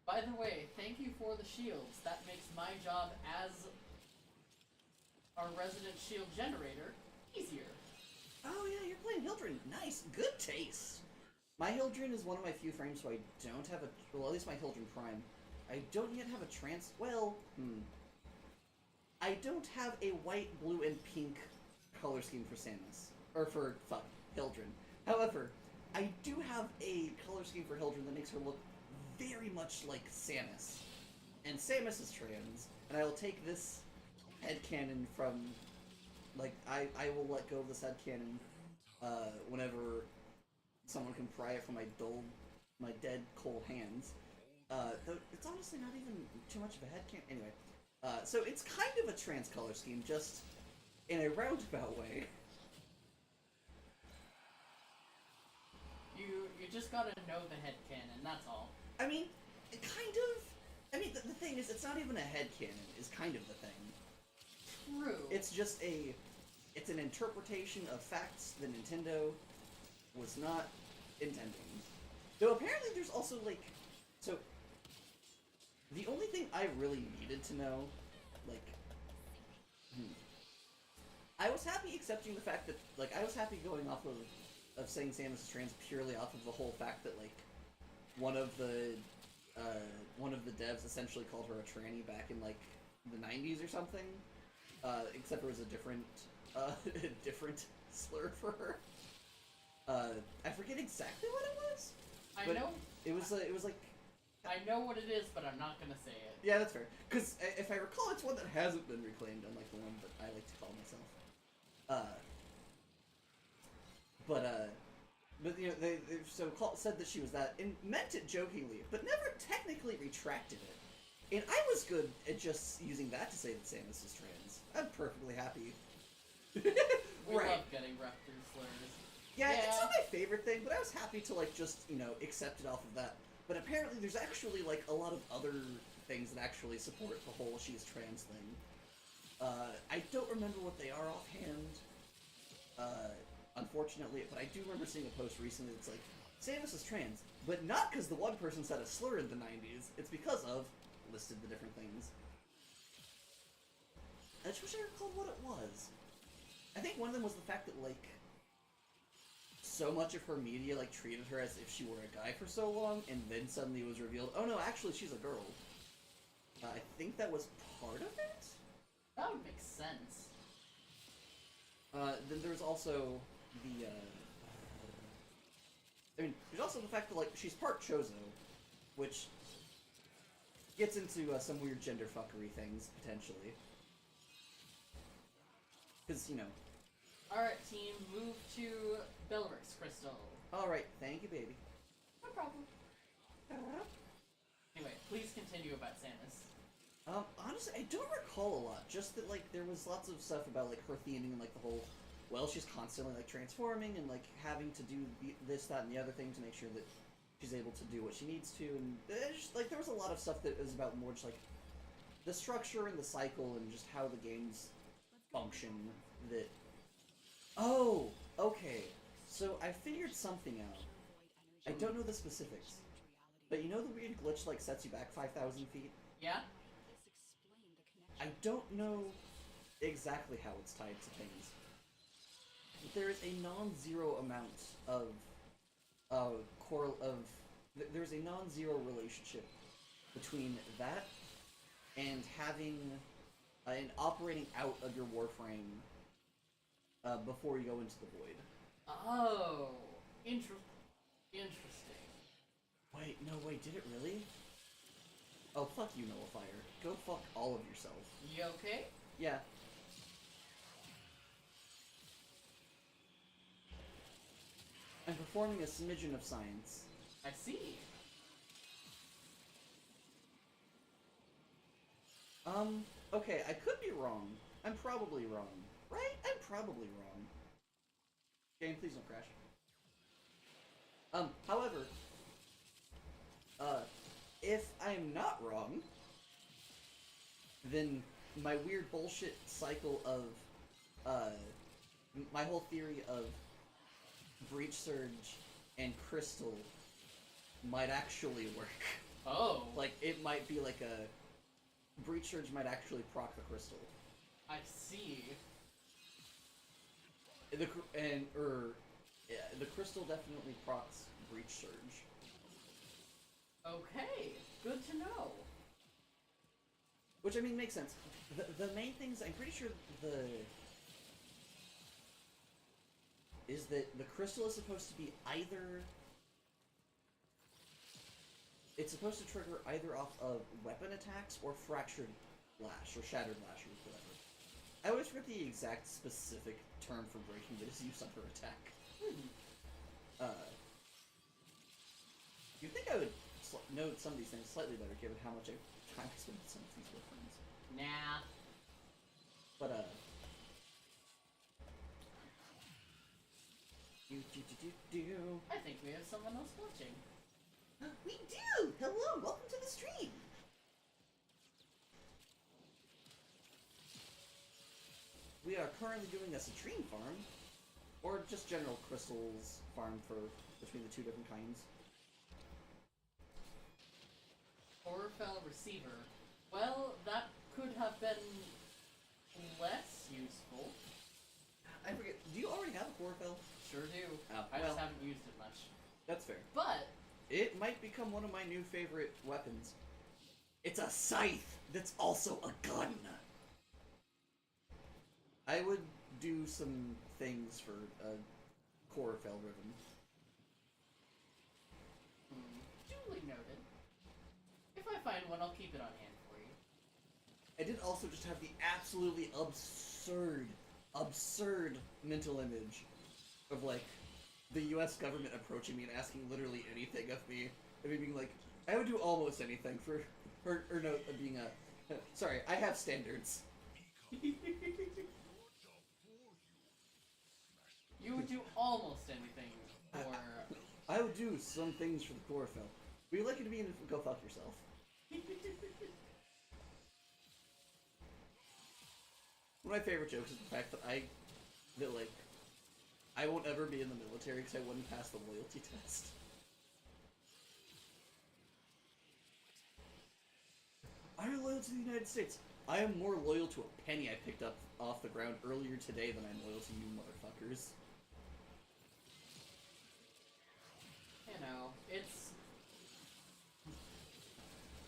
By the way, thank you for the shields. That makes my job as our resident shield generator easier. Oh yeah, you're playing Hildren. Nice, good taste. My Hildren is one of my few frames, so I don't have well, at least my Hildren Prime. I don't yet have a I don't have a white, blue, and pink color scheme for Samus. Or for, Hildren. However, I do have a color scheme for Hildren that makes her look very much like Samus. And Samus is trans, and I will take this headcanon from... Like, I will let go of this headcanon whenever someone can pry it from my dead, cold hands. Though it's honestly not even too much of a headcanon. Anyway, so it's kind of a trans color scheme, just in a roundabout way. You just gotta know the headcanon, that's all. I mean, kind of. I mean, the thing is, it's not even a headcanon, is kind of the thing. True. It's just it's an interpretation of facts that Nintendo was not intending. Though apparently there's also, like, so, the only thing I really needed to know, like, I was happy accepting the fact that, like, I was happy going off of saying Samus is trans purely off of the whole fact that, like, one of the devs essentially called her a tranny back in, like, the 90s or something. Except there was a different slur for her. I forget exactly what it was. I know. It was like. I know what it is, but I'm not gonna say it. Yeah, that's fair. Because if I recall, it's one that hasn't been reclaimed, unlike the one that I like to call myself. But you know, they said that she was that and meant it jokingly, but never technically retracted it. And I was good at just using that to say that Samus is trans. I'm perfectly happy. We love getting Raptor slurs. Yeah, it's not my favorite thing, but I was happy to, like, just, you know, accept it off of that. But apparently there's actually, like, a lot of other things that actually support the whole she's trans thing. I don't remember what they are offhand, unfortunately, but I do remember seeing a post recently that's like, Samus is trans, but not because the one person said a slur in the 90s, it's because of... listed the different things. I just wish I recalled what it was. I think one of them was the fact that, like, so much of her media, like, treated her as if she were a guy for so long, and then suddenly it was revealed, oh no, actually she's a girl. I think that was part of it? That would make sense. Then there's also the, I mean, there's also the fact that, like, she's part Chozo, which gets into some weird gender fuckery things, potentially. Because, you know. Alright, team, move to Belrix Crystal. Alright, thank you, baby. No problem. Anyway, please continue about Samus. Honestly, I don't recall a lot. Just that, like, there was lots of stuff about, like, her theming and, like, the whole, well, she's constantly, like, transforming and, like, having to do this, that, and the other thing to make sure that she's able to do what she needs to. And, just, like, there was a lot of stuff that was about more just, like, the structure and the cycle and just how the games function that... Oh! Okay. So, I figured something out. I don't know the specifics. But you know the weird glitch, like, sets you back 5,000 feet? Yeah? I don't know exactly how it's tied to things. But there is a non-zero amount of there's a non-zero relationship between that and having an operating out of your Warframe before you go into the void. Oh, interesting. Wait, did it really? Oh, fuck you, Nullifier. Go fuck all of yourself. You okay? Yeah. I'm performing a smidgen of science. I see. Okay, I could be wrong. I'm probably wrong. Right? I'm probably wrong. Game, please don't crash. However, if I'm not wrong, then my weird bullshit cycle of, my whole theory of Breach Surge and Crystal might actually work. Oh. Like, it might be like a... Breach Surge might actually proc the Crystal. I see. The Crystal definitely procs Breach Surge. Okay, good to know. Which, I mean, makes sense. The main things, I'm pretty sure is that the Crystal is supposed to be either... It's supposed to trigger either off of weapon attacks or Fractured Lash, or Shattered Lash, or whatever. I always forget the exact specific term for breaking that is used on her attack. You'd think I would know some of these things slightly better, given how much time I spend with some of these weapons. Nah. But, I think we have someone else watching. We do! Hello! Welcome to the stream! We are currently doing a citrine farm, or just general crystals farm for between the two different kinds. Horrorfell Receiver. Well, that could have been less useful. I forget, do you already have a Warframe? Sure do. Oh, I well. just haven't used it much. That's fair. But It might become one of my new favorite weapons. It's a scythe that's also a gun! I would do some things for a Horrorfell Ribbon. Duly noted. If I find one, I'll keep it on hand for you. I did also just have the absolutely absurd mental image of, like, the US government approaching me and asking literally anything of me. And me being like, I would do almost anything for... Or no, being a... Sorry, I have standards. You would do almost anything for... I would do some things for the chlorophyll. Would you like it to be in Go Fuck Yourself? One of my favorite jokes is the fact that I won't ever be in the military because I wouldn't pass the loyalty test. I'm loyal to the United States. I am more loyal to a penny I picked up off the ground earlier today than I'm loyal to you motherfuckers. You know, it's...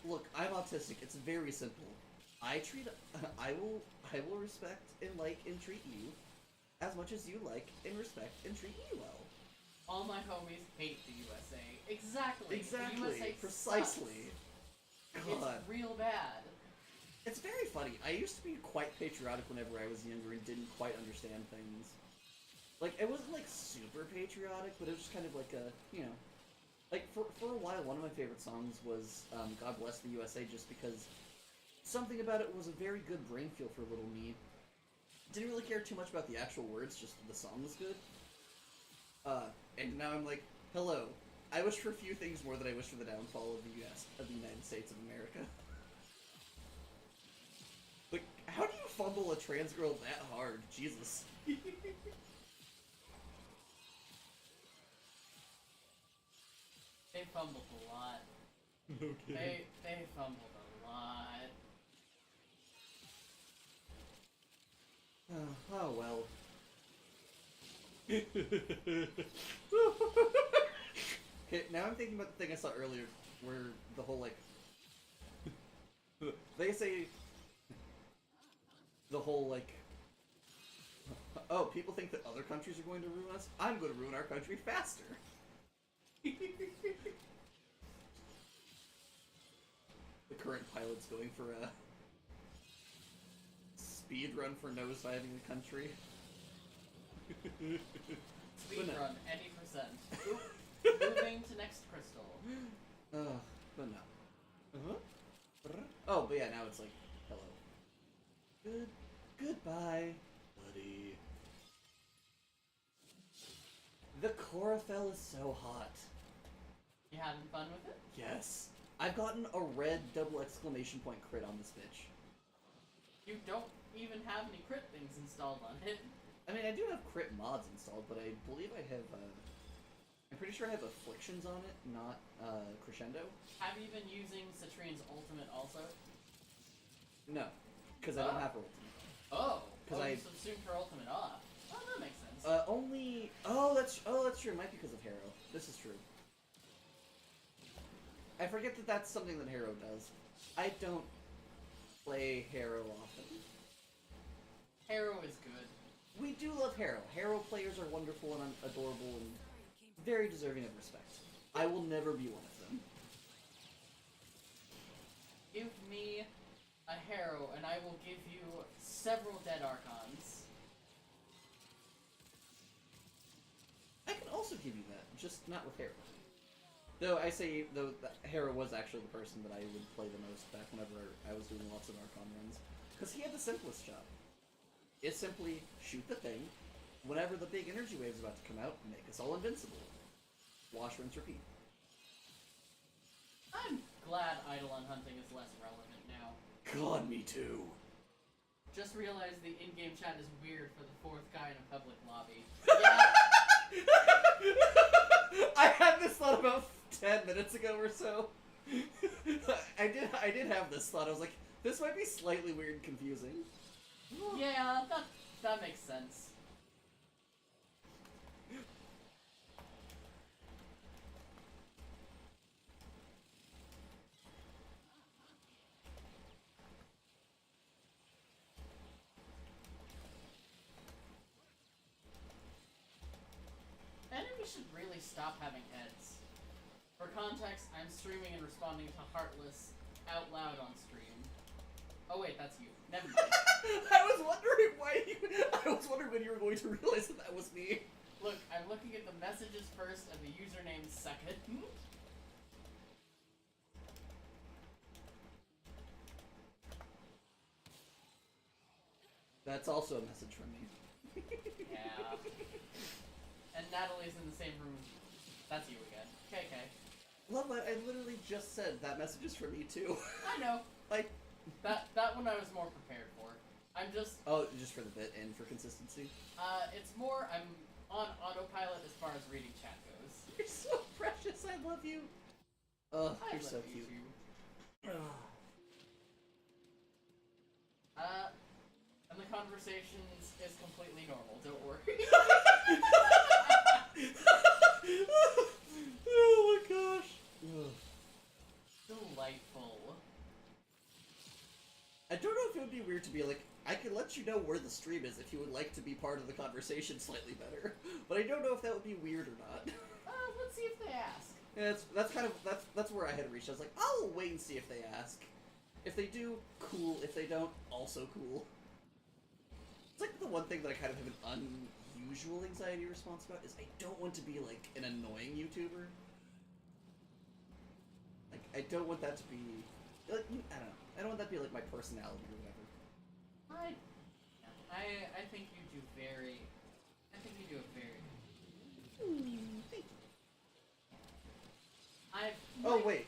Look, I'm autistic. It's very simple. I will respect and like and treat you as much as you like and respect and treat me well. All my homies hate the USA. Exactly. Exactly. The USA Precisely. sucks. God. It's real bad. It's very funny. I used to be quite patriotic whenever I was younger and didn't quite understand things. Like, it wasn't, like, super patriotic, but it was just kind of like a, you know... Like, for a while, one of my favorite songs was God Bless the USA, just because something about it was a very good brain feel for little me. Didn't really care too much about the actual words, just the song was good. And now I'm like, hello. I wish for few things more than I wish for the downfall of the United States of America. Like, how do you fumble a trans girl that hard? Jesus. They fumbled a lot. No kidding. They fumbled a lot. Oh well. Okay, now I'm thinking about the thing I saw earlier, where the whole, like... they say... The whole, like... Oh, people think that other countries are going to ruin us? I'm going to ruin our country faster! The current pilot's going for a... speed run for nosediving the country. Speed no. run, any %. Moving to next crystal. But no. Oh, but yeah, now it's like, hello. Goodbye, buddy. The chlorophyll is so hot. You having fun with it? Yes. I've gotten a red double exclamation point crit on this bitch. You don't even have any crit things installed on it. I mean, I do have crit mods installed, but I believe I have, I'm pretty sure I have afflictions on it, not, crescendo. Have you been using Citrine's ultimate also? No, because I don't have her ultimate. Oh, I you subsumed her ultimate off. Oh, that makes sense. Only... Oh, that's true. It might be because of Harrow. This is true. I forget that that's something that Harrow does. I don't play Harrow often. Harrow is good. We do love Harrow. Harrow players are wonderful and adorable and very deserving of respect. I will never be one of them. Give me a Harrow and I will give you several dead Archons. I can also give you that, just not with Harrow. Though I say, Harrow was actually the person that I would play the most back whenever I was doing lots of Archon runs. Because he had the simplest job. It's simply shoot the thing, whenever the big energy wave is about to come out, make us all invincible. Wash, rinse, repeat. I'm glad Eidolon hunting is less relevant now. God, me too. Just realized the in-game chat is weird for the fourth guy in a public lobby. Yeah. I had this thought about 10 minutes ago or so. I did have this thought. I was like, this might be slightly weird and confusing. Yeah, that makes sense. Enemies should really stop having heads. For context, I'm streaming and responding to Heartless out loud on stream. Oh wait, that's you. Never mind. I was wondering when you were going to realize that was me. Look, I'm looking at the messages first and the username second. That's also a message from me. Yeah. And Natalie's in the same room. That's you again. KK. Love that. I literally just said that message is for me too. I know. Like That one I was more prepared for. I'm just... Oh, just for the bit and for consistency? it's more I'm on autopilot as far as reading chat goes. You're so precious, I love you. Oh, I you're so love cute. you. And the conversation is completely normal, don't worry. Oh my gosh. Delightful. I don't know be like, I can let you know where the stream is if you would like to be part of the conversation slightly better. But I don't know if that would be weird or not. Let's see if they ask. Yeah, that's where I had reached. I was like, I'll wait and see if they ask. If they do, cool. If they don't, also cool. It's like the one thing that I kind of have an unusual anxiety response about is I don't want to be like an annoying YouTuber. Like I don't want that to be like I don't know. I don't want that to be like my personality or whatever. I think you do very. I think you do a very. Thank you. Oh wait.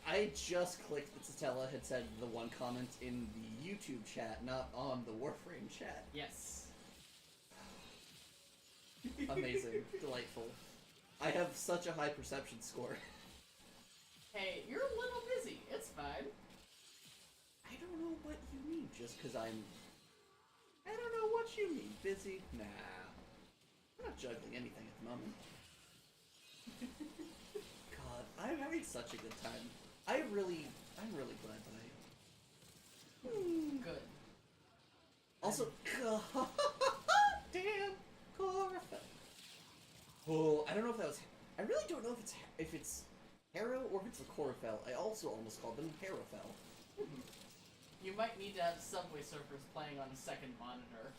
I just clicked that Satella had said the one comment in the YouTube chat, not on the Warframe chat. Yes. Amazing. Delightful. I have such a high perception score. Hey, you're a little busy. It's fine. I don't know what you mean, just because I don't know what you mean. Busy? Nah. I'm not juggling anything at the moment. God, I'm having such a good time. I'm really glad that I... Good. Also, God damn, Chlorophyll. Oh, I don't know if that was... I really don't know if it's Harrow or if it's the Chlorophyll. I also almost called them Harrowfell. You might need to have Subway Surfers playing on a second monitor.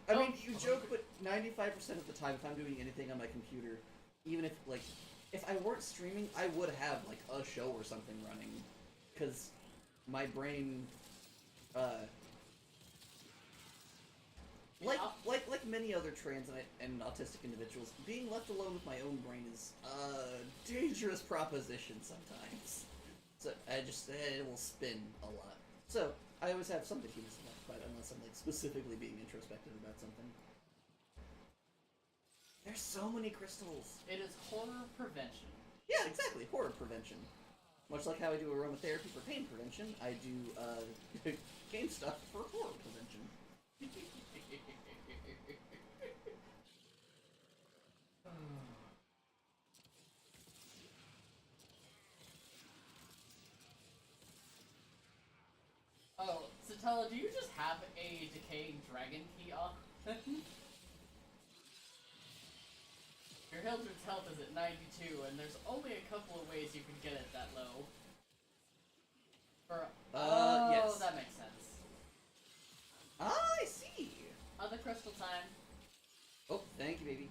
I mean, you joke, but 95% of the time, if I'm doing anything on my computer, even if, like, if I weren't streaming, I would have, like, a show or something running. Because my brain, like many other trans and autistic individuals, being left alone with my own brain is a dangerous proposition sometimes. So, it will spin a lot. So, I always have something to use left, but unless I'm, like, specifically being introspective about something. There's so many crystals. It is horror prevention. Yeah, exactly, horror prevention. Much like how I do aromatherapy for pain prevention, I do, game stuff for horror prevention. Oh, Satella, do you just have a decaying dragon key on? Your Hildred's health is at 92, and there's only a couple of ways you can get it that low. Yes. That makes sense. I see! Other crystal time. Oh, thank you, baby.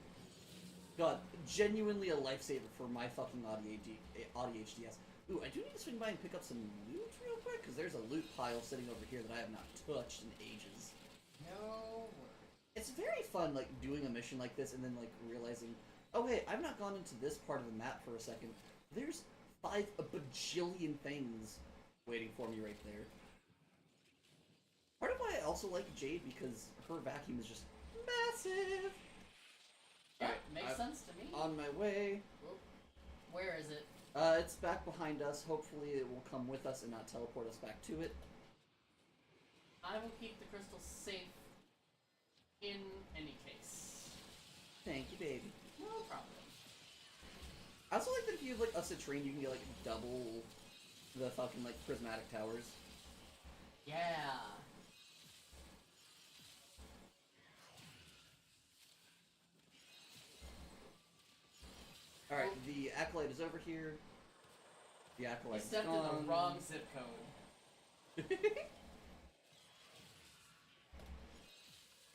God, genuinely a lifesaver for my fucking ADHDs. Ooh, I do need to swing by and pick up some loot real quick, because there's a loot pile sitting over here that I have not touched in ages. No. It's very fun, like, doing a mission like this and then, like, realizing, oh, hey, I've not gone into this part of the map for a second. There's a bajillion things waiting for me right there. Part of why I also like Jade, because her vacuum is just massive. Yeah, Alright, makes sense to me. On my way. Whoop. Where is it? It's back behind us. Hopefully it will come with us and not teleport us back to it. I will keep the crystals safe in any case. Thank you, baby. No problem. I also like that if you have, like, a citrine, you can get, like, double the fucking, like, prismatic towers. Yeah. Alright, the Acolyte is over here. The Acolyte You is stepped in gone. the wrong zip code.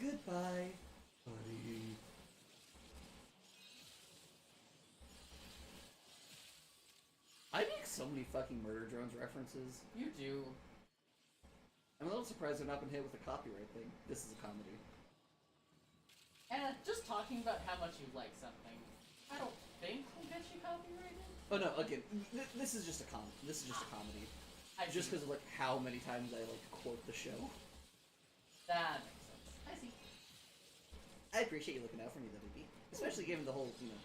Goodbye, buddy. I make so many fucking Murder Drones references. You do. I'm a little surprised I've not been hit with a copyright thing. This is a comedy. And just talking about how much you like something, I don't think will get you copyrighted. Oh no, again, this is just a This is just a comedy. Just because of, like, how many times I, like, quote the show. That makes sense. I see. I appreciate you looking out for me, WB. Especially given the whole, you know,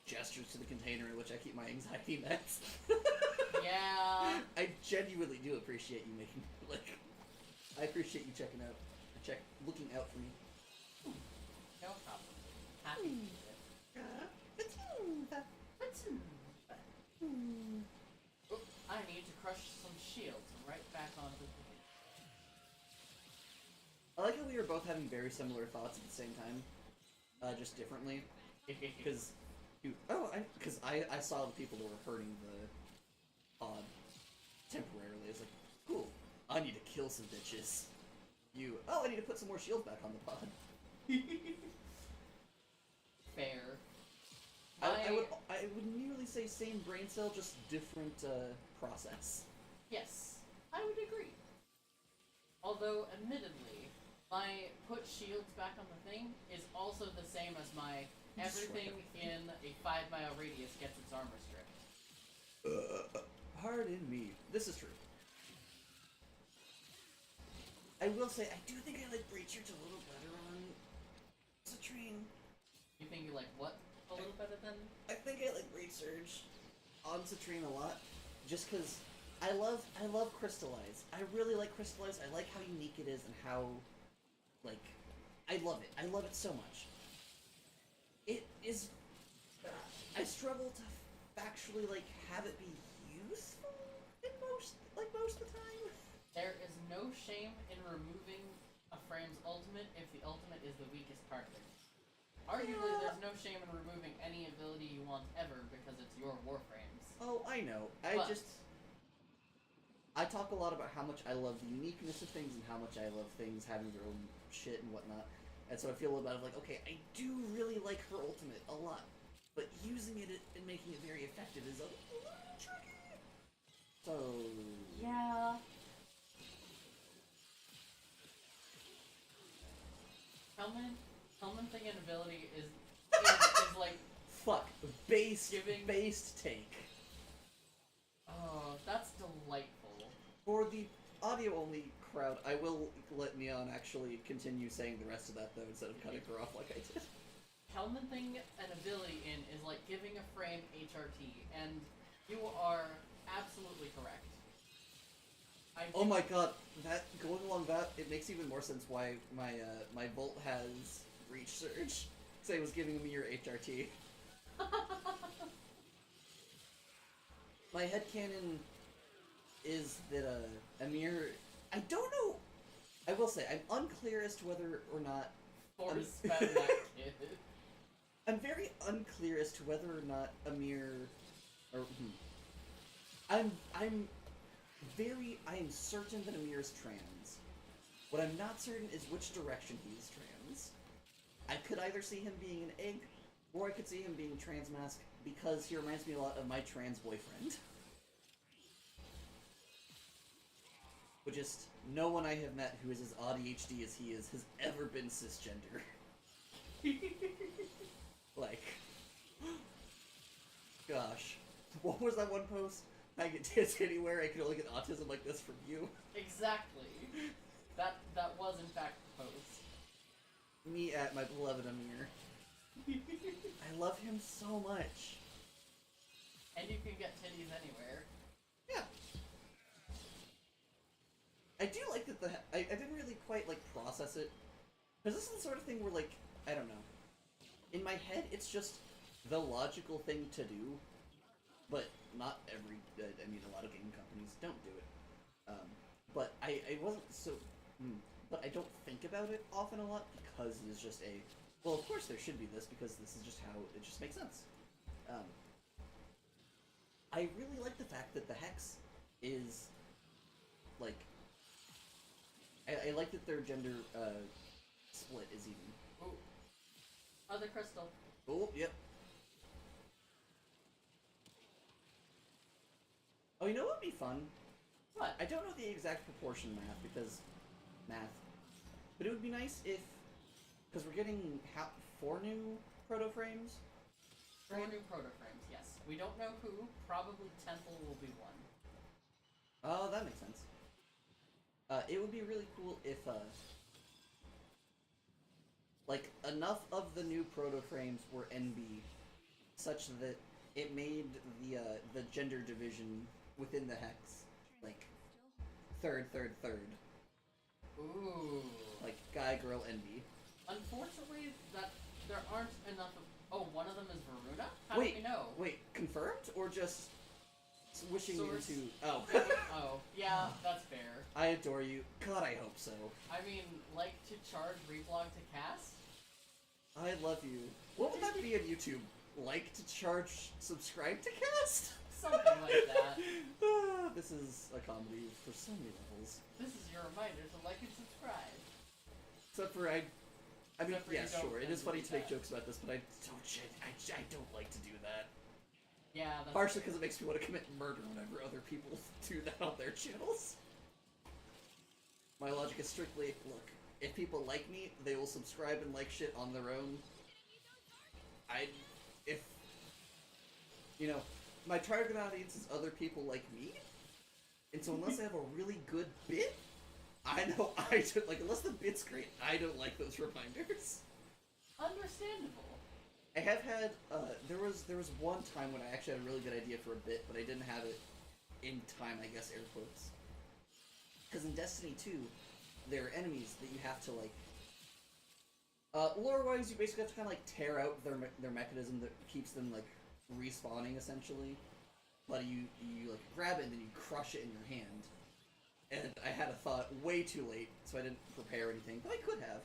gestures to the container in which I keep my anxiety meds. Yeah. I genuinely do appreciate you making, like, I appreciate you checking out, looking out for me. No problem. Happy to do it. Thank you. Oh, I need to crush some shields right back onto the I like how we were both having very similar thoughts at the same time, just differently. Because, I saw the people that were hurting the pod temporarily. It's like, cool, I need to kill some bitches. I need to put some more shields back on the pod. Fair. I would nearly say same brain cell, just different process. Yes, I would agree. Although, admittedly, my put shields back on the thing is also the same as my everything in a 5-mile radius gets its armor stripped. Pardon me. This is true. I will say, I do think I like Breachers a little better on Citrine. You think you like what a little better than? I think I like Breach Surge on Citrine a lot, just because I love Crystallize. I really like Crystallize. I like how unique it is and how, like, I love it. I love it so much. It is. I struggle to factually have it be useful in most of the time. There is no shame in removing a frame's ultimate if the ultimate is the weakest part of it. Arguably, there's no shame in removing any ability you want ever because it's your Warframes. Oh, I know. I talk a lot about how much I love the uniqueness of things and how much I love things having their own shit and whatnot. And so I feel about it like, okay, I do really like her ultimate a lot, but using it and making it very effective is a little tricky. So... Yeah. Helmet thing and ability is like... Fuck. Based take. Oh, that's delightful. For the audio-only crowd, I will let Neon actually continue saying the rest of that, though, instead of cutting her off like I did. Helmeting an ability in is like giving a frame HRT, and you are absolutely correct. Oh my god, that going along that, it makes even more sense why my Volt has Reach Surge. Because I was giving me your HRT. My headcanon is that Amir... I don't know... I will say, I'm unclear as to whether or not... I'm very unclear as to whether or not Amir... I am certain that Amir is trans. What I'm not certain is which direction he is trans. I could either see him being an egg, or I could see him being trans mask, because he reminds me a lot of my trans boyfriend. But just, no one I have met who is as ADHD as he is has ever been cisgender. Like, gosh. What was that one post? I get tits anywhere, I can only get autism like this from you. Exactly. That was in fact the post. Me at my beloved Amir. I love him so much. And you can get titties anywhere. Yeah. I do like that I didn't really quite, process it. Because this is the sort of thing where, I don't know. In my head, it's just the logical thing to do. But not every... a lot of game companies don't do it. But I wasn't so... But I don't think about it often a lot because it is just well, of course there should be this because this is just how it just makes sense. I really like the fact that the Hex is, I like that their gender, split is even. Ooh. Other crystal. Oh, yep. Oh, you know what would be fun? What? I don't know the exact proportion math, but it would be nice if, because we're getting 4 new proto-frames? 4 new proto-frames, yes. We don't know who, probably Temple will be one. Oh, that makes sense. It would be really cool if, enough of the new proto-frames were NB, such that it made the gender division within the Hex, third. Ooh. Guy, girl, NB. Unfortunately, that there aren't enough of Oh, one of them is Varuna? How do we know? Wait, confirmed or just wishing Source. into? Oh, Oh, yeah, that's fair. I adore you. God, I hope so. I mean, like to charge reblog to cast? I love you. What would that be on YouTube? Like to charge, subscribe to cast? Something like that. This is a comedy for so many levels. This is your reminder to like and subscribe. Except for I mean, Except for yeah, you don't sure. It tend is to funny do to make that. jokes about this, but I don't like to do that. Yeah, that's Partially fair. because it makes me want to commit murder whenever other people do that on their channels. My logic is strictly, look, if people like me, they will subscribe and like shit on their own. You know, my target audience is other people like me, and so unless I have a really good bit, I know I don't, like, unless the bit's great, I don't like those reminders. Understandable. I have had, there was one time when I actually had a really good idea for a bit, but I didn't have it in time, I guess, air quotes. Because in Destiny 2, there are enemies that you have to, like, lore-wise, you basically have to kind of, like, tear out their mechanism that keeps them, like, respawning, essentially. But you, like, grab it and then you crush it in your hand. And I had a thought way too late, so I didn't prepare anything, but I could have.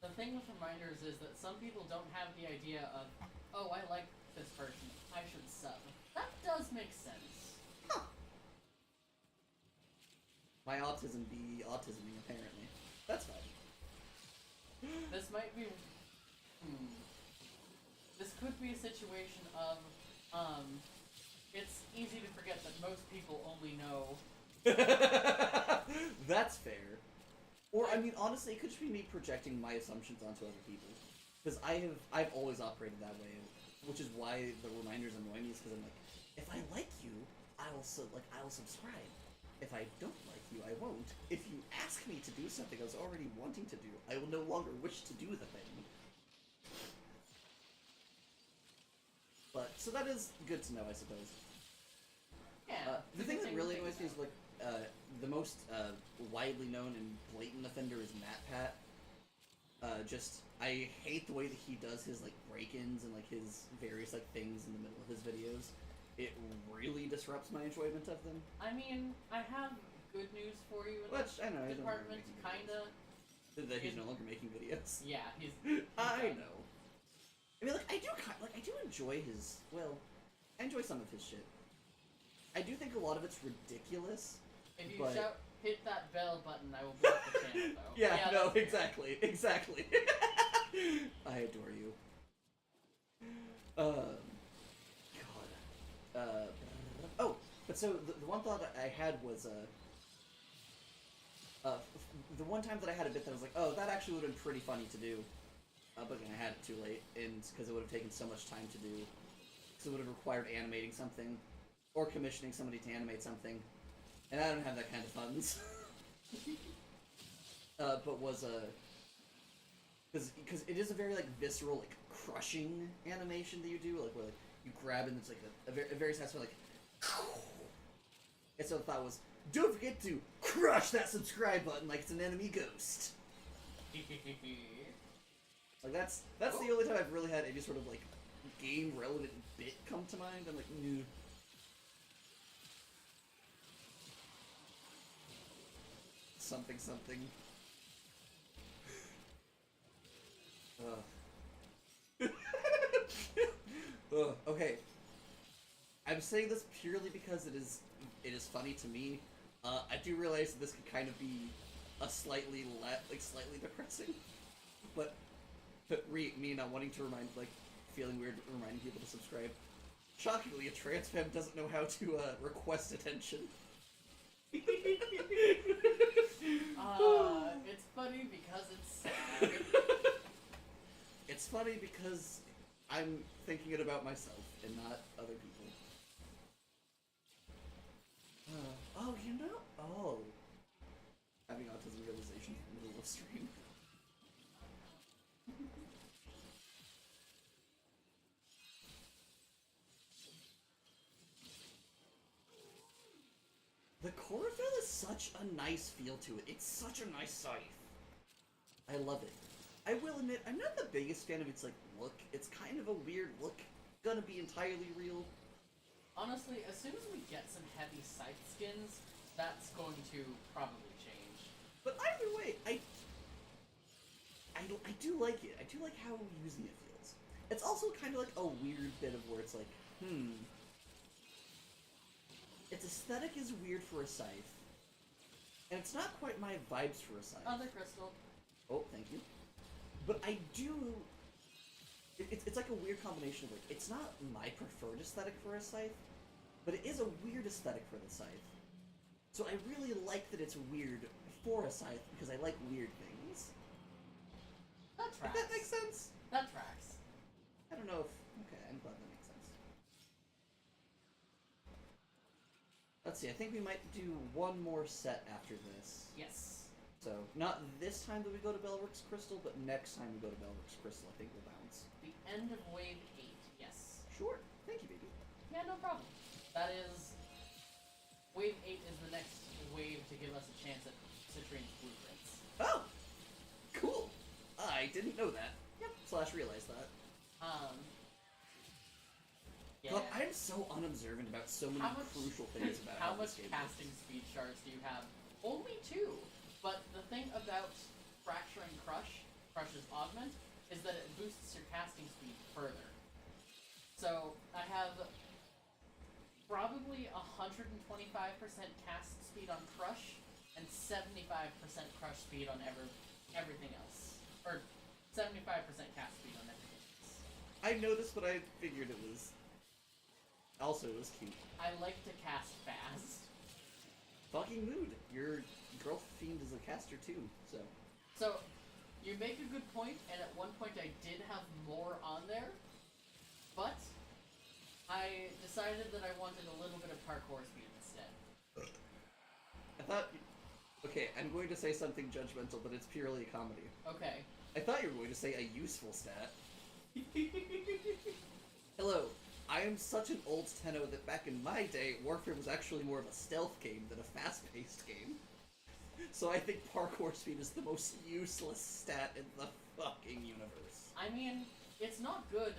The thing with reminders is that some people don't have the idea of, oh, I like this person, I should sub. That does make sense. Huh. My autism be autisming, apparently. That's fine. This might be... This could be a situation of, it's easy to forget that most people only know... That's fair. Or, I mean, honestly, it could just be me projecting my assumptions onto other people. Because I've always operated that way, which is why the reminders annoy me, is because I'm like, if I like you, I will subscribe. If I don't like you, I won't. If you ask me to do something I was already wanting to do, I will no longer wish to do the thing. But, so that is good to know, I suppose. Yeah. The thing that really annoys me is, like... like, the most widely known and blatant offender is MatPat. I hate the way that he does his, like, break-ins and, like, his various, like, things in the middle of his videos. It really disrupts my enjoyment of them. I mean, I have good news for you in Which, I know, he's no longer department, making kinda. videos. That he's no longer making videos. Yeah, he's I done. know. I mean, like, I do enjoy his, well, I enjoy some of his shit. I do think a lot of it's ridiculous. If you but... hit that bell button, I will block the channel, though. Yeah, no, that's fair. exactly. I adore you. God. Oh, but so the one thought that I had was, the one time that I had a bit that I was like, oh, that actually would have been pretty funny to do. But then I had it too late, and because it would have taken so much time to do. Because it would have required animating something, or commissioning somebody to animate something. And I don't have that kind of funds. But was because it is a very, like, visceral, like, crushing animation that you do, like, where, like, you grab it and it's like a very satisfying, like, and so the thought was, don't forget to crush that subscribe button like it's an enemy ghost. Like, that's the only time I've really had any sort of, like, game relevant bit come to mind. I'm like, no. Something. Okay. I'm saying this purely because it is funny to me. I do realize that this could kind of be a slightly depressing, but me not wanting to feeling weird reminding people to subscribe. Shockingly, a trans femme doesn't know how to request attention. It's funny because it's sad. It's funny because I'm thinking it about myself and not other people. Having autism realization in the middle of stream. The chlorophyll is such a nice feel to it. It's such a nice scythe. I love it. I will admit, I'm not the biggest fan of its, like, look. It's kind of a weird look. Gonna be entirely real. Honestly, as soon as we get some heavy scythe skins, that's going to probably change. But either way, I do like it. I do like how using it feels. It's also kind of like a weird bit of where it's like, its aesthetic is weird for a scythe. And it's not quite my vibes for a scythe. Other crystal. Oh, thank you. But I do... It's like a weird combination of, like, it's not my preferred aesthetic for a scythe, but it is a weird aesthetic for the scythe. So I really like that it's weird for a scythe, because I like weird things. That tracks. If that makes sense? That tracks. I don't know if... Okay, I'm glad that makes sense. Let's see, I think we might do one more set after this. Yes. So, not this time that we go to Bellworks Crystal, but next time we go to Bellworks Crystal, I think we'll bounce. The end of Wave 8, yes. Sure. Thank you, baby. Yeah, no problem. That is... Wave 8 is the next wave to give us a chance at Citrine's blueprints. Oh! Cool! I didn't know that. Yep. / realize that. Yeah. Look, I'm so unobservant about so many crucial things about how this much game casting speed shards do you have? Only 2. But the thing about Fracture and Crush's Augment, is that it boosts your casting speed further. So, I have probably 125% cast speed on Crush, and 75% Crush speed on everything else. Or 75% cast speed on everything else. I noticed, but I figured it was... Also, it was cute. I like to cast fast. Fucking mood. Your girl fiend is a caster too, so... So, you make a good point, and at one point I did have more on there, but I decided that I wanted a little bit of parkour speed instead. I thought... Okay, I'm going to say something judgmental, but it's purely a comedy. Okay. I thought you were going to say a useful stat. Hello, I am such an old tenno that back in my day, Warframe was actually more of a stealth game than a fast-paced game. So I think parkour speed is the most useless stat in the fucking universe. I mean, it's not good.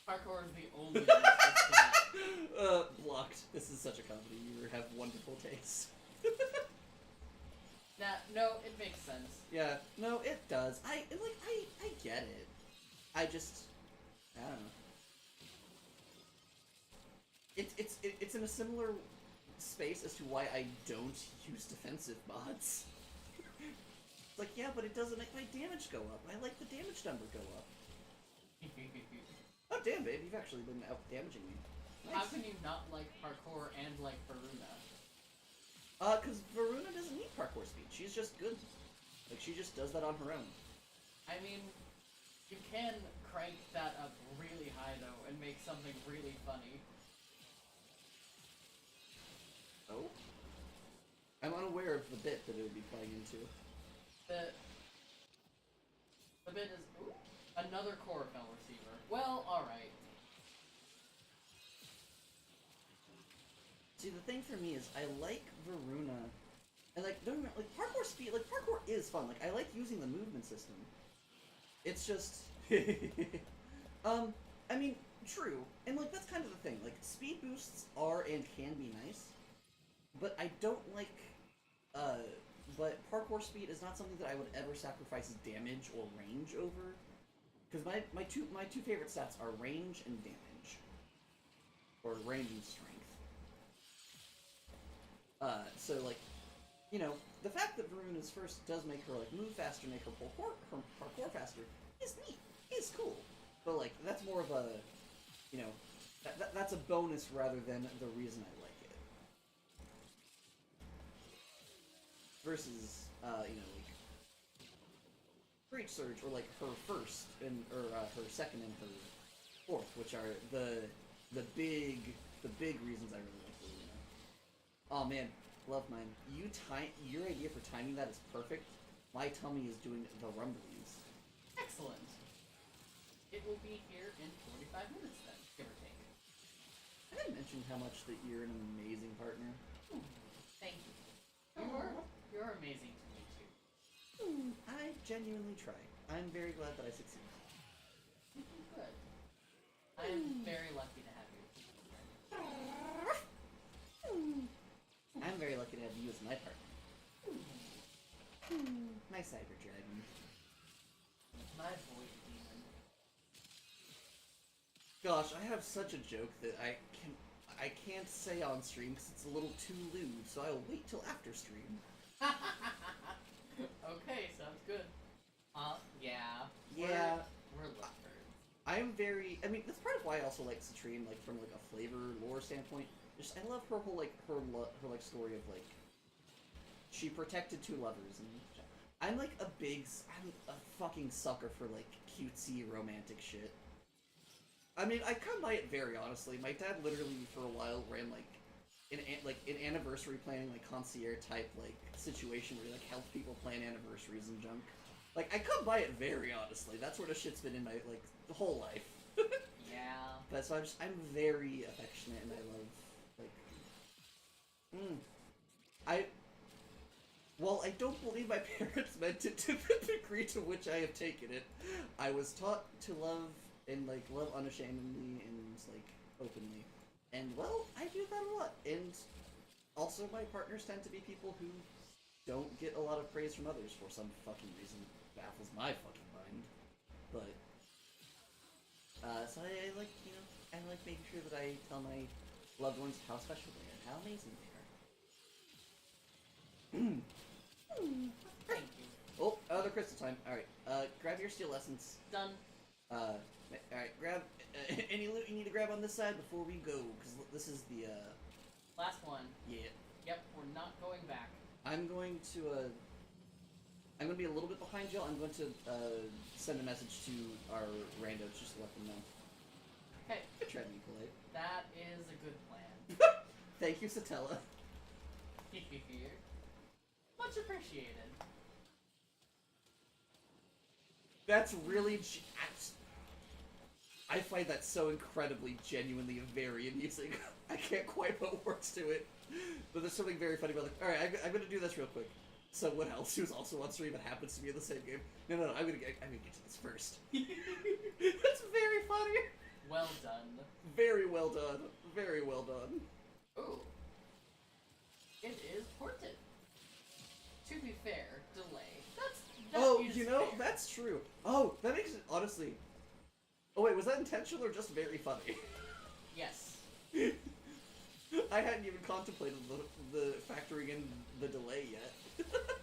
Parkour is the only useless stat. Blocked. This is such a comedy. You have wonderful taste. Nah, no, it makes sense. Yeah, no, it does. I get it. I don't know. It's in a similar space as to why I don't use defensive mods. It's like, yeah, but it doesn't make my damage go up. I like the damage number go up. Oh, damn, babe, you've actually been out-damaging me. Nice. How can you not like parkour and like Varuna? Because Varuna doesn't need parkour speed. She's just good. Like, she just does that on her own. I mean, you can crank that up really high, though, and make something really funny. Oh? I'm unaware of the bit that it would be playing into. The bit is... Ooh, another Chlorophyll receiver. Well, alright. See, the thing for me is, I like Varuna, and like, don't get me wrong, like, parkour speed, like, parkour is fun, like, I like using the movement system. It's just, I mean, true, and like, that's kind of the thing, like, speed boosts are and can be nice, but I don't like, but parkour speed is not something that I would ever sacrifice damage or range over, because my two favorite stats are range and damage, or range and strength. So, like, you know, the fact that Varuna's first does make her, like, move faster, make her parkour faster, is neat. Is cool. But, like, that's more of a, you know, that's a bonus rather than the reason I like it. Versus, you know, like, Breach Surge, or, like, her first, or her second and her fourth, which are the big reasons I really like Varuna. Oh man, love mine. Your idea for timing that is perfect. My tummy is doing the rumblies. Excellent. It will be here in 45 minutes then, give or take. I didn't mention how much that you're an amazing partner. Thank you. You're amazing to me too. I genuinely try. I'm very glad that I succeeded. Good. I'm very lucky to have you. I'm very lucky to have you as my partner. My cyber dragon. My void demon. Gosh, I have such a joke that I can't say on stream because it's a little too lewd, so I'll wait till after stream. Okay, sounds good. Yeah. Yeah. We're lovebirds. I'm very. I mean, that's part of why I also like Citrine, like from like a flavor lore standpoint. Just I love her whole like her like story of like she protected two lovers, and I'm like I'm a fucking sucker for like cutesy romantic shit. I mean, I come by it very honestly. My dad literally for a while ran like an anniversary planning like concierge type like situation where he like helped people plan anniversaries and junk. Like I come by it very honestly. That sort of shit's been in my like the whole life. Yeah. But so I'm very affectionate and I love like while I don't believe my parents meant it to the degree to which I have taken it, I was taught to love and like love unashamedly and like openly. And well, I do that a lot. And also my partners tend to be people who don't get a lot of praise from others for some fucking reason. Baffles my fucking mind. But so I like, you know, I like making sure that I tell my loved ones how special they are, how amazing they are. Thank you. Oh, other crystal time. Alright, grab your steel essence. Done. Alright, grab any loot you need to grab on this side before we go, because this is the, Last one. yeah. Yep, we're not going back. I'm going to be a little bit behind y'all. I'm going to, send a message to our randos just to let them know. Okay. I tried to be polite. That is a good plan. Thank you, Satella. Much appreciated. That's really... I find that so incredibly, genuinely, very amusing. I can't quite put words to it. But there's something very funny about like, alright, I'm gonna do this real quick. Someone else who's also on stream that happens to be in the same game. No, I'm gonna get to this first. That's very funny. Well done. Very well done. Very well done. Ooh. It is ported. To be fair, delay. That is you know, fair. that's true. Oh, that makes it, honestly... Oh wait, was that intentional or just very funny? Yes. I hadn't even contemplated the factoring in the delay yet.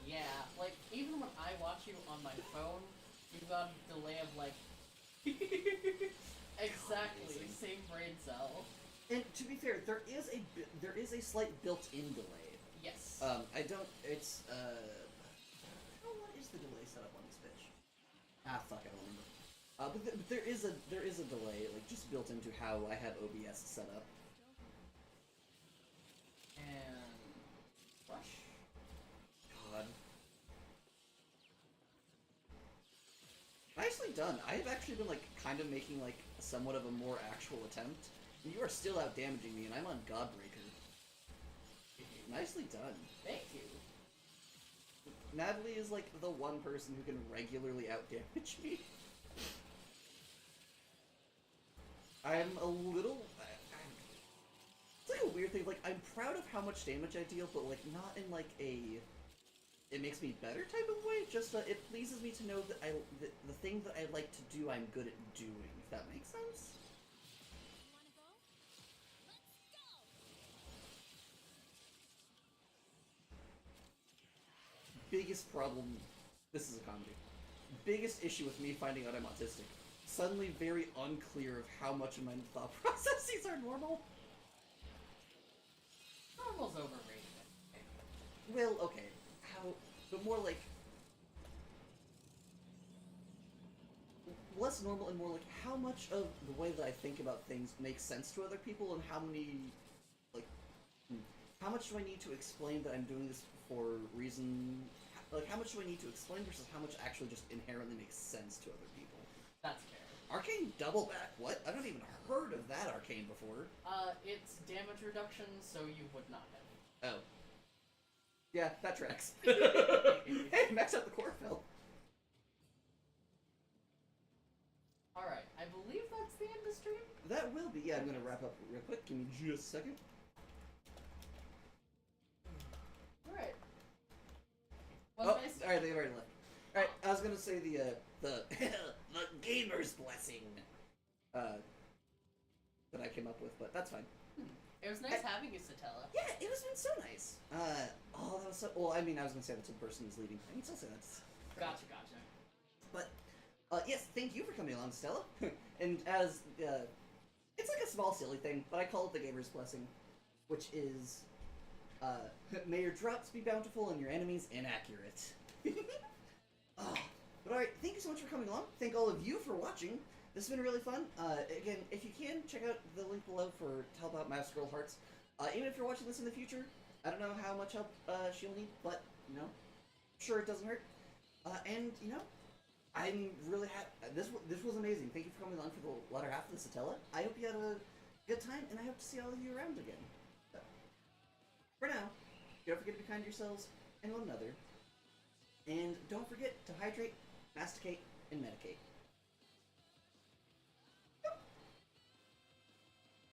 Yeah, like, even when I watch you on my phone, you've got a delay of, like... exactly, amazing. same brain cell. And to be fair, there is a slight built-in delay. Yes. I don't. It's what is the delay set up on this bitch? Ah, fuck, I don't remember. But there is a delay, like just built into how I have OBS set up. And rush. God. Nicely done. I have actually been like kind of making like somewhat of a more actual attempt. You are still out damaging me, and I'm on Godbreaker. Nicely done. Thank you. Natalie is like the one person who can regularly out damage me. I'm a little. It's like a weird thing. Like I'm proud of how much damage I deal, but like not in like a. It makes me better type of way. Just it pleases me to know that the thing that I like to do, I'm good at doing. If that makes sense. Biggest problem. This is a comedy. Biggest issue with me finding out I'm autistic. Suddenly very unclear of how much of my thought processes are normal. Normal's overrated. Well, okay. How... But more like... Less normal and more like how much of the way that I think about things makes sense to other people and how many... Like... How much do I need to explain that I'm doing this for reason... Like, how much do I need to explain versus how much actually just inherently makes sense to other people? That's fair. Arcane double back? What? I've not even heard of that arcane before. It's damage reduction, so you would not have. Oh. Yeah, that tracks. Hey, max out the core fell. that will be. Yeah, I'm gonna wrap up real quick. Give me just a second. Alright. Oh, alright, they've already left. Alright, I was gonna say the the gamer's blessing that I came up with, but that's fine. It was nice having you, Satella. Yeah, it was been so nice. Oh, that was so. Well, I mean, I was gonna say that's the person who's leaving. I can still say that's. Gotcha. But yes, thank you for coming along, Stella. And as it's like a small silly thing, but I call it the gamer's blessing, which is may your drops be bountiful and your enemies inaccurate. But alright, thank you so much for coming along. Thank all of you for watching. This has been really fun. Again, if you can, check out the link below to help out Master Girl Hearts. Even if you're watching this in the future, I don't know how much help she'll need, but, you know, sure, it doesn't hurt. And, you know, I'm really happy. This was amazing. Thank you for coming along for the latter half of the Satella. I hope you had a good time, and I hope to see all of you around again. So, for now, don't forget to be kind to yourselves and one another. And don't forget to hydrate, masticate, and medicate.